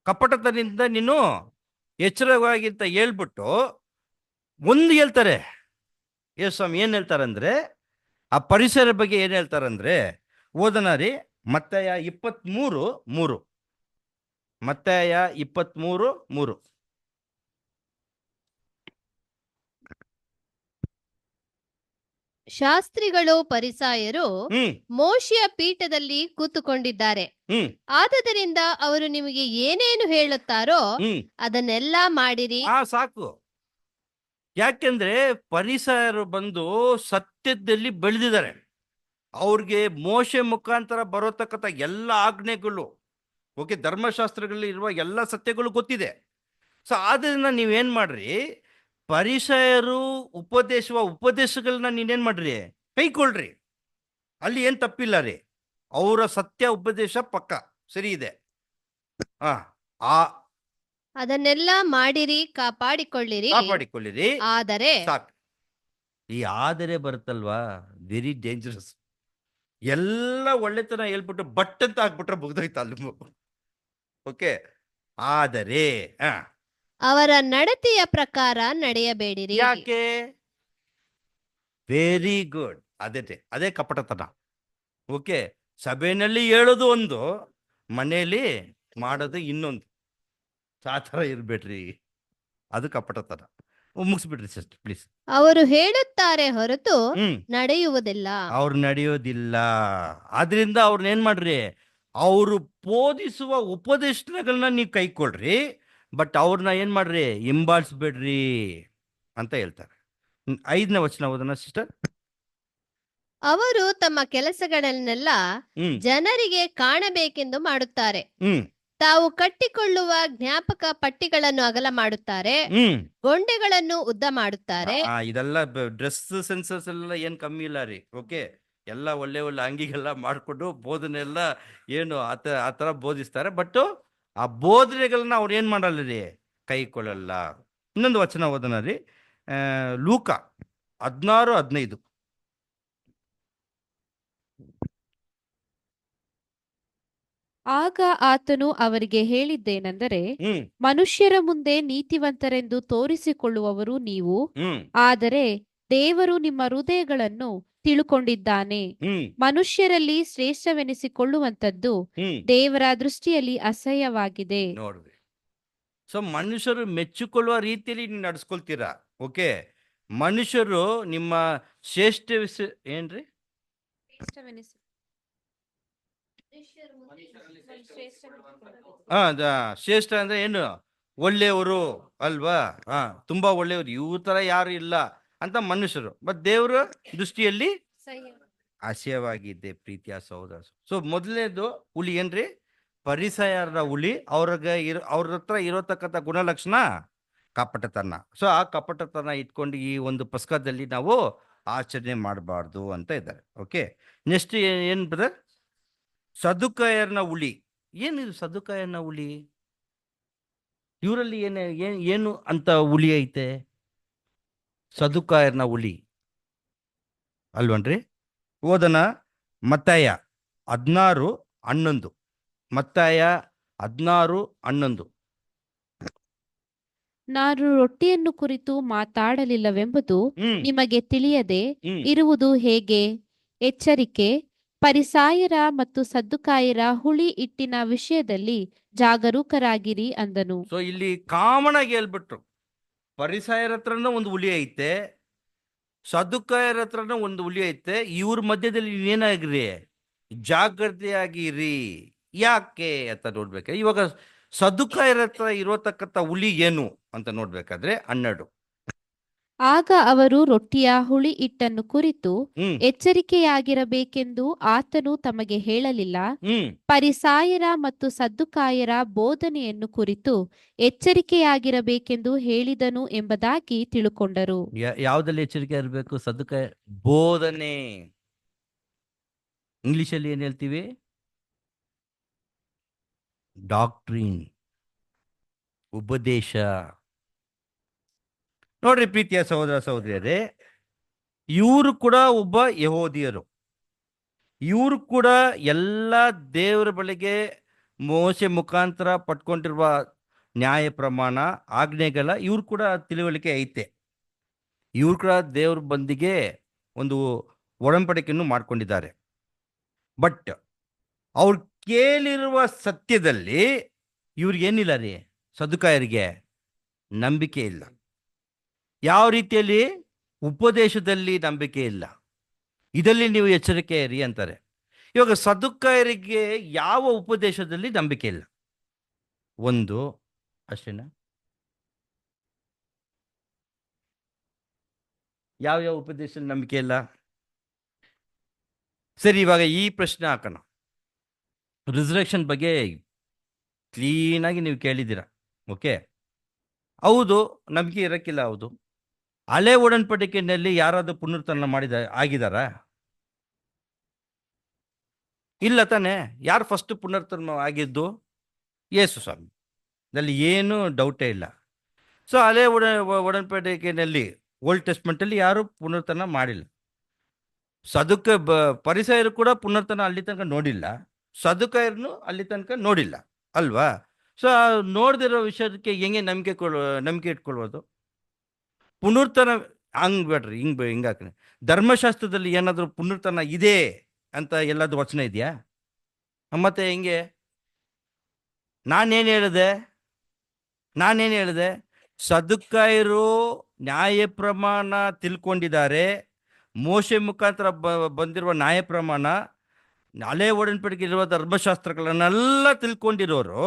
ಕಪಟತನದಿಂದ ನೀನು ಎಚ್ಚರವಾಗಿ ಅಂತ ಹೇಳ್ಬಿಟ್ಟು ಒಂದು ಹೇಳ್ತಾರೆ. ಯೇಸು ಸ್ವಾಮಿ ಏನು ಹೇಳ್ತಾರಂದ್ರೆ, ಆ ಪರಿಸರ ಬಗ್ಗೆ ಏನು ಹೇಳ್ತಾರಂದ್ರೆ, ಓದನ ರೀ, ಮತ್ತಾಯ 23:3. ಮತ್ತಾಯ 23:3. ಶಾಸ್ತ್ರಿಗಳು ಪರಿಸಾಯರು ಹ್ಮ್ ಮೋಶೆಯ ಪೀಠದಲ್ಲಿ ಕೂತುಕೊಂಡಿದ್ದಾರೆ. ಹ್ಮ್ ಆದುದರಿಂದ ಅವರು ನಿಮಗೆ ಏನೇನು ಹೇಳುತ್ತಾರೋ ಹ್ಮ್ ಅದನ್ನೆಲ್ಲ ಮಾಡಿರಿ. ಸಾಕು. ಯಾಕೆಂದ್ರೆ ಪರಿಸರರು ಬಂದು ಸತ್ಯದಲ್ಲಿ ಬೆಳೆದಿದ್ದಾರೆ. ಅವ್ರಿಗೆ ಮೋಶೆ ಮುಖಾಂತರ ಬರೋತಕ್ಕಂಥ ಎಲ್ಲ ಆಜ್ಞೆಗಳು, ಓಕೆ, ಧರ್ಮಶಾಸ್ತ್ರಗಳಲ್ಲಿ ಇರುವ ಎಲ್ಲ ಸತ್ಯಗಳು ಗೊತ್ತಿದೆ. ಸೊ ಆದ್ದರಿಂದ ನೀವೇನ್ ಮಾಡ್ರಿ, ಪರಿಸರರು ಉಪದೇಶಗಳನ್ನ ನೀನೇನ್ ಮಾಡ್ರಿ, ಕೈಕೊಳ್ರಿ. ಅಲ್ಲಿ ಏನ್ ತಪ್ಪಿಲ್ಲ ರೀ. ಅವರ ಸತ್ಯ ಉಪದೇಶ ಪಕ್ಕ ಸರಿ ಇದೆ. ಅದನ್ನೆಲ್ಲ ಮಾಡಿರಿ, ಕಾಪಾಡಿಕೊಳ್ಳಿರಿ. ಆದರೆ ಸಾಕು. ಈ ಆದರೆ ಬರುತ್ತಲ್ವಾ, ವೆರಿ ಡೇಂಜರಸ್. ಎಲ್ಲ ಒಳ್ಳೆತನ ಹೇಳ್ಬಿಟ್ಟು ಬಟ್ ಅಂತ ಹಾಕ್ಬಿಟ್ರೆ ಮುಗ್ದೋಯ್ತು ಅಲ್ಲಿ. ಓಕೆ, ಆದರೆ ಅವರ ನಡತೆಯ ಪ್ರಕಾರ ನಡೆಯಬೇಡಿರಿ. ಯಾಕೆ? Very good. ಅದೇ ಕಪಟತನ. ಓಕೆ, ಸಭೆಯಲ್ಲಿ ಹೇಳೋದು ಒಂದು, ಮನೆಯಲ್ಲಿ ಮಾಡೋದು ಇನ್ನೊಂದು. ಆ ಥರ ಇರ್ಬೇಡ್ರಿ, ಅದು ಕಪಟತನ. ಮುಗಿಸ್ಬಿಡ್ರಿ ಸಿಸ್ಟರ್ ಪ್ಲೀಸ್. ಅವರು ಹೇಳುತ್ತಾರೆ ಹೊರತು ನಡೆಯುವುದಿಲ್ಲ. ಅವ್ರು ನಡೆಯೋದಿಲ್ಲ. ಆದ್ರಿಂದ ಅವ್ರನ್ನ ಏನ್ ಮಾಡ್ರಿ, ಅವರು ಬೋಧಿಸುವ ಉಪದೇಶಗಳನ್ನ ನೀವು ಕೈಕೊಳ್ರಿ, ಬಟ್ ಅವ್ರನ್ನ ಏನ್ ಮಾಡ್ರಿ, ಹಿಂಬಾಲಿಸ್ಬೇಡ್ರಿ ಅಂತ ಹೇಳ್ತಾರೆ. 5ನೇ ವಚನ ಓದೋಣ ಸಿಸ್ಟರ್. ಅವರು ತಮ್ಮ ಕೆಲಸಗಳನ್ನೆಲ್ಲ ಜನರಿಗೆ ಕಾಣಬೇಕೆಂದು ಮಾಡುತ್ತಾರೆ. ತಾವು ಕಟ್ಟಿಕೊಳ್ಳುವ ಜ್ಞಾಪಕ ಪಟ್ಟಿಗಳನ್ನು ಅಗಲ ಮಾಡುತ್ತಾರೆ, ಗೊಂಡೆಗಳನ್ನು ಉದ್ದ ಮಾಡುತ್ತಾರೆ. ಇದೆಲ್ಲ ಡ್ರೆಸ್ ಸೆನ್ಸಸ್ ಎಲ್ಲ ಏನ್ ಕಮ್ಮಿ ಇಲ್ಲ ರೀ. ಓಕೆ, ಎಲ್ಲ ಒಳ್ಳೆ ಅಂಗಿಗೆಲ್ಲ ಮಾಡ್ಕೊಂಡು ಬೋಧನೆ ಎಲ್ಲ ಏನು ಆತರ ಬೋಧಿಸ್ತಾರೆ. ಬಟ್ ಆ ಬೋಧನೆಗಳನ್ನ ಅವ್ರು ಏನ್ ಮಾಡಲ್ಲ ರೀ, ಕೈಕೊಳ್ಳಲ್ಲ. ಇನ್ನೊಂದು ವಚನ ಓದೋಣ ರೀ, ಲೂಕ 16:15. ಆಗ ಆತನು ಅವರಿಗೆ ಹೇಳಿದ್ದೇನೆಂದರೆ, ಮನುಷ್ಯರ ಮುಂದೆ ನೀತಿವಂತರೆಂದು ತೋರಿಸಿಕೊಳ್ಳುವವರು ನೀವು, ಆದರೆ ದೇವರು ನಿಮ್ಮ ಹೃದಯಗಳನ್ನು ತಿಳುಕೊಂಡಿದ್ದಾನೆ. ಮನುಷ್ಯರಲ್ಲಿ ಶ್ರೇಷ್ಠವೆನಿಸಿಕೊಳ್ಳುವಂತದ್ದು ದೇವರ ದೃಷ್ಟಿಯಲ್ಲಿ ಅಸಹ್ಯವಾಗಿದೆ. ನೋಡ್ರಿ, ಸೊ ಮನುಷ್ಯರು ಮೆಚ್ಚಿಕೊಳ್ಳುವ ರೀತಿಯಲ್ಲಿ ನೀವು ನಡ್ಸ್ಕೊಳ್ತೀರಾ. ಓಕೆ, ಮನುಷ್ಯರು ನಿಮ್ಮ ಶ್ರೇಷ್ಠ ಏನ್ರಿ ಶ್ರೇಷ್ಠ ಅಂದ್ರೆ ಏನು? ಒಳ್ಳೆಯವರು ಅಲ್ವಾ? ತುಂಬಾ ಒಳ್ಳೆಯವರು, ಇವ್ರ ತರ ಯಾರು ಇಲ್ಲ ಅಂತ ಮನುಷ್ಯರು. ಬಟ್ ದೇವರ ದೃಷ್ಟಿಯಲ್ಲಿ ಅಸಹ್ಯವಾಗಿದ್ದೆ ಪ್ರೀತಿಯ ಸಹೋದರ. ಸೊ ಮೊದಲನೇದು ಹುಲಿ ಏನ್ರಿ? ಪರಿಸಯರ ಹುಲಿ. ಅವ್ರ ಹತ್ರ ಇರೋತಕ್ಕಂಥ ಗುಣಲಕ್ಷಣ ಕಪಟತನ. ಸೊ ಆ ಕಪಟತನ ಇಟ್ಕೊಂಡು ಈ ಒಂದು ಪಸ್ಕದಲ್ಲಿ ನಾವು ಆಚರಣೆ ಮಾಡಬಾರ್ದು ಅಂತ ಇದ್ದಾರೆ. ಓಕೆ, ನೆಕ್ಸ್ಟ್ ಏನ್ ಬ್ರದರ್? ಸದುಕಾಯರ್ನ ಹುಲಿ. ಏನಿದು ಸದುಕಾಯರ್ನ ಹುಲಿ? ಇವರಲ್ಲಿ ಏನು ಅಂತ ಹುಲಿ ಐತೆ? ಸದುಕಾಯರ್ನ ಹುಲಿ ಅಲ್ವನ್ರಿ? ಓದನ ಮತ್ತಾಯ 16:11. ಮತ್ತಾಯ 16:11. ನಾನು ರೊಟ್ಟಿಯನ್ನು ಕುರಿತು ಮಾತಾಡಲಿಲ್ಲವೆಂಬುದು ನಿಮಗೆ ತಿಳಿಯದೆ ಇರುವುದು ಹೇಗೆ? ಎಚ್ಚರಿಕೆ, ಪರಿಸಾಯರ ಮತ್ತು ಸದ್ದುಕಾಯರ ಹುಳಿ ಹಿಟ್ಟಿನ ವಿಷಯದಲ್ಲಿ ಜಾಗರೂಕರಾಗಿರಿ ಅಂದನು. ಸೊ ಇಲ್ಲಿ ಕಾಮನ್ ಆಗಿ ಹೇಳ್ಬಿಟ್ರು, ಪರಿಸಾಯರ ಹತ್ರನೂ ಒಂದು ಹುಲಿ ಐತೆ, ಸದ್ದುಕಾಯರ ಹತ್ರನೂ ಒಂದು ಹುಲಿ ಐತೆ. ಇವ್ರ ಮಧ್ಯದಲ್ಲಿ ಏನಾಗ್ರಿ? ಜಾಗೃತಿಯಾಗಿರಿ. ಯಾಕೆ ಅಂತ ನೋಡ್ಬೇಕು. ಇವಾಗ ಸದ್ದುಕಾಯರ ಹತ್ರ ಇರೋತಕ್ಕಂಥ ಹುಲಿ ಏನು ಅಂತ ನೋಡ್ಬೇಕಾದ್ರೆ 12. ಆಗ ಅವರು ರೊಟ್ಟಿಯ ಹುಳಿ ಹಿಟ್ಟನ್ನು ಕುರಿತು ಎಚ್ಚರಿಕೆಯಾಗಿರಬೇಕೆಂದು ಆತನು ತಮಗೆ ಹೇಳಲಿಲ್ಲ, ಪರಿಸಾಯರ ಮತ್ತು ಸದ್ದುಕಾಯರ ಬೋಧನೆಯನ್ನು ಕುರಿತು ಎಚ್ಚರಿಕೆಯಾಗಿರಬೇಕೆಂದು ಹೇಳಿದನು ಎಂಬುದಾಗಿ ತಿಳುಕೊಂಡರು. ಯಾವ್ದಲ್ಲಿ ಎಚ್ಚರಿಕೆ ಇರಬೇಕು? ಸದ್ದುಕಾಯ ಬೋಧನೆ. ಇಂಗ್ಲಿಷಲ್ಲಿ ಏನ್ ಹೇಳ್ತೀವಿ? ಡಾಕ್ಟ್ರಿನ್, ಉಪದೇಶ. ನೋಡ್ರಿ ಪ್ರೀತಿಯ ಸಹೋದರ ಸಹೋದರಿಯರೇ, ಇವರು ಕೂಡ ಒಬ್ಬ ಯಹೂದಿಯರು. ಇವರು ಕೂಡ ಎಲ್ಲ ದೇವರ ಬಳಿಗೆ ಮೋಶೆ ಮುಖಾಂತರ ಪಟ್ಕೊಂಡಿರುವ ನ್ಯಾಯ ಪ್ರಮಾಣ ಆಜ್ಞೆಗಳ ಇವ್ರು ಕೂಡ ತಿಳುವಳಿಕೆ ಐತೆ. ಇವ್ರು ಕೂಡ ದೇವ್ರ ಬಂದಿಗೆ ಒಂದು ಒಡಂಬಡಿಕೆಯನ್ನು ಮಾಡ್ಕೊಂಡಿದ್ದಾರೆ. ಬಟ್ ಅವ್ರು ಕೇಳಿರುವ ಸತ್ಯದಲ್ಲಿ ಇವ್ರಿಗೇನಿಲ್ಲ ರೀ, ಸದ್ದುಕಾಯರಿಗೆ ನಂಬಿಕೆ ಇಲ್ಲ. ಯಾವ ರೀತಿಯಲ್ಲಿ? ಉಪದೇಶದಲ್ಲಿ ನಂಬಿಕೆ ಇಲ್ಲ. ಇದರಲ್ಲಿ ನೀವು ಎಚ್ಚರಿಕೆ ಇರಿ ಅಂತಾರೆ. ಇವಾಗ ಸದ್ದುಕಾಯರಿಗೆ ಯಾವ ಉಪದೇಶದಲ್ಲಿ ನಂಬಿಕೆ ಇಲ್ಲ? ಒಂದು ಅಷ್ಟೇನಾ? ಯಾವ ಉಪದೇಶದಲ್ಲಿ ನಂಬಿಕೆ ಇಲ್ಲ? ಸರಿ, ಇವಾಗ ಈ ಪ್ರಶ್ನೆ ಹಾಕೋಣ. ರಿಸರೆಕ್ಷನ್ ಬಗ್ಗೆ ಕ್ಲೀನಾಗಿ ನೀವು ಕೇಳಿದ್ದೀರ. ಓಕೆ, ಹೌದು, ನಂಬಿಕೆ ಇರಕ್ಕಿಲ್ಲ. ಹೌದು, ಹಳೆ ಒಡன்பಡಿಕೆಯಲ್ಲಿ ಯಾರಾದ್ರೂ ಪುನರುತ್ಥಾನ ಆಗಿದಾರ? ಇಲ್ಲ ತಾನೆ. ಯಾರು ಫಸ್ಟ್ ಪುನರುತ್ಥಾನ ಆಗಿದ್ದು? ಯೇಸು ಸ್ವಾಮಿ. ನಲ್ಲಿ ಏನು ಡೌಟೇ ಇಲ್ಲ. ಸೊ ಹಳೆ ಒಡன்பಡಿಕೆಯಲ್ಲಿ ಓಲ್ಡ್ ಟೆಸ್ಟ್ಮೆಂಟಲ್ಲಿ ಯಾರು ಪುನರುತ್ಥಾನ ಮಾಡಿಲ್ಲ. ಪರಿಸಯರು ಕೂಡ ಪುನರುತ್ಥಾನ ಅಲ್ಲಿ ತನಕ ನೋಡಿಲ್ಲ, ಸದ್ದುಕಾಯರನ್ನು ಅಲ್ಲಿ ತನಕ ನೋಡಿಲ್ಲ ಅಲ್ವಾ? ಸೊ ನೋಡ್ದಿರೋ ವಿಷಯಕ್ಕೆ ಹೆಂಗೆ ನಂಬಿಕೆ ಇಟ್ಕೊಳ್ಬೋದು? ಪುನರುತ್ಥಾನ ಹಂಗ್ ಬೇಡ್ರಿ, ಹಿಂಗಾಕ್ರಿ. ಧರ್ಮಶಾಸ್ತ್ರದಲ್ಲಿ ಏನಾದರೂ ಪುನರುತ್ಥಾನ ಇದೆ ಅಂತ ಎಲ್ಲಾದ್ರೂ ವಚನ ಇದೆಯಾ? ಮತ್ತೆ ಹೆಂಗೆ? ನಾನೇನು ಹೇಳಿದೆ? ಸದ್ದುಕಾಯರು ನ್ಯಾಯ ಪ್ರಮಾಣ ತಿಳ್ಕೊಂಡಿದ್ದಾರೆ. ಮೋಶೆ ಮುಖಾಂತರ ಬಂದಿರುವ ನ್ಯಾಯ ಪ್ರಮಾಣ, ಹಳೆ ಒಡன்பಡಿಕೆ ಇರುವ ಧರ್ಮಶಾಸ್ತ್ರಗಳನ್ನೆಲ್ಲ ತಿಳ್ಕೊಂಡಿರೋರು,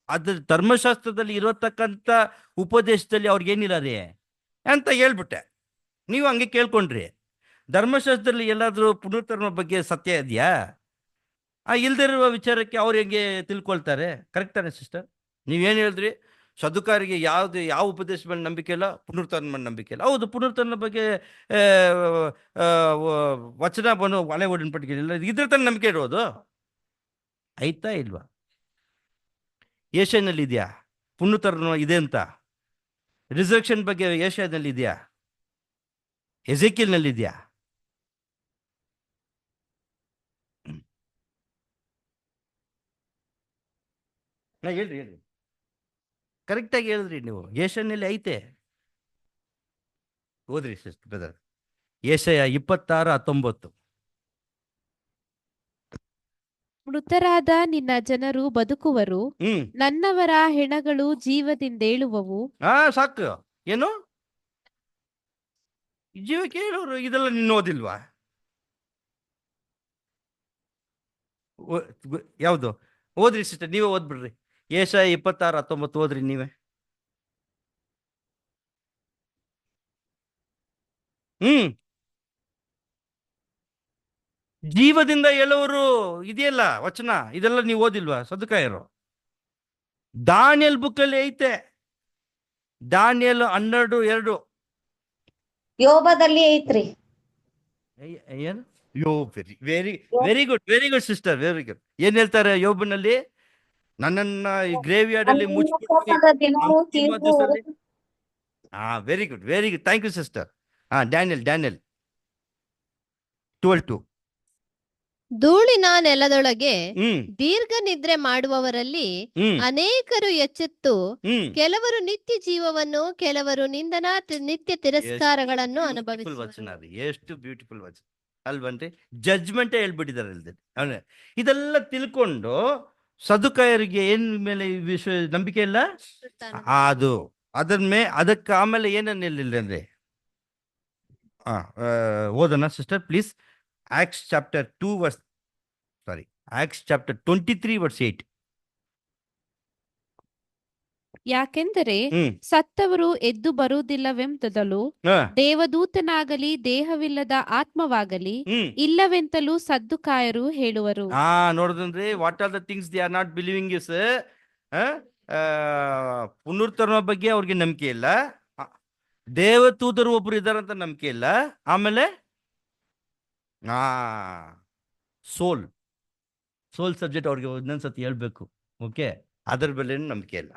ಅದ್ರ ಧರ್ಮಶಾಸ್ತ್ರದಲ್ಲಿ ಇರತಕ್ಕಂಥ ಉಪದೇಶದಲ್ಲಿ ಅವ್ರಿಗೇನಿಲ್ಲ ರೀ ಅಂತ ಹೇಳ್ಬಿಟ್ಟೆ. ನೀವು ಹಂಗೆ ಕೇಳ್ಕೊಂಡ್ರಿ. ಧರ್ಮಶಾಸ್ತ್ರದಲ್ಲಿ ಎಲ್ಲಾದರೂ ಪುನರುತ್ಥಾನ ಬಗ್ಗೆ ಸತ್ಯ ಇದೆಯಾ? ಇಲ್ದಿರುವ ವಿಚಾರಕ್ಕೆ ಅವ್ರು ಹೆಂಗೆ ತಿಳ್ಕೊಳ್ತಾರೆ? ಕರೆಕ್ಟ್ ತಾನೆ ಸಿಸ್ಟರ್? ನೀವೇನು ಹೇಳಿದ್ರಿ? ಸದ್ದುಕಾಯರಿಗೆ ಯಾವ ಉಪದೇಶ ಮೇಲೆ ನಂಬಿಕೆ ಇಲ್ಲ, ಪುನರುತ್ಥಾನ ಮೇಲೆ ನಂಬಿಕೆ ಇಲ್ಲ. ಹೌದು, ಪುನರುತ್ಥಾನ ಬಗ್ಗೆ ವಚನ ಹಳೆ ಒಡன்பಡಿಕೆ ಇಲ್ಲ, ಇದ್ರ ತನಕ ನಂಬಿಕೆ ಇರೋದು ಆಯ್ತಾ ಇಲ್ವಾ? ಏಷ್ಯಾನಲ್ಲಿ ಇದೆಯಾ ಪುನರುತ್ಥಾನ ಇದೆ ಅಂತ? ರಿಸರ್ವೇಷನ್ ಬಗ್ಗೆ ಏಷ್ಯಾದಲ್ಲಿ ಇದೆಯಾ? ಎಜೆಕಿಯಲ್ನಲ್ಲಿ ಇದೆಯಾ? ಹೇಳ್ರಿ ಕರೆಕ್ಟಾಗಿ ಹೇಳಿದ್ರಿ ನೀವು. ಏಷ್ಯಾನಲ್ಲಿ ಐತೆ. ಓದ್ರಿ ಬ್ರದರ್, ಏಷಯ 26:19. ಮೃತರಾದ ನಿನ್ನ ಜನರು ಬದುಕುವರು, ನನ್ನವರ ಹೆಣಗಳು ಜೀವದಿಂದೇಳುವವು. ಸಾಕು. ಏನು ಜೀವ ಕೇಳೋರು ಇದೆಲ್ಲ ನಿನ್ನ ಓದಿಲ್ವಾ? ಯಾವುದು ಓದ್ರಿ ಸಿಸ್ಟರ್, ನೀವೇ ಓದ್ಬಿಡ್ರಿ. ಏಷಾಯ 26:19 ಓದ್ರಿ ನೀವೇ. ಜೀವದಿಂದ ಹೇಳೋರು ಇದೆಯಲ್ಲ ವಚನ, ಇದೆಲ್ಲ ನೀವು ಓದಿಲ್ವಾ ಸದ್ದುಕಾಯರು? ದಾನಿಯಲ್ ಬುಕ್ಕಲ್ಲಿ ಐತೆ, ದಾನಿಯಲ್ 12:2. ಯೋಬದಲ್ಲಿ ಐತ್ರಿ. ಏನು very very very good, very good sister, very good. ಏನ್ ಹೇಳ್ತಾರೆ ಯೋಬನಲ್ಲಿ? ನನ್ನನ್ನ ಗ್ರೇವ್ ಯಾರ್ಡ್ ಅಲ್ಲಿ very good, very good, thank you sister. Daniel 12:2. ಧೂಳಿನ ನೆಲದೊಳಗೆ ದೀರ್ಘ ನಿದ್ರೆ ಮಾಡುವವರಲ್ಲಿ ಅನೇಕರು ಎಚ್ಚೆತ್ತು, ಕೆಲವರು ನಿತ್ಯ ಜೀವವನ್ನು, ಕೆಲವರು ನಿತ್ಯ ತಿರಸ್ಕಾರಗಳನ್ನು ಅನುಭವಿಸುವರು. ಎಷ್ಟು ಬ್ಯೂಟಿಫುಲ್ ವಚನ ಅಲ್ವನ್ರಿ? ಜಡ್ಜ್ಮೆಂಟ್ ಹೇಳ್ಬಿಟ್ಟಿದ್ದಾರೆ ಅಲ್ದೆ. ಇದೆಲ್ಲ ತಿಳ್ಕೊಂಡು ಸದುಕಾಯರಿಗೆ ಏನ್ ಮೇಲೆ ನಂಬಿಕೆ ಇಲ್ಲ. ಅದು ಅದಕ್ಕೆ ಆಮೇಲೆ ಏನನ್ನಿಲ್ಲ ಅಂದ್ರೆ ಓದೋಣ sister please. Acts chapter 23 verse 8. ಯಾಕೆಂದರೆ ಸತ್ತವರು ಎದ್ದು ಬರುವುದಿಲ್ಲವೆಂತಲೂ, ದೇವದೂತನಾಗಲಿ ದೇಹವಿಲ್ಲದ ಆತ್ಮವಾಗಲಿ ಇಲ್ಲವೆಂತಲೂ ಸದ್ದುಕಾಯರು ಹೇಳುವರು. ನೋಡಿದ್ರೆ what are the things they are not believing is, ಪುನರುತ್ಥಾನ ಬಗ್ಗೆ ಅವ್ರಿಗೆ ನಂಬಿಕೆ ಇಲ್ಲ, ದೇವದೂತರು ಒಬ್ರು ಇದಾರಂತ ನಂಬಿಕೆ ಇಲ್ಲ, ಆಮೇಲೆ ಸೋಲ್ ಸಬ್ಜೆಕ್ಟ್ ಅವ್ರಿಗೆ ಒಂದೊಂದ್ಸತಿ ಹೇಳ್ಬೇಕು. ಓಕೆ, ಅದರ ಬೆಲೆ ನಂಬಿಕೆ ಇಲ್ಲ.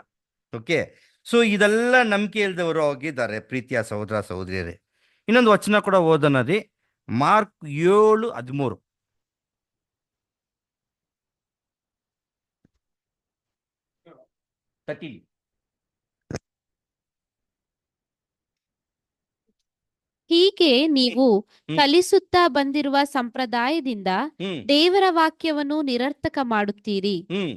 ಓಕೆ, ಸೊ ಇದೆಲ್ಲ ನಂಬಿಕೆ ಇಲ್ದವರು ಹೋಗಿದ್ದಾರೆ ಪ್ರೀತಿಯ ಸಹೋದರ ಸಹೋದರಿಯರೇ. ಇನ್ನೊಂದು ವಚನ ಕೂಡ ಓದೋಣ ರೀ, ಮಾರ್ಕ್ 7:13. ಹೀಗೆ ನೀವು ಕಲಿಸುತ್ತಾ ಬಂದಿರುವ ಸಂಪ್ರದಾಯದಿಂದ ದೇವರ ವಾಕ್ಯವನ್ನು ನಿರರ್ಥಕ ಮಾಡುತ್ತೀರಿ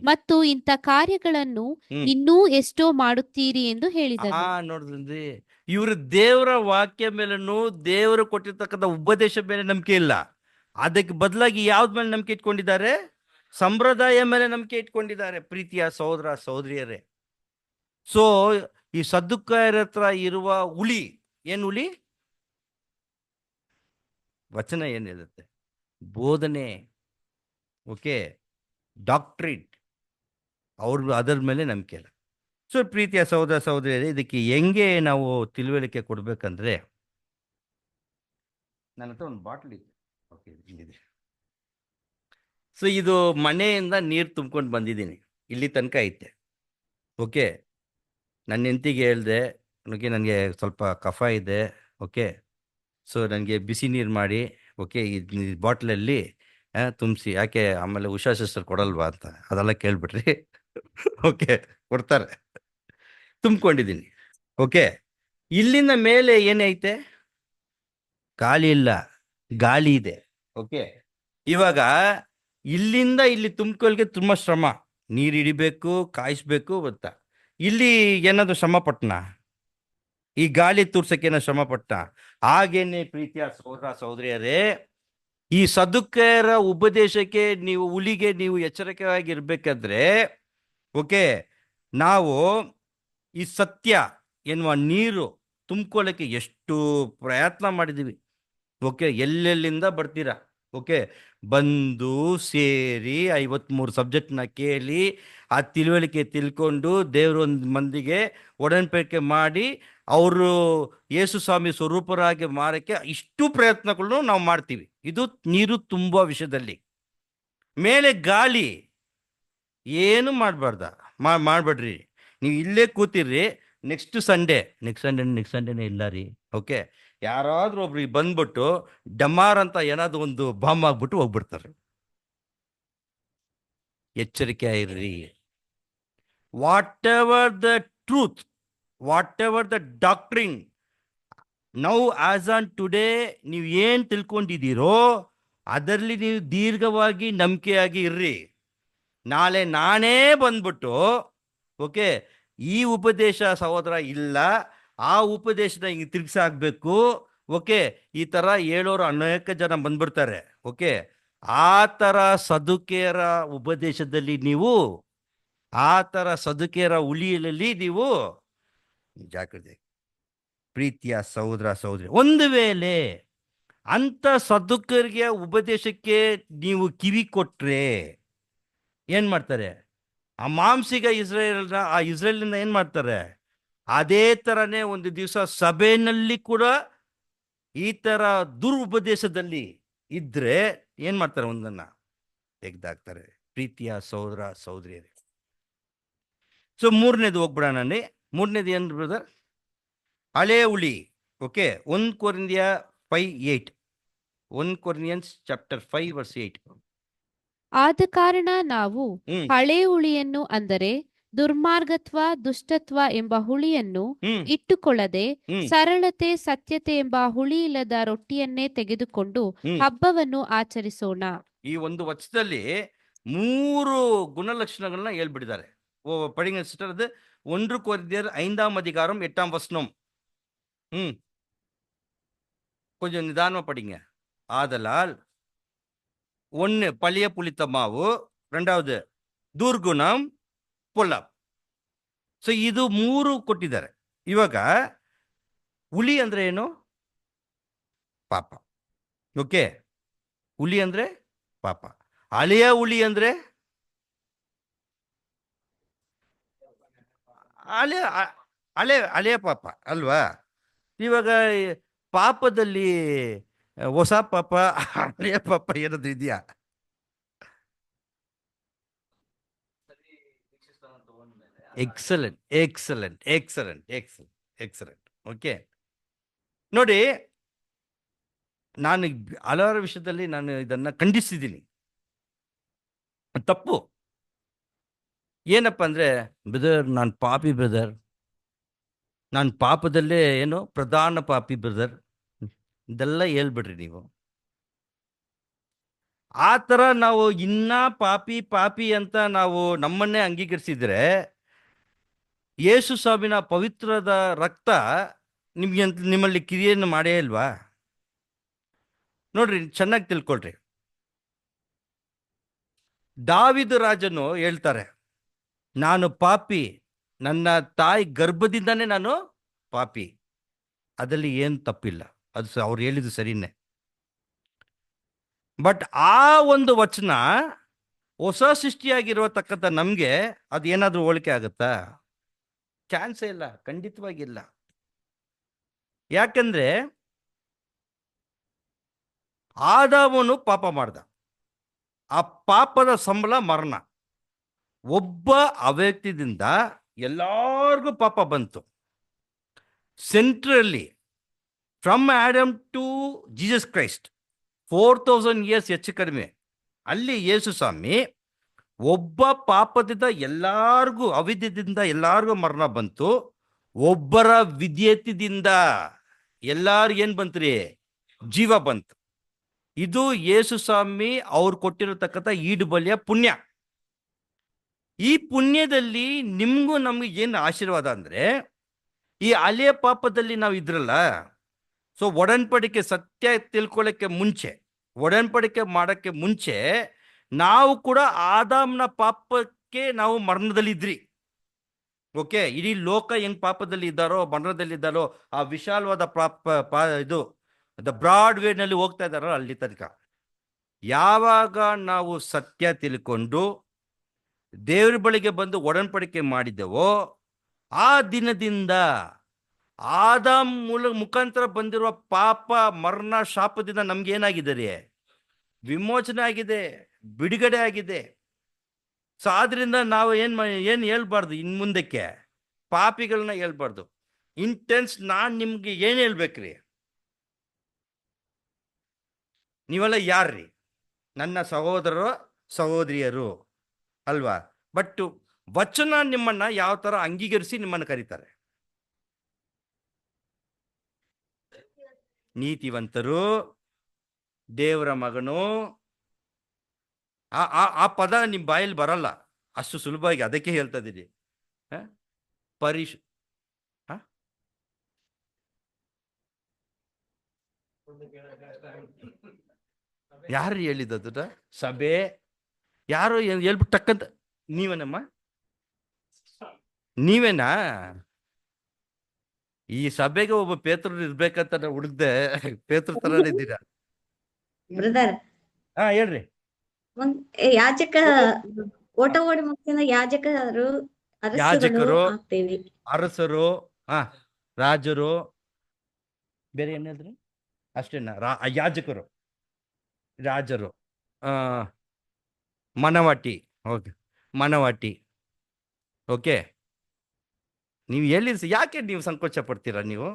ಮತ್ತು ಇಂಥ ಕಾರ್ಯಗಳನ್ನು ಇನ್ನೂ ಎಷ್ಟೋ ಮಾಡುತ್ತೀರಿ ಎಂದು ಹೇಳಿದರು. ನೋಡಿದ್ರಿ, ಇವರು ದೇವರ ವಾಕ್ಯ ಮೇಲೂ ದೇವರು ಕೊಟ್ಟಿರ್ತಕ್ಕಂಥ ಉಪದೇಶ ಮೇಲೆ ನಂಬಿಕೆ ಇಲ್ಲ, ಅದಕ್ಕೆ ಬದಲಾಗಿ ಯಾವ್ದ ಮೇಲೆ ನಂಬಿಕೆ ಇಟ್ಕೊಂಡಿದ್ದಾರೆ? ಸಂಪ್ರದಾಯ ಮೇಲೆ ನಂಬಿಕೆ ಇಟ್ಕೊಂಡಿದ್ದಾರೆ ಪ್ರೀತಿಯ ಸಹೋದರ ಸಹೋದರಿಯರೇ. ಸೊ ಈ ಸದ್ದುಕಾಯರ ಹತ್ರ ಇರುವ ಹುಳಿ ಏನ್ ಹುಳಿ? ವಚನ ಏನ್ ಹೇಳುತ್ತೆ? ಬೋಧನೆ. Okay, doctorate. ಅವ್ರು ಅದರ ಮೇಲೆ ನಂಬಿಕೆ ಇಲ್ಲ. ಸೊ ಪ್ರೀತಿಯ ಸಹೋದರ ಸಹೋದರಿಯರೇ, ಇದಕ್ಕೆ ಹೆಂಗೆ ನಾವು ತಿಳುವಳಿಕೆ ಕೊಡ್ಬೇಕಂದ್ರೆ, ನನ್ನ ಹತ್ರ ಒಂದು ಬಾಟ್ಲ್ ಇದೆ. ಓಕೆ, ಇಲ್ಲಿದೆ. ಸೊ ಇದು ಮನೆಯಿಂದ ನೀರು ತುಂಬ್ಕೊಂಡು ಬಂದಿದ್ದೀನಿ, ಇಲ್ಲಿ ತನಕ ಐತೆ. ಓಕೆ, ನನ್ನ ಹೆಂಡತಿಗೆ ಹೇಳಿದೆ, ನನಗೆ ಸ್ವಲ್ಪ ಕಫ ಇದೆ. ಓಕೆ, ಸೊ ನನಗೆ ಬಿಸಿ ನೀರು ಮಾಡಿ, ಓಕೆ, ಈ ಬಾಟ್ಲಲ್ಲಿ ತುಂಬಿಸಿ, ಯಾಕೆ ಆಮೇಲೆ ಉಷಾ ಸಿಸ್ಟರ್ ಕೊಡಲ್ವಾ ಅಂತ ಅದೆಲ್ಲ ಕೇಳ್ಬಿಟ್ರಿ. ಓಕೆ, ಕೊಡ್ತಾರೆ. ತುಂಬ್ಕೊಂಡಿದ್ದೀನಿ. ಓಕೆ, ಇಲ್ಲಿಂದ ಮೇಲೆ ಏನೈತೆ? ಖಾಲಿ ಇಲ್ಲ, ಗಾಳಿ ಇದೆ. ಓಕೆ, ಇವಾಗ ಇಲ್ಲಿಂದ ಇಲ್ಲಿ ತುಂಬ್ಕೊಳ್ಗೆ ತುಂಬ ಶ್ರಮ, ನೀರು ಹಿಡಿಬೇಕು, ಕಾಯಿಸ್ಬೇಕು ಗೊತ್ತಾ. ಇಲ್ಲಿ ಏನಾದ್ರು ಶ್ರಮ ಪಟ್ನ? ಈ ಗಾಳಿ ತೂರ್ಸಕ್ಕೆ ಏನೋ ಶ್ರಮ ಪಟ್ಟ? ಹಾಗೇನೆ ಪ್ರೀತಿಯ ಸಹೋದರ ಸಹೋದರಿಯರೇ, ಈ ಸದ್ದುಕಾಯರ ಉಪದೇಶಕ್ಕೆ ನೀವು ಹುಲಿಗೆ ನೀವು ಎಚ್ಚರಿಕೆಯಾಗಿರ್ಬೇಕಾದ್ರೆ, ಓಕೆ, ನಾವು ಈ ಸತ್ಯ ಎನ್ನುವ ನೀರು ತುಂಬ್ಕೊಳ್ಳೋಕ್ಕೆ ಎಷ್ಟು ಪ್ರಯತ್ನ ಮಾಡಿದ್ದೀವಿ. ಓಕೆ, ಎಲ್ಲೆಲ್ಲಿಂದ ಬರ್ತೀರಾ. ಓಕೆ, ಬಂದು ಸೇರಿ 53 ಸಬ್ಜೆಕ್ಟ್ನ ಕೇಳಿ ಆ ತಿಳುವಳಿಕೆ ತಿಳ್ಕೊಂಡು ದೇವರು ಒಂದು ಮಂದಿಗೆ ಒಡನ್ಪಡಿಕೆ ಮಾಡಿ ಅವರು ಯೇಸು ಸ್ವಾಮಿ ಸ್ವರೂಪರಾಗಿ ಮಾರಕ್ಕೆ ಇಷ್ಟು ಪ್ರಯತ್ನಗಳನ್ನು ನಾವು ಮಾಡ್ತೀವಿ. ಇದು ನೀರು ತುಂಬುವ ವಿಷಯದಲ್ಲಿ. ಮೇಲೆ ಗಾಳಿ ಏನು ಮಾಡಬೇಡ್ರಿ. ನೀವು ಇಲ್ಲೇ ಕೂತಿರ್ರಿ. ನೆಕ್ಸ್ಟ್ ಸಂಡೇನೇ ಇಲ್ಲ ರೀ. ಓಕೆ, ಯಾರಾದ್ರೂ ಒಬ್ರು ಬಂದ್ಬಿಟ್ಟು ಡಮಾರ್ ಅಂತ ಏನಾದ್ರು ಒಂದು ಬಾಂಬ್ ಆಗ್ಬಿಟ್ಟು ಹೋಗ್ಬಿಡ್ತಾರೆ. ಎಚ್ಚರಿಕೆ ಇರ್ರಿ. What ever the truth, what ever the doctrine, now as on today ನೀವು ಏನ್ ತಿಳ್ಕೊಂಡಿದ್ದೀರೋ ಅದರಲ್ಲಿ ನೀವು ದೀರ್ಘವಾಗಿ ನಂಬಿಕೆಯಾಗಿ ಇರ್ರಿ. ನಾಳೆ ನಾನೇ ಬಂದ್ಬಿಟ್ಟು ಓಕೆ ಈ ಉಪದೇಶ ಸಹೋದರ ಇಲ್ಲ, ಆ ಉಪದೇಶದ ಹಿಂಗೆ ತಿರ್ಗಿಸಾಕ್ಬೇಕು, ಓಕೆ ಈ ಥರ ಹೇಳೋರು ಅನೇಕ ಜನ ಬಂದ್ಬಿಡ್ತಾರೆ. ಓಕೆ ಆ ಥರ ಸದುಕೇರ ಉಪದೇಶದಲ್ಲಿ ನೀವು, ಆ ಥರ ಸದುಕೇರ ಉಳಿಯಲಲ್ಲಿ ನೀವು ಜಾಗ್ರತೆ. ಪ್ರೀತಿಯ ಸಹೋದರ ಸಹೋದರಿ, ಒಂದು ವೇಳೆ ಅಂಥ ಸದುಕರಿಗೆ ಉಪದೇಶಕ್ಕೆ ನೀವು ಕಿವಿ ಕೊಟ್ರೆ ಏನ್ ಮಾಡ್ತಾರೆ? ಆ ಮಾಂಸಿಕ ಇಸ್ರೇಲಿಂದ ಏನ್ ಮಾಡ್ತಾರೆ? ಅದೇ ಥರನೇ ಒಂದು ದಿವಸ ಸಭೆಯಲ್ಲಿ ಕೂಡ ಈ ಥರ ದುರುಪದೇಶದಲ್ಲಿ ಇದ್ರೆ ಏನ್ ಮಾಡ್ತಾರೆ? ಒಂದನ್ನ ತೆಗ್ದಾಕ್ತಾರೆ. ಪ್ರೀತಿಯ ಸಹೋದರ ಸಹೋದರಿಯರೇ, ಸೊ ಮೂರನೇದು ಹೋಗ್ಬಿಡೋಣ. ಮೂರನೇದು ಏನು ಬ್ರದರ್? ಹಳೆ ಹುಳಿ. Okay 1 Corinthians 5:8. 1 Corinthians chapter 5 verse 8. ಆದ ಕಾರಣ ನಾವು ಹಳೆ ಹುಳಿಯನ್ನು, ಅಂದರೆ ದುರ್ಮಾರ್ಗತ್ವ ದುಷ್ಟತ್ವ ಎಂಬ ಹುಳಿಯನ್ನು ಇಟ್ಟುಕೊಳ್ಳದೆ ಸರಳತೆ ಸತ್ಯತೆ ಎಂಬ ಹುಳಿ ಇಲ್ಲದ ರೊಟ್ಟಿಯನ್ನೇ ತೆಗೆದುಕೊಂಡು ಹಬ್ಬವನ್ನು ಆಚರಿಸೋಣ. ಈ ಒಂದು ವಚನದಲ್ಲಿ 3 ಗುಣಲಕ್ಷಣಗಳನ್ನ ಹೇಳ್ಬಿಟ್ಟಿದ್ದಾರೆ. படிங்க சிஸ்டர், அது 1 கொரிந்தியர் 5ஆம் அதிகாரம் 8ஆம் வசனம். கொஞ்சம் நிதானமா படிங்க. ஆதலால் 1 பழைய புளித்த மாவு, 2வது ದುರ್ಗುಣಂ, ಪೊಲ್ಲಪ್. ಸೊ ಇದು 3 ಕೊಟ್ಟಿದ್ದಾರೆ. ಇವಾಗ ಹುಳಿ ಅಂದ್ರೆ ಏನು? ಪಾಪ. ಓಕೆ, ಹುಳಿ ಅಂದ್ರೆ ಪಾಪ. ಹಳೆಯ ಹುಳಿ ಅಂದ್ರೆ ಹಳೆಯ ಪಾಪ ಅಲ್ವಾ? ಇವಾಗ ಪಾಪದಲ್ಲಿ ಹೊಸ ಪಾಪ, ಹಳೆಯ ಪಾಪ ಏನಾದ್ರು ಇದೆಯಾ? Excellent excellent excellent excellent excellent. Okay ನೋಡಿ, ನಾನು ಹಲವಾರು ವಿಷಯದಲ್ಲಿ ನಾನು ಇದನ್ನ ಖಂಡಿಸಿದ್ದೀನಿ. ತಪ್ಪು. ಏನಪ್ಪ ಅಂದ್ರೆ, ಬ್ರದರ್ ನಾನು ಪಾಪಿ ಬ್ರದರ್, ನಾನು ಪಾಪದಲ್ಲೇ ಏನು ಪ್ರಧಾನ ಪಾಪಿ ಬ್ರದರ್, ಇದೆಲ್ಲ ಹೇಳ್ಬಿಡ್ರಿ ನೀವು. ಆ ಥರ ನಾವು ಇನ್ನ ಪಾಪಿ ಪಾಪಿ ಅಂತ ನಾವು ನಮ್ಮನ್ನೇ ಅಂಗೀಕರಿಸಿದ್ರೆ ಯೇಸು ಸ್ವಾಮಿನ ಪವಿತ್ರದ ರಕ್ತ ನಿಮ್ಮಲ್ಲಿ ಕ್ರಿಯೆಯನ್ನು ಮಾಡೇ ಇಲ್ವಾ? ನೋಡ್ರಿ, ಚೆನ್ನಾಗಿ ತಿಳ್ಕೊಳ್ರಿ. ದಾವೀದ ರಾಜನು ಹೇಳ್ತಾರೆ, ನಾನು ಪಾಪಿ, ನನ್ನ ತಾಯಿ ಗರ್ಭದಿಂದಾನೇ ನಾನು ಪಾಪಿ. ಅದರಲ್ಲಿ ಏನು ತಪ್ಪಿಲ್ಲ, ಅದು ಅವ್ರು ಹೇಳಿದ್ದು ಸರಿನೇ. ಬಟ್ ಆ ಒಂದು ವಚನ ಹೊಸ ಸೃಷ್ಟಿಯಾಗಿರತಕ್ಕಂಥ ನಮಗೆ ಅದು ಏನಾದರೂ ಹೋಲಿಕೆ ಆಗುತ್ತಾ? ಚಾನ್ಸೇ ಇಲ್ಲ, ಖಂಡಿತವಾಗಿಲ್ಲ. ಯಾಕಂದ್ರೆ ಆದಾಮನು ಪಾಪ ಮಾಡ್ದ, ಆ ಪಾಪದ ಸಂಬಳ ಮರಣ. ಒಬ್ಬ ಅವ್ಯಕ್ತಿದಿಂದ ಎಲ್ಲರಿಗೂ ಪಾಪ ಬಂತು. Centrally from Adam to Jesus Christ 4000 years ಹೆಚ್ಚು ಕಡಿಮೆ. ಅಲ್ಲಿ ಯೇಸು ಸ್ವಾಮಿ ಒಬ್ಬ ಪಾಪದಿಂದ ಎಲ್ಲಾರ್ಗೂ, ಅವಿದ್ಯದಿಂದ ಎಲ್ಲಾರ್ಗೂ ಮರಣ ಬಂತು. ಒಬ್ಬರ ವಿಧೇಯತೆಯಿಂದ ಎಲ್ಲಾರ್ಗು ಏನ್ ಬಂತ್ರಿ? ಜೀವ ಬಂತು. ಇದು ಯೇಸು ಸ್ವಾಮಿ ಅವ್ರು ಕೊಟ್ಟಿರತಕ್ಕಂಥ ಈಡು ಬಲಿಯ ಪುಣ್ಯ. ಈ ಪುಣ್ಯದಲ್ಲಿ ನಿಮ್ಗೂ ನಮ್ಗೆ ಏನು ಆಶೀರ್ವಾದ ಅಂದ್ರೆ, ಈ ಹಳೆಯ ಪಾಪದಲ್ಲಿ ನಾವು ಇದ್ರಲ್ಲ, ಸೊ ಒಡನ್ಪಡಿಕೆ ಸತ್ಯ ತಿಳ್ಕೊಳ್ಳೋಕ್ಕೆ ಮುಂಚೆ, ಒಡನ್ಪಡಿಕೆ ಮಾಡೋಕ್ಕೆ ಮುಂಚೆ ನಾವು ಕೂಡ ಆದಾಮ್ನ ಪಾಪಕ್ಕೆ ನಾವು ಮರಣದಲ್ಲಿದ್ರಿ. ಓಕೆ, ಇಡೀ ಲೋಕ ಹೆಂಗ್ ಪಾಪದಲ್ಲಿ ಇದ್ದಾರೋ, ಮರಣದಲ್ಲಿದ್ದಾರೋ, ಆ ವಿಶಾಲವಾದ ಇದು ದ ಬ್ರಾಡ್ ವೇನಲ್ಲಿ ಹೋಗ್ತಾ ಇದ್ದಾರೋ ಅಲ್ಲಿ ತನಕ. ಯಾವಾಗ ನಾವು ಸತ್ಯ ತಿಳ್ಕೊಂಡು ದೇವ್ರ ಬಳಿಗೆ ಬಂದು ಒಡನ್ಪಡಿಕೆ ಮಾಡಿದೆವೋ, ಆ ದಿನದಿಂದ ಆದಾಮ್ ಮುಖಾಂತರ ಬಂದಿರುವ ಪಾಪ, ಮರಣ, ಶಾಪದಿಂದ ನಮ್ಗೆ ಏನಾಗಿದೆ? ವಿಮೋಚನೆ ಆಗಿದೆ, ಬಿಡುಗಡೆ ಆಗಿದೆ. ಸೊ ಆದ್ರಿಂದ ನಾವು ಏನು ಹೇಳ್ಬಾರ್ದು, ಇನ್ ಮುಂದಕ್ಕೆ ಪಾಪಿಗಳನ್ನ ಹೇಳ್ಬಾರ್ದು. ಇಂಟೆನ್ಸ್ ನಾನು ನಿಮ್ಗೆ ಏನು ಹೇಳ್ಬೇಕ್ರಿ? ನೀವೆಲ್ಲ ಯಾರ್ರಿ? ನನ್ನ ಸಹೋದರರು ಸಹೋದರಿಯರು ಅಲ್ವಾ? ಬಟ್ ವಚನ ನಿಮ್ಮನ್ನ ಯಾವ ತರ ಅಂಗೀಕರಿಸಿ ನಿಮ್ಮನ್ನು ಕರೀತಾರೆ? ನೀತಿವಂತರು, ದೇವರ ಮಗನು, ಆ ಪದ ನಿಮ್ಮ ಬಾಯಲ್ಲಿ ಬರಲ್ಲ ಅಷ್ಟು ಸುಲಭವಾಗಿ, ಅದಕ್ಕೆ ಹೇಳ್ತಾ ಇದ್ದೀನಿ. ಪರಿಶ್ ಯಾರು ಹೇಳಿದ್ದದ? ಸಭೆ ಯಾರು ಹೇಳ್ಬಿಟ್ಟು ಟಕ್ಕಂತ ನೀವೇನಮ್ಮ? ನೀವೇನಾ? ಈ ಸಭೆಗೆ ಒಬ್ಬ ಪೇತ್ರರು ಇರ್ಬೇಕಂತ ನಾನು ಹುಡುಕ್ದೆ. ಪೇತ್ರ ತರ ಇದ್ದೀರಾ? ಬ್ರದರ್ ಹೇಳ್ರಿ. ಯಾಜಕ ಓಟ ಓಡಿ ಮುಗಿಸಿದ ಯಾಜಕರು ಯಾಜಕರು, ಆಗ್ತೇವೆ. ಅರಸರು, ರಾಜರು, ಬೇರೆ ಏನ್ ಹೇಳಿದ್ರಿ? ಅಷ್ಟೇನಾ? ಯಾಜಕರು, ರಾಜರು, ಮನವಾಟಿ. ಓಕೆ, ಮನವಾಟಿ. ಓಕೆ, ನೀವು ಎಲ್ಲಿ ಯಾಕೆ ನೀವು ಸಂಕೋಚ ಪಡ್ತೀರಾ ನೀವು?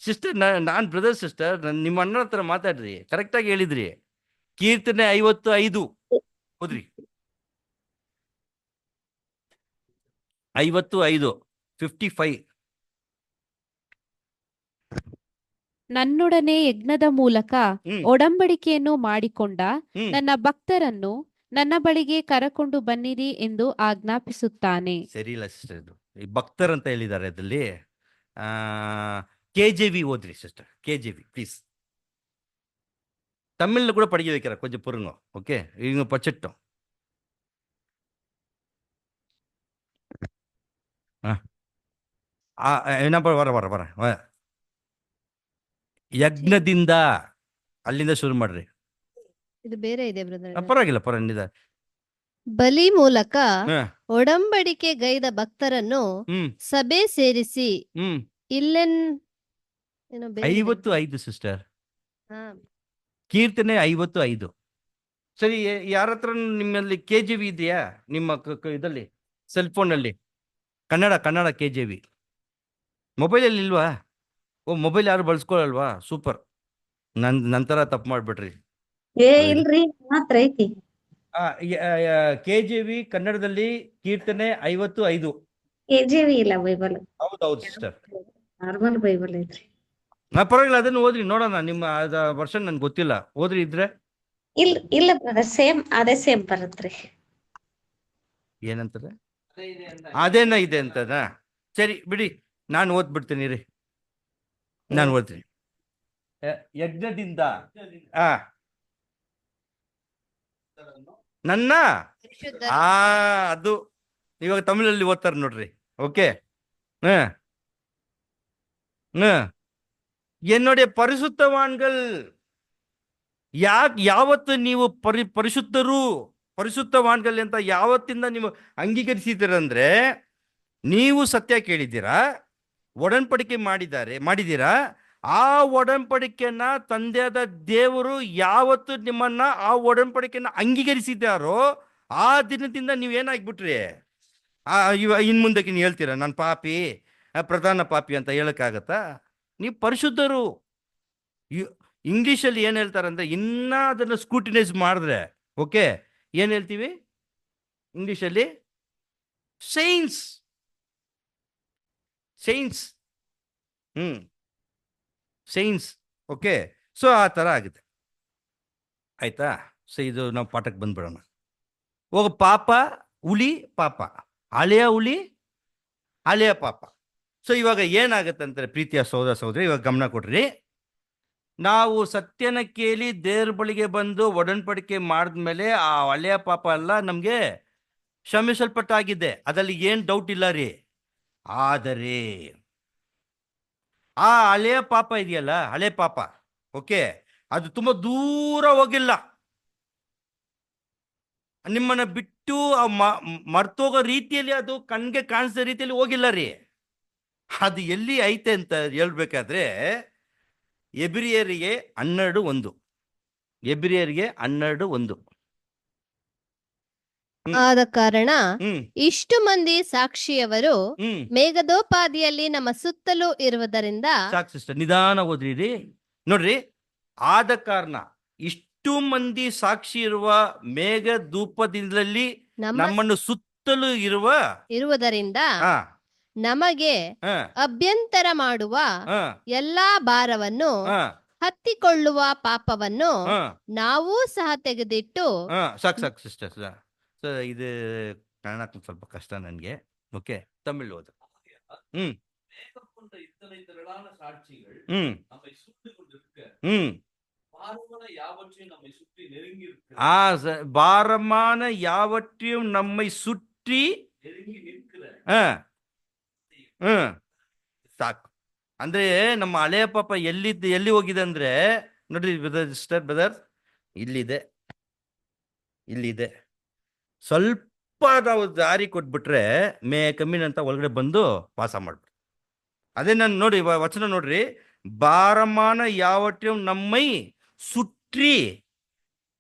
ಸಿಸ್ಟರ್, ನಾನು ಬ್ರದರ್ ಸಿಸ್ಟರ್, ನಿಮ್ಮ ಅಣ್ಣ ಹತ್ರ ಮಾತಾಡ್ರಿ, ಕರೆಕ್ಟಾಗಿ ಹೇಳಿದ್ರಿ. ಕೀರ್ತನೆ 55 ಓದ್ರಿ. 55 ನನ್ನೊಡನೆ ಯಜ್ಞದ ಮೂಲಕ ಒಡಂಬಡಿಕೆಯನ್ನು ಮಾಡಿಕೊಂಡ ನನ್ನ ಭಕ್ತರನ್ನು ನನ್ನ ಬಳಿಗೆ ಕರಕೊಂಡು ಬನ್ನಿರಿ ಎಂದು ಆಜ್ಞಾಪಿಸುತ್ತಾನೆ. ಸರಿ ಇಲ್ಲ ಸಿಸ್ಟರ್, ಇದು ಈ ಭಕ್ತರಂತ ಹೇಳಿದ್ದಾರೆ ಅದ್ರಲ್ಲಿ. KJV ಓದ್ರಿ ಸಿಸ್ಟರ್, KJV ಪ್ಲೀಸ್. ತಮಿಳ್ನ ಕೂಡ ಪಡಿಗೆ வைக்கிற கொஞ்சம் பொறுங்க. ஓகே, இவங்க பட்சட்டும். ಏನಪ್ಪ ವರ ಯಜ್ಞದಿಂದ ಅಲ್ಲಿಂದ ಶುರು ಮಾಡ್ರಿ. ಇದು ಬೇರೆ ಇದೆ ಬ್ರದರ್. ಪರವಾಗಿಲ್ಲ. ಬಲಿ ಮೂಲಕ ಒಡಂಬಡಿಕೆ ಗೈದ ಭಕ್ತರನ್ನು ಸಭೆ ಸೇರಿಸಿ ಇಲ್ಲೆನ್ 55 ಸಿಸ್ಟರ್, ಕೀರ್ತನೆ 55. ಸರಿ, ಯಾರ ಹತ್ರ ನಿಮ್ಮಲ್ಲಿ KJV ಇದೆಯಾ? ನಿಮ್ಮ ಇದರಲ್ಲಿ ಸೆಲ್ ಫೋನಲ್ಲಿ ಕನ್ನಡ KJV ಮೊಬೈಲಲ್ಲಿ ಇಲ್ವಾ? ಮೊಬೈಲ್ ಯಾರು ಬಳಸ್ಕೊಳಲ್ವಾ? ಸೂಪರ್, ನಂತರ ತಪ್ಪು ಮಾಡ್ಬಿಟ್ರಿ. ಇಲ್ರಿ, ಮಾತ್ರ ಐತಿ. KJV ಕನ್ನಡದಲ್ಲಿ ಕೀರ್ತನೆ 55. KJV ಇಲ್ಲ, ಬೈಬಲ್. ಹೌದೌದು ಸಿಸ್ಟರ್, ನಾರ್ಮಲ್ ಬೈಬಲ್ ಐತ್ರಿ. ಪರವಾಗಿಲ್ಲ, ಅದನ್ನು ಓದ್ರಿ ನೋಡೋಣ. ನಿಮ್ಮ ವರ್ಷನ್ ನನ್ಗೆ ಗೊತ್ತಿಲ್ಲ, ಓದ್ರಿ ಇದ್ರೆ. ಇಲ್ಲ ಬ್ರದರ್, ಸೇಮ್ ಅದೇ ಸೇಮ್ ಬರತ್ರಿ. ಏನಂತದ? ಅದೇನ ಇದೆ ಅಂತದ? ಸರಿ ಬಿಡಿ, ನಾನು ಓದ್ಬಿಡ್ತೀನಿ ರೀ. ನಾನು ಓದ್ತೀನಿ. ಯಜ್ಞದಿಂದ ನನ್ನ ಅದು ಇವಾಗ ತಮಿಳಲ್ಲಿ ಓದ್ತಾರೆ ನೋಡ್ರಿ. ಓಕೆ, என்னுடைய பரிசுத்தவான்கள் ಯಾವತ್ತು ನೀವು ಪರಿಶುದ್ಧವಾನ್ಗಳು ಅಂತ ಯಾವತ್ತಿಂದ ನೀವು ಅಂಗೀಕರಿಸಿದ್ದೀರಂದ್ರೆ, ನೀವು ಸತ್ಯ ಕೇಳಿದ್ದೀರಾ, ಒಡಂಬಡಿಕೆ ಮಾಡಿದ್ದೀರಾ. ಆ ಒಡಂಬಡಿಕೆಯನ್ನ ತಂದೆಯಾದ ದೇವರು ಯಾವತ್ತು ನಿಮ್ಮನ್ನ ಆ ಒಡಂಬಡಿಕೆಯನ್ನ ಅಂಗೀಕರಿಸಿದ್ದಾರೋ ಆ ದಿನದಿಂದ ನೀವೇನಾಗ್ಬಿಟ್ರಿ? ಇನ್ ಮುಂದಕ್ಕೆ ನೀವು ಹೇಳ್ತೀರಾ ನಾನು ಪಾಪಿ, ಪ್ರಧಾನ ಪಾಪಿ ಅಂತ ಹೇಳಕ್ಕಾಗತ್ತಾ? ನೀವು ಪರಿಶುದ್ಧರು. ಇಂಗ್ಲಿಷಲ್ಲಿ ಏನ್ ಹೇಳ್ತಾರಂದ್ರೆ, ಇನ್ನ ಅದನ್ನ ಸ್ಕ್ರೂಟಿನೈಸ್ ಮಾಡಿದ್ರೆ, ಓಕೆ, ಏನ್ ಹೇಳ್ತೀವಿ ಇಂಗ್ಲಿಷಲ್ಲಿ? ಸೈನ್ಸ್. ಸೈನ್ಸ್. ಓಕೆ, ಸೊ ಆ ಥರ ಆಗಿದೆ, ಆಯ್ತಾ? ಸೊ ಇದು ನಾವು ಪಾಠಕ್ಕೆ ಬಂದ್ಬಿಡೋಣ. ಹೋಗ ಪಾಪ, ಹುಲಿ, ಪಾಪ, ಹಳೆಯ ಹುಲಿ, ಹಳೆಯ ಪಾಪ. ಸೊ ಇವಾಗ ಏನಾಗುತ್ತೆ ಅಂತಾರೆ ಪ್ರೀತಿಯ ಸಹೋದರ ಸಹೋದರಿ, ಇವಾಗ ಗಮನ ಕೊಡ್ರಿ. ನಾವು ಸತ್ಯನ ಕೇಳಿ ದೇವ್ರ ಬಳಿಗೆ ಬಂದು ಒಡಂಬಡಿಕೆ ಮಾಡಿದ್ಮೇಲೆ ಆ ಹಳೆಯ ಪಾಪ ಎಲ್ಲ ನಮಗೆ ಕ್ಷಮಿಸಲ್ಪಟ್ಟಾಗಿದೆ, ಅದರಲ್ಲಿ ಏನು ಡೌಟ್ ಇಲ್ಲ ರೀ. ಆದರೆ ಆ ಹಳೆಯ ಪಾಪ ಇದೆಯಲ್ಲ, ಹಳೆ ಪಾಪ, ಓಕೆ, ಅದು ತುಂಬಾ ದೂರ ಹೋಗಿಲ್ಲ. ನಿಮ್ಮನ್ನ ಬಿಟ್ಟು ಮರ್ತೋಗೋ ರೀತಿಯಲ್ಲಿ, ಅದು ಕಣ್ಗೆ ಕಾಣಿಸಿದ ರೀತಿಯಲ್ಲಿ ಹೋಗಿಲ್ಲ ರೀ. ಅದು ಎಲ್ಲಿ ಐತೆ ಅಂತ ಹೇಳ್ಬೇಕಾದ್ರೆ, ಎಬ್ರಿಯರಿಗೆ 12:1. ಎಬ್ರಿಯರಿಗೆ 12:1. ಆದ ಕಾರಣ ಇಷ್ಟು ಮಂದಿ ಸಾಕ್ಷಿಯವರು ಮೇಘದೋಪಾದಿಯಲ್ಲಿ ನಮ್ಮ ಸುತ್ತಲೂ ಇರುವುದರಿಂದ. ಸಾಕು ಸಿಸ್ಟರ್, ನಿಧಾನ ಓದ್ರಿ ನೋಡ್ರಿ. ಆದ ಕಾರಣ ಇಷ್ಟು ಮಂದಿ ಸಾಕ್ಷಿ ಇರುವ ಮೇಘದೂಪದಿಂದಲೇ ನಮ್ಮನ್ನು ಸುತ್ತಲೂ ಇರುವುದರಿಂದ ನಮಗೆ ಅಭ್ಯಂತರ ಮಾಡುವ ಎಲ್ಲಾ ಭಾರವನ್ನು ಹತ್ತಿಕೊಳ್ಳುವ ಪಾಪವನ್ನು ಹಾ ನಾವೂ ಸಹ ತೆಗೆದಿಟ್ಟು ಹಾ ಸಾಕು ಸಿಸ್ಟರ್. ಸೊ ಇದು ಕನ್ನಡ ಸ್ವಲ್ಪ ಕಷ್ಟ ನನಗೆ. ಓಕೆ, ತಮಿಳ್ ಓದು. ம் மேகம் கொண்ட இத்தனை திரளான சாட்சிகள் ம் நம்மை சூழ்ந்து கொண்டிருக்க ம் பாரமான யாவற்றையும் நம்மை சுற்றி நெருங்கி இருக்கிற பாரமான யாவற்றையும் நம்மை சுற்றி நெருங்கி நிற்கிற ಆ, ಹ್ಮ್ ಸಾಕು. ಅಂದ್ರೆ ನಮ್ಮ ಹಳೆಯ ಪಾಪ ಎಲ್ಲಿ ಹೋಗಿದೆ ಅಂದ್ರೆ ನೋಡ್ರಿ ಸಿಸ್ಟರ್ ಬ್ರದರ್, ಇಲ್ಲಿದೆ. ಸ್ವಲ್ಪ ನಾವು ದಾರಿ ಕೊಟ್ಬಿಟ್ರೆ ಕಮ್ಮಿನ ಅಂತ ಒಳಗಡೆ ಬಂದು ವಾಸ ಮಾಡ್ಬಿಡ್ರಿ. ಅದೇ ನಾನು ನೋಡಿ ವಚನ ನೋಡ್ರಿ, ಭಾರಮಾನ ಯಾವಟ್ಟಿ ನಮ್ಮೈ ಸುಟ್ರಿ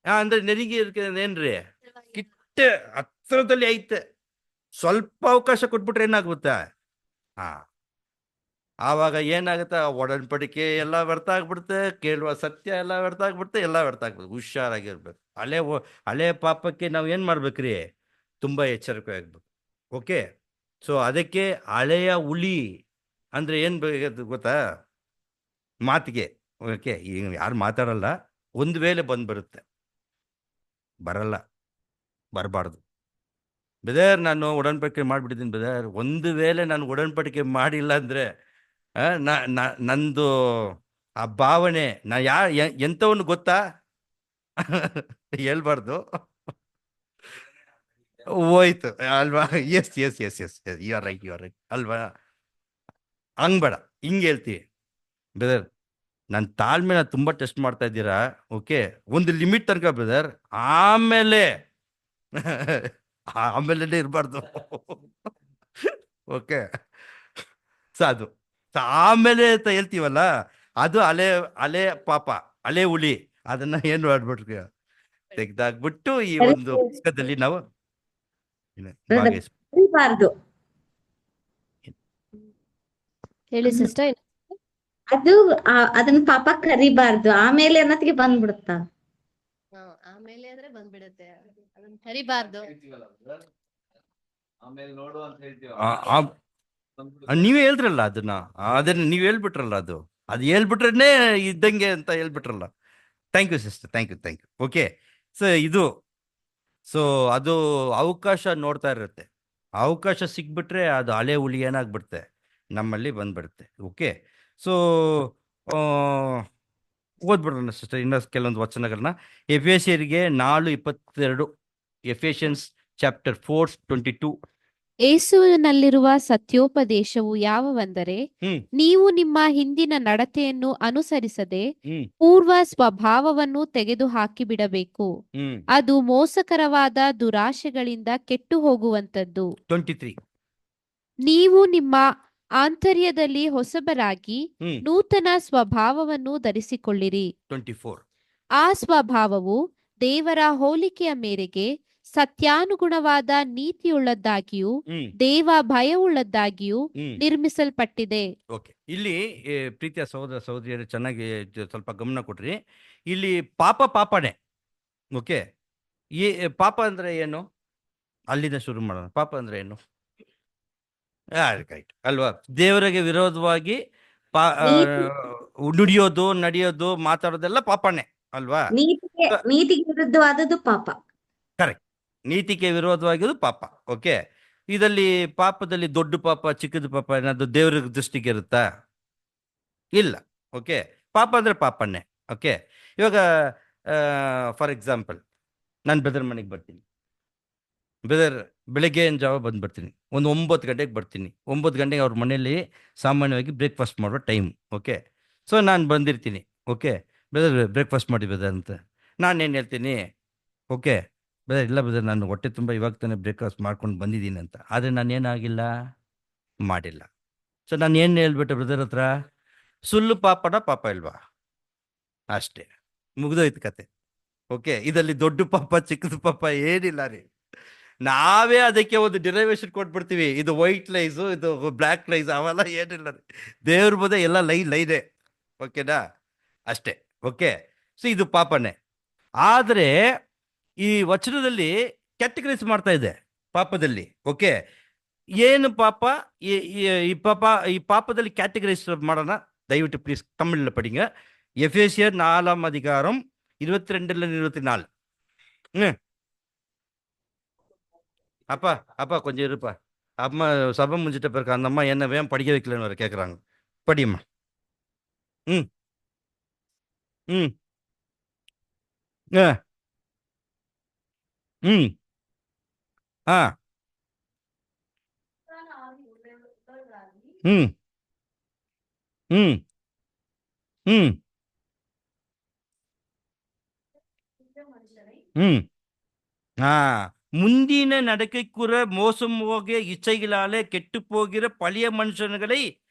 ಅಂದ್ರೆ ನೆರಿಗೆ ಏನ್ರಿ ಕಿಟ್ಟ ಹತ್ರದಲ್ಲಿ ಐತೆ. ಸ್ವಲ್ಪ ಅವಕಾಶ ಕೊಟ್ಬಿಟ್ರೆ ಏನಾಗುತ್ತೆ, ಆವಾಗ ಏನಾಗುತ್ತೆ, ಒಡನ್ಬಡಿಕೆ ಎಲ್ಲ ವ್ಯರ್ಥ ಆಗ್ಬಿಡುತ್ತೆ, ಕೇಳುವ ಸತ್ಯ ಎಲ್ಲ ವ್ಯರ್ಥ ಆಗ್ಬಿಡುತ್ತೆ, ಎಲ್ಲ ವ್ಯರ್ಥ ಆಗ್ಬಿಡುತ್ತೆ. ಹುಷಾರಾಗಿರ್ಬೇಕು. ಹಳೆ ಪಾಪಕ್ಕೆ ನಾವು ಏನು ಮಾಡ್ಬೇಕ್ರಿ, ತುಂಬ ಎಚ್ಚರಿಕೆ ಆಗ್ಬೇಕು. ಓಕೆ, ಸೊ ಅದಕ್ಕೆ ಹಳೆಯ ಹುಳಿ ಅಂದರೆ ಏನು ಗೊತ್ತಾ, ಮಾತಿಗೆ. ಓಕೆ, ಈಗ ಯಾರು ಮಾತಾಡಲ್ಲ, ಒಂದು ವೇಳೆ ಬರುತ್ತೆ, ಬರಲ್ಲ, ಬರಬಾರ್ದು. ಬ್ರದರ್ ನಾನು ಒಡನ್ಬಡಿಕೆ ಮಾಡಿಬಿಟ್ಟಿದ್ದೀನಿ ಬ್ರದರ್, ಒಂದು ವೇಳೆ ನಾನು ಒಡನ್ಬಡಿಕೆ ಮಾಡಿಲ್ಲ ಅಂದರೆ ನಂದು ಆ ಭಾವನೆ ಎಂಥವನು ಗೊತ್ತಾ ಹೇಳ್ಬಾರ್ದು, ಹೋಯ್ತು ಅಲ್ವಾ. ಎಸ್ ಯು ಆರ್ ರೈಟ್ ಅಲ್ವಾ. ಹಂಗ್ಬೇಡ, ಹಿಂಗೆ ಹೇಳ್ತೀವಿ ಬ್ರದರ್. ನನ್ನ ತಾಳ್ಮೆನ ತುಂಬ ಟೆಸ್ಟ್ ಮಾಡ್ತಾ ಇದ್ದೀರಾ. ಓಕೆ, ಒಂದು ಲಿಮಿಟ್ ತನಕ ಬ್ರದರ್, ಆಮೇಲೆ ಇರಬಾರ್ದು. ಓಕೆ, ಅದು ಆಮೇಲೆ ಅಂತ ಹೇಳ್ತೀವಲ್ಲ, ಅದು ಹಳೆ ಪಾಪ, ಹಳೆ ಹುಳಿ. ಅದನ್ನ ಏನು ಮಾಡ್ಬಿಟ್ರಿ, ತೆಗ್ದಾಕ್ಬಿಟ್ಟು ಈ ಒಂದು ಪುಸ್ತಕದಲ್ಲಿ ನಾವು ಕರಿಬಾರ್ದು. ಹೇಳಿ ಸಿಸ್ಟರ್. ಅದು ಅದನ್ನ ಪಾಪ ಕರಿಬಾರ್ದು, ಆಮೇಲೆ ಅನ್ನತ್ತಿಗೆ ಬಂದ್ಬಿಡುತ್ತ. ಆಮೇಲೆ ಆದ್ರೆ ಬಂದ್ಬಿಡುತ್ತೆ, ಅದನ್ನ ಕರಿಬಾರ್ದು. ಆಮೇಲೆ ನೋಡು ಅಂತ ಹೇಳ್ತೀವಿ. ನೀವೇ ಹೇಳ್ದ್ರಲ್ಲ ಅದನ್ನ ನೀವು ಹೇಳ್ಬಿಟ್ರಲ್ಲ, ಅದು ಹೇಳ್ಬಿಟ್ರೇನೆ ಇದ್ದಂಗೆ ಅಂತ ಹೇಳ್ಬಿಟ್ರಲ್ಲ. Thank you sister, thank you. Okay, so ಅದು ಅವಕಾಶ ನೋಡ್ತಾ ಇರುತ್ತೆ. ಅವಕಾಶ ಸಿಕ್ಬಿಟ್ರೆ ಅದು ಹಳೆ ಹುಳಿ ಏನಾಗ್ಬಿಡುತ್ತೆ, ನಮ್ಮಲ್ಲಿ ಬಂದ್ಬಿಡುತ್ತೆ. ಓಕೆ, ಸೊ ಓದ್ಬಿಡೋಣ ಸಿಸ್ಟರ್ ಇನ್ನ ಕೆಲವೊಂದು ವಚನಗಳನ್ನ. ಎಫೆಸಿಯರಿಗೆ 4:22, ಎಫೆಷಿಯನ್ಸ್ ಚಾಪ್ಟರ್ 4:22. ಯೇಸುವಿನಲ್ಲಿರುವ ಸತ್ಯೋಪದೇಶವು ಯಾವವೆಂದರೆ, ಹ್ಮ್ ನೀವು ನಿಮ್ಮ ಹಿಂದಿನ ನಡತೆಯನ್ನು ಅನುಸರಿಸದೆ ಹ್ಮ್ ಪೂರ್ವ ಸ್ವಭಾವವನ್ನು ತೆಗೆದು ಹಾಕಿಬಿಡಬೇಕು. ಹ್ಮ್ ಅದು ಮೋಸಕರವಾದ ದುರಾಶೆಗಳಿಂದ ಕೆಟ್ಟು ಹೋಗುವಂತದ್ದು. 23. ನೀವು ನಿಮ್ಮ ಆಂತರ್ಯದಲ್ಲಿ ಹೊಸಬರಾಗಿ ಹ್ಮ್ ನೂತನ ಸ್ವಭಾವವನ್ನು ಧರಿಸಿಕೊಳ್ಳಿರಿ. 24. ಆ ಸ್ವಭಾವವು ದೇವರ ಹೋಲಿಕೆಯ ಮೇರೆಗೆ ಸತ್ಯಾನುಗುಣವಾದ ನೀತಿಯುಳ್ಳದ್ದಾಗಿಯೂ ಹ್ಮ್ ದೇವ ಭಯವುಳ್ಳದ್ದಾಗಿಯೂ ಹ್ಮ್ ನಿರ್ಮಿಸಲ್ಪಟ್ಟಿದೆ. ಓಕೆ, ಇಲ್ಲಿ ಪ್ರೀತಿಯ ಸಹೋದರ ಸಹೋದರಿಯರು ಚೆನ್ನಾಗಿ ಸ್ವಲ್ಪ ಗಮನ ಕೊಟ್ರಿ. ಇಲ್ಲಿ ಪಾಪನೇ. ಓಕೆ, ಪಾಪ ಅಂದ್ರೆ ಏನು, ಅಲ್ಲಿಂದ ಶುರು ಮಾಡೋಣ. ಪಾಪ ಅಂದ್ರೆ ಏನು, ರೈಟ್ ಅಲ್ವಾ. ದೇವರಿಗೆ ವಿರೋಧವಾಗಿ ನುಡಿಯೋದು, ನಡೆಯೋದು, ಮಾತಾಡೋದೆಲ್ಲ ಪಾಪನೇ ಅಲ್ವಾ. ನೀತಿಗೆ ವಿರುದ್ಧವಾದದ್ದು ಪಾಪ. ಕರೆಕ್ಟ್, ನೀತಿಗೆ ವಿರೋಧವಾಗಿರೋದು ಪಾಪ. ಓಕೆ, ಇದರಲ್ಲಿ ಪಾಪದಲ್ಲಿ ದೊಡ್ಡ ಪಾಪ ಚಿಕ್ಕದ ಪಾಪ ಏನಾದ್ರು ದೇವರ ದೃಷ್ಟಿಗೆ ಇರುತ್ತಾ? ಇಲ್ಲ. ಓಕೆ, ಪಾಪ ಅಂದ್ರೆ ಪಾಪನೇ. ಓಕೆ, ಇವಾಗ ಫಾರ್ ಎಕ್ಸಾಂಪಲ್ ನಾನು ಬ್ರದರ್ ಮನೆಗೆ ಬರ್ತೀನಿ. ಬ್ರದರ್ ಬೆಳಗ್ಗೆ ಜಾವ ಬಂದ್ಬಿಡ್ತೀನಿ, ಒಂದು 9 ಗಂಟೆಗೆ ಬರ್ತೀನಿ. 9 ಗಂಟೆಗೆ ಅವ್ರ ಮನೆಯಲ್ಲಿ ಸಾಮಾನ್ಯವಾಗಿ ಬ್ರೇಕ್ಫಾಸ್ಟ್ ಮಾಡೋ ಟೈಮ್. ಓಕೆ, ಸೊ ನಾನು ಬಂದಿರ್ತೀನಿ. ಓಕೆ, ಬ್ರದರ್ ಬ್ರೇಕ್ಫಾಸ್ಟ್ ಮಾಡಿ ಬ್ರದರ್ ಅಂತ ನಾನೇನು ಹೇಳ್ತೀನಿ, ಓಕೆ ಬ್ರದರ್ ಇಲ್ಲ ಬ್ರದರ್ ನಾನು ಹೊಟ್ಟೆ ತುಂಬ ಇವಾಗ ತಾನೇ ಬ್ರೇಕ್ಫಾಸ್ಟ್ ಮಾಡ್ಕೊಂಡು ಬಂದಿದ್ದೀನಿ ಅಂತ. ಆದರೆ ನಾನೇನಾಗಿಲ್ಲ, ಮಾಡಿಲ್ಲ. ಸೊ ನಾನು ಏನು ಹೇಳ್ಬಿಟ್ಟೆ ಬ್ರದರ್ ಹತ್ರ, ಸುಳ್ಳು ಪಾಪ ಇಲ್ವಾ, ಅಷ್ಟೇ, ಮುಗಿದೋಯ್ತು ಕತೆ. ಓಕೆ, ಇದರಲ್ಲಿ ದೊಡ್ಡ ಪಾಪ ಚಿಕ್ಕದ ಪಾಪ ಏನಿಲ್ಲ ರೀ. ನಾವೇ ಅದಕ್ಕೆ ಒಂದು ಡಿರೈವೇಶನ್ ಕೊಟ್ಬಿಡ್ತೀವಿ, ಇದು ವೈಟ್ ಲೈಸು, ಇದು ಬ್ಲ್ಯಾಕ್ ಲೈಸ್, ಅವೆಲ್ಲ ಏನಿಲ್ಲ ರೀ. ದೇವ್ರ ಬೋಧೆ ಎಲ್ಲ ಲೈನೇ. ಓಕೆನಾ, ಅಷ್ಟೇ. ಓಕೆ, ಸೊ ಇದು ಪಾಪನೇ. ಆದರೆ ಈ ವಚನದಲ್ಲಿ ಕ್ಯಾಟಗರೈಸ್ ಮಾಡ್ತಾ ಇದೆ ಪಾಪದಲ್ಲಿ. ಓಕೆ, ಏನು ಪಾಪ, ಈ ಪಾಪದಲ್ಲಿ ಕ್ಯಾಟಗರೈಸ್ ಮಾಡೋಣ. ದಯವಿಟ್ಟು ಪ್ಲೀಸ್ ತಮಿಳಿல் படிங்க. எபேசியர் 4ஆம் அதிகாரம் 22-24. அப்பா அப்பா கொஞ்சம் இருப்பா. அம்மா சபை முடிஞ்சிட்ட பிறகு அந்த அம்மா என்ன வேன் படிக்க வைக்கலன்னு வர கேட்குறாங்க. படியம்மா. ம் ம் ஆ ம் ஆ ம் ம் ம் ம் ஆ முந்தின நடக்கைக்குற மோசம் போகிய இச்சைகளாலே ಕೆಟ್ಟು போகிற பழைய ಮನುಷ್ಯನುಗಳೇ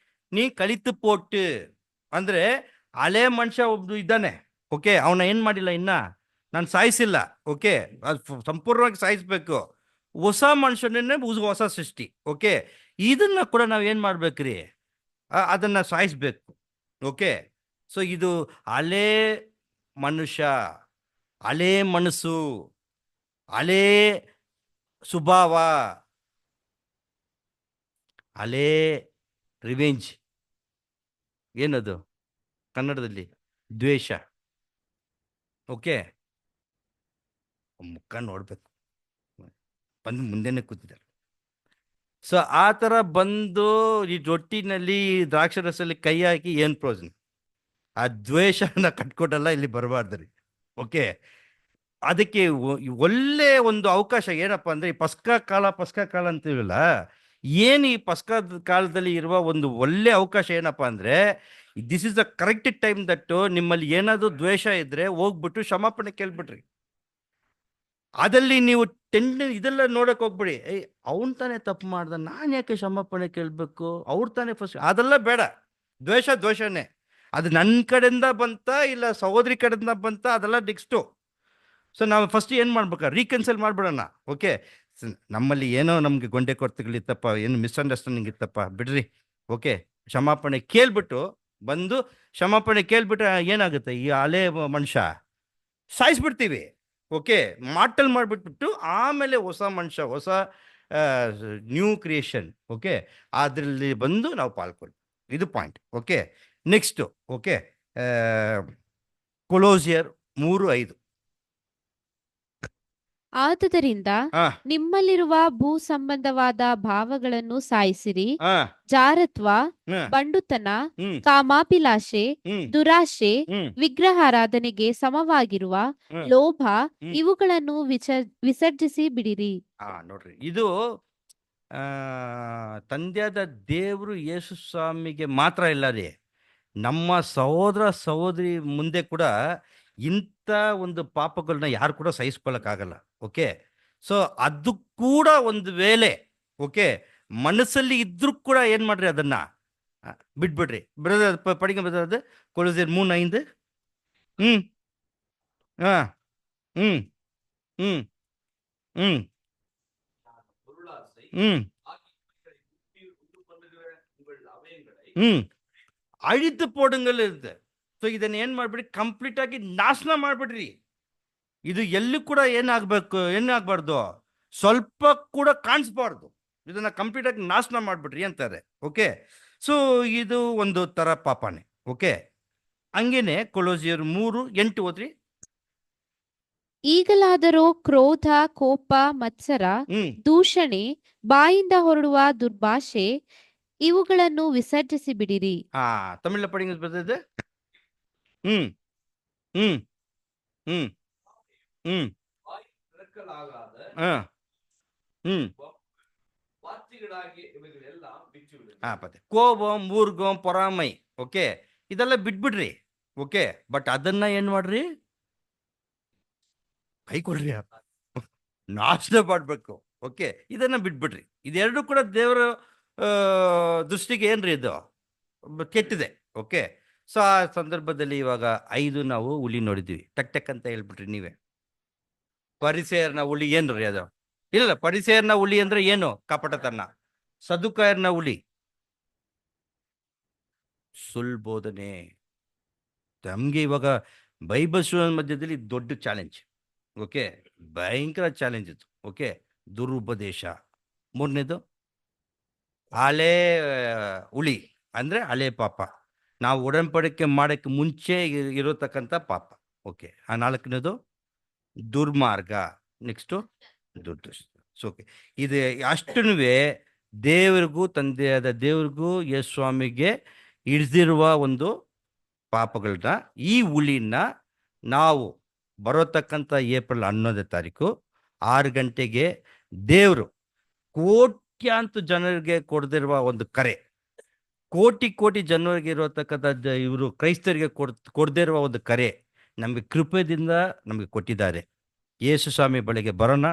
ನೀ ಕಲಿತು ಪೋಟ್ಟು ಅಂದ್ರೆ ಹಳೆ ಮನುಷ್ಯ ಒಬ್ರು ಇದ್ದಾನೆ. ಓಕೆ, ಅವನ ಏನ್ ಮಾಡಿಲ್ಲ ಇನ್ನ, ನಾನು ಸಾಯಿಸಿಲ್ಲ. ಓಕೆ, ಅದು ಸಂಪೂರ್ಣವಾಗಿ ಸಾಯಿಸ್ಬೇಕು. ಹೊಸ ಮನುಷ್ಯನೇ ಹೊಸ ಸೃಷ್ಟಿ. ಓಕೆ, ಇದನ್ನ ಕೂಡ ನಾವು ಏನ್ ಮಾಡ್ಬೇಕ್ರಿ, ಅದನ್ನ ಸಾಯಿಸ್ಬೇಕು. ಓಕೆ, ಸೊ ಇದು ಹಳೆ ಮನುಷ್ಯ, ಹಳೆ ಮನಸ್ಸು, ಹಳೇ ಸ್ವಭಾವ, ಹಳೇ ರಿವೆಂಜ್, ಏನದು ಕನ್ನಡದಲ್ಲಿ ದ್ವೇಷ. ಓಕೆ, ಮುಖ ನೋಡ್ಬೇಕು, ಬಂದು ಮುಂದೆನೆ ಕೂತಿದ್ದಾರೆ. ಸೊ ಆ ಥರ ಬಂದು ಈ ರೊಟ್ಟಿನಲ್ಲಿ ದ್ರಾಕ್ಷರಸಲ್ಲಿ ಕೈ ಹಾಕಿ ಏನು ಪ್ರಯೋಜನ? ಆ ದ್ವೇಷನ ಕಟ್ಕೊಟ್ಟಲ್ಲ ಇಲ್ಲಿ ಬರಬಾರ್ದು ರೀ. ಓಕೆ, ಅದಕ್ಕೆ ಒಳ್ಳೆ ಒಂದು ಅವಕಾಶ ಏನಪ್ಪ ಅಂದರೆ, ಈ ಪಸ್ಕಾ ಕಾಲ ಅಂತೀವಲ್ಲ, ಏನು ಈ ಪಸ್ಕಾ ಕಾಲದಲ್ಲಿ ಇರುವ ಒಂದು ಒಳ್ಳೆ ಅವಕಾಶ ಏನಪ್ಪ ಅಂದರೆ, this is the correct time that ನಿಮ್ಮಲ್ಲಿ ಏನಾದರೂ ದ್ವೇಷ ಇದ್ದರೆ ಹೋಗ್ಬಿಟ್ಟು ಕ್ಷಮಾಪಣೆ ಕೇಳ್ಬಿಟ್ರಿ. ಅದಲ್ಲಿ ನೀವು ಇದೆಲ್ಲ ನೋಡಕ್ಕೆ ಹೋಗ್ಬಿಡಿ. ಅವ್ನು ತಾನೇ ತಪ್ಪು ಮಾಡ್ದ, ನಾನು ಯಾಕೆ ಕ್ಷಮಾಪಣೆ ಕೇಳಬೇಕು, ಅವ್ರು ತಾನೇ ಫಸ್ಟ್, ಅದೆಲ್ಲ ಬೇಡ. ದ್ವೇಷನೇ. ಅದು ನನ್ನ ಕಡೆಯಿಂದ ಬಂತ ಇಲ್ಲ ಸಹೋದರಿ ಕಡೆಯಿಂದ ಬಂತ, ಅದೆಲ್ಲ ನೆಕ್ಸ್ಟು. ಸೊ ನಾವು ಫಸ್ಟ್ ಏನು ಮಾಡ್ಬೇಕು, ರೀಕನ್ಸಲ್ ಮಾಡಿಬಿಡೋಣ. ಓಕೆ, ನಮ್ಮಲ್ಲಿ ಏನೋ ನಮಗೆ ಗೊಂಡೆ ಕೊರತೆಗಳಿತ್ತಪ್ಪ, ಏನು ಮಿಸ್ಅಂಡರ್ಸ್ಟ್ಯಾಂಡಿಂಗ್ ಇತ್ತಪ್ಪ, ಬಿಡ್ರಿ. ಓಕೆ, ಕ್ಷಮಾಪಣೆ ಕೇಳ್ಬಿಟ್ಟು ಬಂದು ಕ್ಷಮಾಪಣೆ ಕೇಳ್ಬಿಟ್ರೆ ಏನಾಗುತ್ತೆ, ಈ ಹಳೆ ಮನುಷ್ಯ ಸಾಯಿಸ್ಬಿಡ್ತೀವಿ. ಓಕೆ, ಮಾಟಲ್ ಮಾಡಿಬಿಟ್ಬಿಟ್ಟು ಆಮೇಲೆ ಹೊಸ ಮನುಷ್ಯ, ಹೊಸ ನ್ಯೂ ಕ್ರಿಯೇಷನ್. ಓಕೆ, ಅದರಲ್ಲಿ ಬಂದು ನಾವು ಪಾಲ್ಕೊಳ್ಳಿ. ಇದು ಪಾಯಿಂಟ್. Okay, next. ಓಕೆ, ಕೊಲೋಸಿಯರ್ 3:5. ಆದುದರಿಂದ ನಿಮ್ಮಲ್ಲಿರುವ ಭೂ ಸಂಬಂಧವಾದ ಭಾವಗಳನ್ನು ಸಾಯಿಸಿರಿ. ಜಾರತ್ವ, ಬಂಡುತನ, ಕಾಮಾಭಿಲಾಷೆ, ದುರಾಶೆ, ವಿಗ್ರಹಾರಾಧನೆಗೆ ಸಮವಾಗಿರುವ ಲೋಭ, ಇವುಗಳನ್ನು ವಿಸರ್ಜಿಸಿ ಬಿಡಿರಿ. ನೋಡ್ರಿ, ಇದು ತಂದೆಯಾದ ದೇವರು ಯೇಸು ಸ್ವಾಮಿಗೆ ಮಾತ್ರ ಇಲ್ಲ ರೀ, ನಮ್ಮ ಸಹೋದರ ಸಹೋದರಿ ಮುಂದೆ ಕೂಡ ಇಂಥ ಒಂದು ಪಾಪಗಳನ್ನ ಯಾರು ಕೂಡ ಸಹಿಸ್ಕೊಳ್ಳೋಕ್ಕಾಗಲ್ಲ. ಓಕೆ, ಸೊ ಅದು ಕೂಡ ಒಂದು ವೇಳೆ ಓಕೆ ಮನಸ್ಸಲ್ಲಿ ಇದ್ರೂ ಕೂಡ ಏನು ಮಾಡ್ರಿ, ಅದನ್ನ ಬಿಟ್ಬಿಡ್ರಿ. ಬ್ರದರ್ ಪಡಿಗೆ ಬರೋದು ಕೊಲೋಸಿಯರ್ 3:5. ಹಾಂ ಹ್ಞೂ ಹ್ಞೂ ಹ್ಞೂ அழித்து போடுங்கள் இருக்கு. ಸೊ ಇದನ್ನ ಏನು ಮಾಡ್ಬಿಡಿ, ಕಂಪ್ಲೀಟ್ ಆಗಿ ನಾಶನ ಮಾಡ್ಬಿಡ್ರಿ. ಇದು ಎಲ್ಲೂ ಕೂಡ ಏನಾಗಬಾರ್ದು, ಸ್ವಲ್ಪ ಕೂಡ ಕಾಣಿಸ್ಬಾರ್ದು. ಇದನ್ನ ಕಂಪ್ಲೀಟ್ ಆಗಿ ನಾಶನ ಮಾಡ್ಬಿಡ್ರಿ ಅಂತಾರೆ. ಓಕೆ, ಸೊ ಇದು ಒಂದು ತರ ಪಾಪನೆ. ಓಕೆ, ಹಂಗೇನೆ ಕೊಲೋಸಿಯರ್ 3:8 ಓದ್ರಿ. ಈಗಲಾದರೂ ಕ್ರೋಧ, ಕೋಪ, ಮತ್ಸರ, ದೂಷಣೆ, ಬಾಯಿಂದ ಹೊರಡುವ ದುರ್ಭಾಷೆ, ಇವುಗಳನ್ನು ವಿಸರ್ಜಿಸಿ ಬಿಡಿರಿ. ತಮಿಳ ಪಡಿಂಗ್ ಬರ್ತದೆ. ಹ್ಮ್ ಹ್ಮ್ ಹ್ಮ್ ಹ್ಮ್ ಕೋಪಂ, ಮೂರ್ಗಂ, ಪೊರಾಮೈ. ಓಕೆ, ಇದೆಲ್ಲ ಬಿಟ್ಬಿಡ್ರಿ. ಓಕೆ, ಬಟ್ ಅದನ್ನ ಏನ್ ಮಾಡ್ರಿ, ಕೈ ಕೊಡ್ರಿ, ನಾಶನ ಮಾಡ್ಬೇಕು. ಓಕೆ, ಇದನ್ನ ಬಿಟ್ಬಿಡ್ರಿ. ಇದೆರಡು ಕೂಡ ದೇವರ ದೃಷ್ಟಿಗೆ ಏನ್ರಿ, ಇದು ಕೆಟ್ಟಿದೆ. ಓಕೆ, ಸೊ ಆ ಸಂದರ್ಭದಲ್ಲಿ ಇವಾಗ 5 ನಾವು ಹುಲಿ ನೋಡಿದ್ವಿ. ಟಕ್ ಅಂತ ಹೇಳ್ಬಿಟ್ರಿ ನೀವೇ. ಪರಿಸೇಯರ್ನ ಹುಲಿ ಏನ್ರಿ ಅದು? ಇಲ್ಲ, ಪರಿಸೇಯರ್ನ ಹುಲಿ ಅಂದ್ರೆ ಏನು? ಕಪಟತನ. ಸದುಕಾಯರ್ನ ಹುಲಿ ಸುಳ್ಬೋಧನೆ. ನಮ್ಗೆ ಇವಾಗ ಬೈಬಲ್ ಸ್ಟೂಡೆಂಟ್ ಮಧ್ಯದಲ್ಲಿ ದೊಡ್ಡ ಚಾಲೆಂಜ್. ಓಕೆ, ಭಯಂಕರ ಚಾಲೆಂಜ್ ಇದು. ಓಕೆ, ದುರುಪದೇಶ. 3ನೇದು ಹಳೆ ಹುಲಿ ಅಂದ್ರೆ ಹಳೆ ಪಾಪ. ನಾವು ಒಡಂಬಡಿಕೆ ಮಾಡೋಕ್ಕೆ ಮುಂಚೆ ಇರತಕ್ಕಂಥ ಪಾಪ. ಓಕೆ. ಆ 4ನೇದು ದುರ್ಮಾರ್ಗ. ನೆಕ್ಸ್ಟು ದುರ್ದೃಷ್ಟ. ಓಕೆ. ಇದು ಅಷ್ಟೂ ದೇವರಿಗೂ, ತಂದೆಯಾದ ದೇವರಿಗೂ, ಯೇಸು ಸ್ವಾಮಿಗೆ ಹಿಡಿದಿರುವ ಒಂದು ಪಾಪಗಳನ್ನ, ಈ ಹುಳಿನ ನಾವು ಬರೋತಕ್ಕಂಥ ಏಪ್ರಿಲ್ 11ನೇ ತಾರೀಕು 6 ಗಂಟೆಗೆ ದೇವರು ಕೋಟ್ಯಾಂತ ಜನರಿಗೆ ಕೊಡದಿರುವ ಒಂದು ಕರೆ, ಕೋಟಿ ಜನರಿಗೆ ಇರತಕ್ಕಂಥ ಇವರು ಕ್ರೈಸ್ತರಿಗೆ ಕೊಡದೇ ಇರುವ ಒಂದು ಕರೆ ನಮಗೆ ಕೃಪೆಯಿಂದ ನಮಗೆ ಕೊಟ್ಟಿದ್ದಾರೆ. ಯೇಸು ಸ್ವಾಮಿ ಬಳಿಗೆ ಬರೋಣ.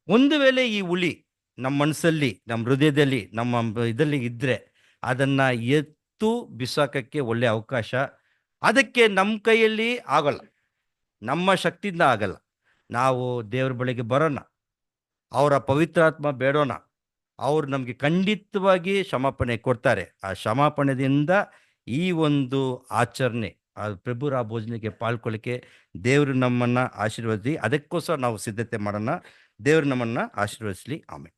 ಒಂದು ವೇಳೆ ಈ ಹುಳಿ ನಮ್ಮ ಮನಸ್ಸಲ್ಲಿ, ನಮ್ಮ ಹೃದಯದಲ್ಲಿ, ನಮ್ಮ ಇದರಲ್ಲಿ ಇದ್ದರೆ ಅದನ್ನು ಎತ್ತು ಬಿಸಾಕಕ್ಕೆ ಒಳ್ಳೆಯ ಅವಕಾಶ. ಅದಕ್ಕೆ ನಮ್ಮ ಕೈಯಲ್ಲಿ ಆಗಲ್ಲ, ನಮ್ಮ ಶಕ್ತಿಯಿಂದ ಆಗಲ್ಲ. ನಾವು ದೇವ್ರ ಬಳಿಗೆ ಬರೋಣ, ಅವರ ಪವಿತ್ರಾತ್ಮ ಬೇಡೋಣ. ಅವರು ನಮಗೆ ಖಂಡಿತವಾಗಿ ಕ್ಷಮಾಪಣೆ ಕೊಡ್ತಾರೆ. ಆ ಕ್ಷಮಾಪಣೆಯಿಂದ ಈ ಒಂದು ಆಚರಣೆ, ಆ ಪ್ರಭು ಭೋಜನಕ್ಕೆ ಪಾಲ್ಕೊಳ್ಳಿಕ್ಕೆ ದೇವರು ನಮ್ಮನ್ನು ಆಶೀರ್ವದಿಸಿ, ಅದಕ್ಕೋಸ್ಕರ ನಾವು ಸಿದ್ಧತೆ ಮಾಡೋಣ. ದೇವರು ನಮ್ಮನ್ನು ಆಶೀರ್ವದಿಸಲಿ. ಆಮೇಲೆ